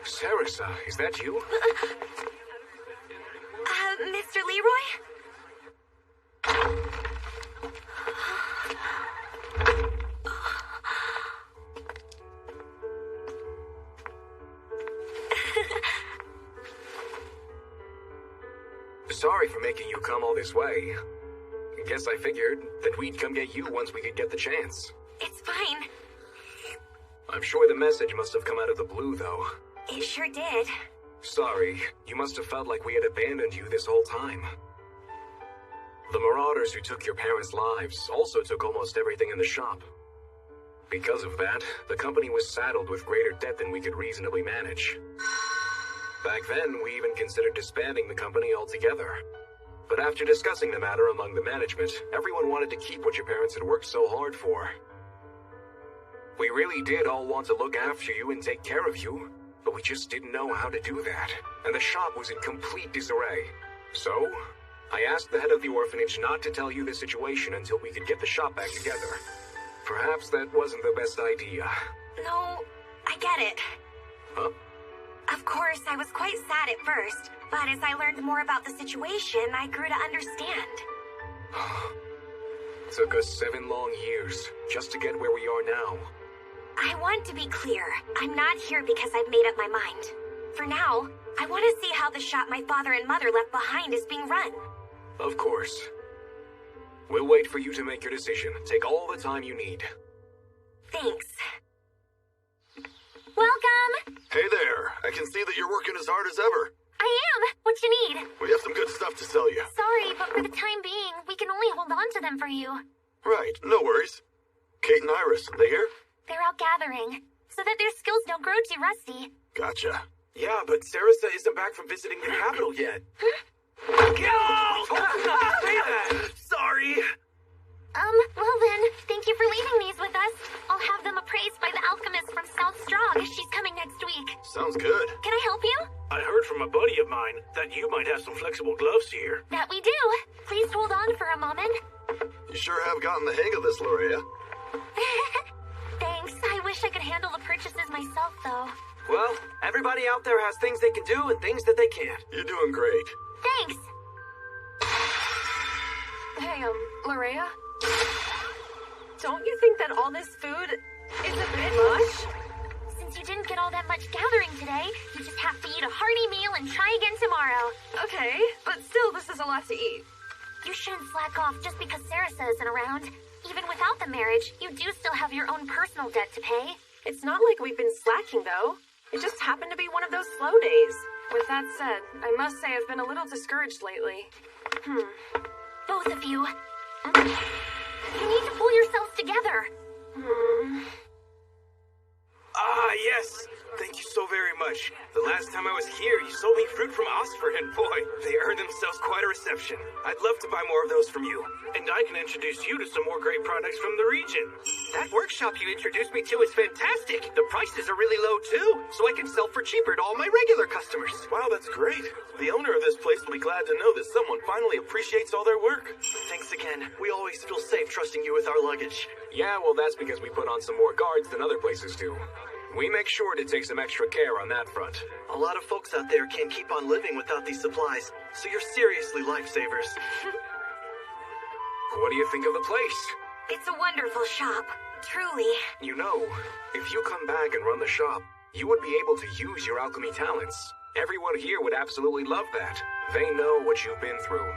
Speaker 10: Sarasa, is that you?
Speaker 14: Mr. Leroy?
Speaker 10: Sorry for making you come all this way. Guess I figured that we'd come get you once we could get the chance.
Speaker 14: It's fine.
Speaker 10: I'm sure the message must have come out of the blue, though.
Speaker 14: It sure did.
Speaker 10: Sorry, you must have felt like we had abandoned you this whole time. The marauders who took your parents' lives also took almost everything in the shop. Because of that, the company was saddled with greater debt than we could reasonably manage. Back then, we even considered disbanding the company altogether. But after discussing the matter among the management, everyone wanted to keep what your parents had worked so hard for. We really did all want to look after you and take care of you, but we just didn't know how to do that, and the shop was in complete disarray. So, I asked the head of the orphanage not to tell you the situation until we could get the shop back together. Perhaps that wasn't the best idea.
Speaker 14: No, I get it.
Speaker 10: Huh?
Speaker 14: Of course, I was quite sad at first, but as I learned more about the situation, I grew to understand.
Speaker 10: Took us 7 long years just to get where we are now.
Speaker 1: I want to be clear. I'm not here because I've made up my mind. For now, I want to see how the shop my father and mother left behind is being run.
Speaker 10: Of course. We'll wait for you to make your decision. Take all the time you need.
Speaker 1: Thanks. Welcome!
Speaker 18: Hey there. I can see that you're working as hard as ever.
Speaker 1: I am! What you need?
Speaker 18: We have some good stuff to sell you.
Speaker 1: Sorry, but for the time being, we can only hold on to them for you.
Speaker 18: Right, no worries. Kate and Iris, they here?
Speaker 1: They're out gathering, so that their skills don't grow too rusty.
Speaker 18: Gotcha.
Speaker 12: Yeah, but Sarasa isn't back from visiting the capital yet. Sorry.
Speaker 1: Well then, thank you for leaving these with us. I'll have them appraised by the Alchemist from South Strog. She's coming next week.
Speaker 18: Sounds good.
Speaker 1: Can I help you?
Speaker 7: I heard from a buddy of mine that you might have some flexible gloves here.
Speaker 1: That we do. Please hold on for a moment.
Speaker 18: You sure have gotten the hang of this, Lorea.
Speaker 1: Thanks. I wish I could handle the purchases myself, though.
Speaker 12: Well, everybody out there has things they can do and things that they can't.
Speaker 18: You're doing great.
Speaker 1: Thanks.
Speaker 15: Hey, Lorea? Don't you think that all this food is a bit much?
Speaker 1: Since you didn't get all that much gathering today, you just have to eat a hearty meal and try again tomorrow.
Speaker 15: Okay, but still, this is a lot to eat.
Speaker 1: You shouldn't slack off just because Sarasa isn't around. Even without the marriage, you do still have your own personal debt to pay.
Speaker 15: It's not like we've been slacking, though. It just happened to be one of those slow days. With that said, I must say I've been a little discouraged lately.
Speaker 1: Both of you. You need to pull yourselves together.
Speaker 12: Ah, yes. Thank you so very much. The last time I was here, you sold me fruit from Osford, and boy, they earned themselves quite a reception. I'd love to buy more of those from you.
Speaker 7: And I can introduce you to some more great products from the region.
Speaker 12: That workshop you introduced me to is fantastic. The prices are really low, too, so I can sell for cheaper to all my regular customers.
Speaker 5: Wow, that's great. The owner of this place will be glad to know that someone finally appreciates all their work.
Speaker 12: Thanks again. We always feel safe trusting you with our luggage. Yeah, well, that's because we put on some more guards than other places do. We make sure to take some extra care on that front.
Speaker 19: A lot of folks out there can't keep on living without these supplies, so you're seriously lifesavers.
Speaker 10: What do you think of the place?
Speaker 1: It's a wonderful shop. Truly.
Speaker 10: You know, if you come back and run the shop, you would be able to use your alchemy talents. Everyone here would absolutely love that. They know what you've been through.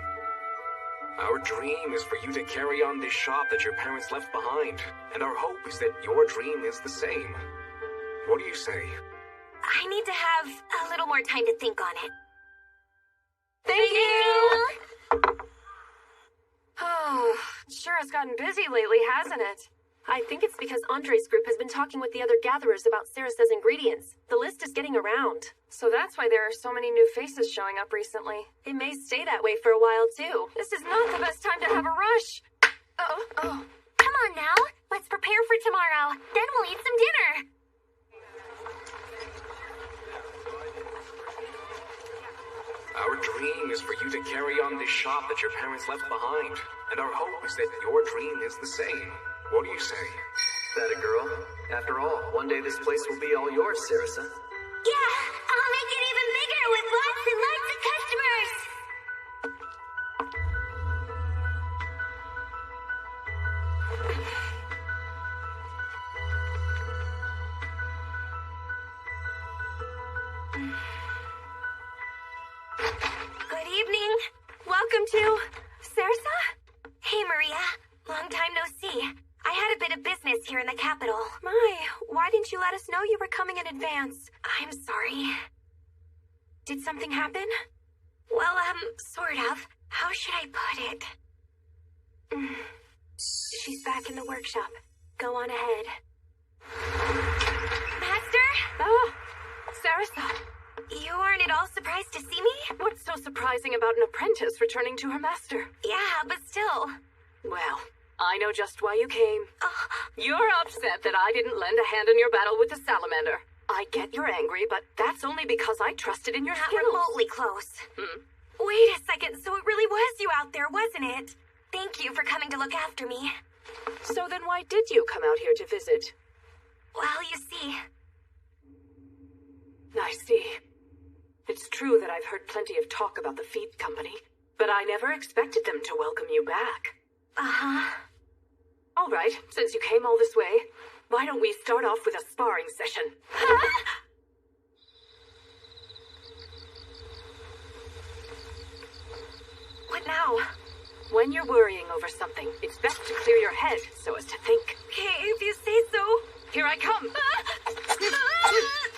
Speaker 10: Our dream is for you to carry on this shop that your parents left behind, and our hope is that your dream is the same. What do you say?
Speaker 1: I need to have a little more time to think on it.
Speaker 15: Thank you! Oh, sure has gotten busy lately, hasn't it? I think it's because Andre's group has been talking with the other gatherers about Sarasa's ingredients. The list is getting around. So that's why there are so many new faces showing up recently. It may stay that way for a while, too. This is not the best time to have a rush. Oh.
Speaker 1: Come on now. Let's prepare for tomorrow. Then we'll eat some dinner.
Speaker 10: Our dream is for you to carry on this shop that your parents left behind, and our hope is that your dream is the same. What do you say?
Speaker 19: That a girl? After all, one day this place will be all yours, Sarasa.
Speaker 1: Yeah, I'll make it even bigger with lots and lots of customers. Good evening. Welcome to Sarasa? Hey, Maria. Long time no see. I had a bit of business here in the capital.
Speaker 15: My, why didn't you let us know you were coming in advance?
Speaker 1: I'm sorry.
Speaker 15: Did something happen?
Speaker 1: Well, sort of. How should I put it?
Speaker 15: She's back in the workshop. Go on ahead.
Speaker 1: Master?
Speaker 15: Oh, Sarasa.
Speaker 1: You aren't at all surprised to see me?
Speaker 15: What's so surprising about an apprentice returning to her master?
Speaker 1: Yeah, but still.
Speaker 3: Well, I know just why you came. You're upset that I didn't lend a hand in your battle with the salamander. I get you're angry, but that's only because I trusted in your
Speaker 1: Not
Speaker 3: skills.
Speaker 1: remotely close. Wait a second, so it really was you out there, wasn't it? Thank you for coming to look after me.
Speaker 3: So then why did you come out here to visit?
Speaker 1: Well, you see...
Speaker 3: I see. It's true that I've heard plenty of talk about the feed company, but I never expected them to welcome you back.
Speaker 1: Uh-huh.
Speaker 3: right, since you came all this way, why don't we start off with a sparring session?
Speaker 15: What now?
Speaker 3: When you're worrying over something, it's best to clear your head so as to think.
Speaker 15: Okay, if you say so.
Speaker 3: Here I come!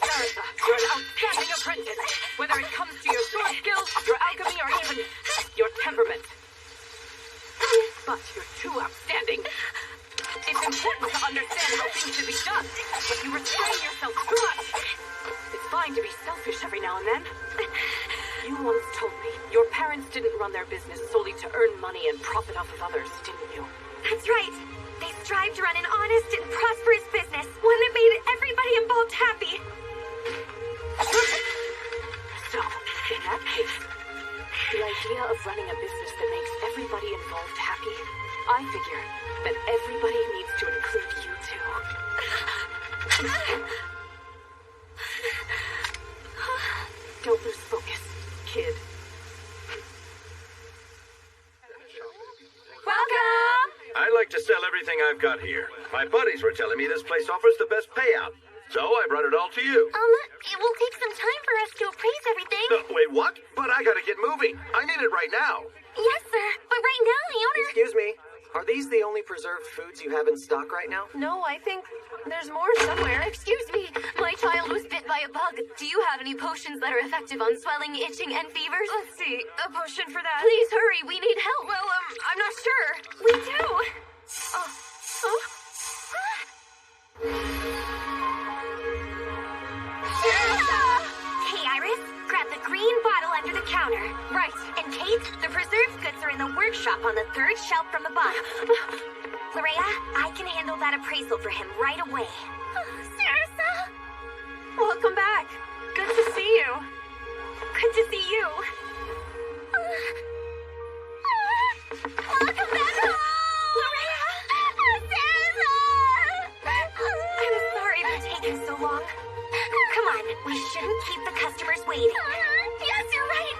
Speaker 3: Sarasa, you're an outstanding apprentice, whether it comes to your sword skills, your alchemy, or even your temperament. But you're too outstanding. It's important to understand how things should be done, but you restrain yourself too much. It's fine to be selfish every now and then. You once told me your parents didn't run their business solely to earn money and profit off of others, didn't you?
Speaker 15: That's right. They strived to run an honest and prosperous business, one that made everybody involved happy.
Speaker 3: So, in that case, the idea of running a business that makes everybody involved happy, I figure that everybody needs to include you too. Don't lose focus, kid.
Speaker 15: Welcome!
Speaker 4: I'd like to sell everything I've got here. My buddies were telling me this place offers the best payout. So I brought it all to you.
Speaker 14: It will take some time for us to appraise everything.
Speaker 4: Wait, what? But I gotta get moving. I need it right now.
Speaker 14: Yes, sir. But right now, the owner...
Speaker 19: Excuse me. Are these the only preserved foods you have in stock right now?
Speaker 15: No, I think there's more somewhere.
Speaker 2: Excuse me, my child was bit by a bug. Do you have any potions that are effective on swelling, itching, and fevers?
Speaker 15: Let's see, a potion for that.
Speaker 2: Please hurry, we need help.
Speaker 15: Well, I'm not sure.
Speaker 2: We do.
Speaker 14: Hey, Iris, grab the green bottle under the counter.
Speaker 15: Right.
Speaker 14: And Kate, the preserved goods are in the workshop on the third shelf from the bottom. Lorrea, I can handle that appraisal for him right away.
Speaker 15: Sarasa! Welcome back. Good to see you.
Speaker 14: Good to see you. Welcome back home! Lorrea! I'm sorry for taking so long. Come on, we shouldn't keep the customers waiting.
Speaker 15: Yes, you're right.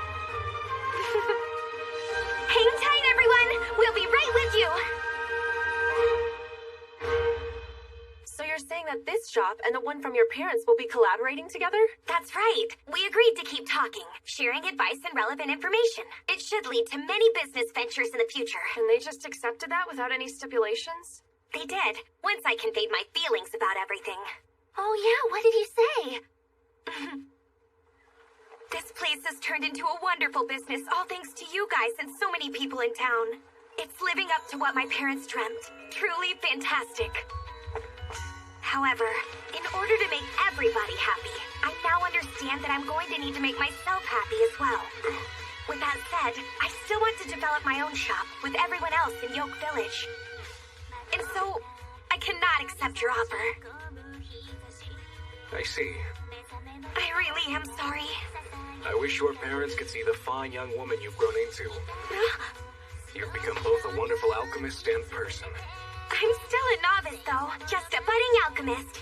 Speaker 14: Hang tight, everyone. We'll be right with you.
Speaker 15: So you're saying that this shop and the one from your parents will be collaborating together?
Speaker 14: That's right. We agreed to keep talking, sharing advice and relevant information. It should lead to many business ventures in the future.
Speaker 15: And they just accepted that without any stipulations?
Speaker 14: They did, once I conveyed my feelings about everything. Oh yeah, what did he say? This place has turned into a wonderful business, all thanks to you guys and so many people in town. It's living up to what my parents dreamt. Truly fantastic. However, in order to make everybody happy, I now understand that I'm going to need to make myself happy as well. With that said, I still want to develop my own shop with everyone else in Yoke Village. And so, I cannot accept your offer.
Speaker 10: I see.
Speaker 14: I really am sorry.
Speaker 10: I wish your parents could see the fine young woman you've grown into. You've become both a wonderful alchemist and person.
Speaker 14: I'm still a novice, though. Just a budding alchemist.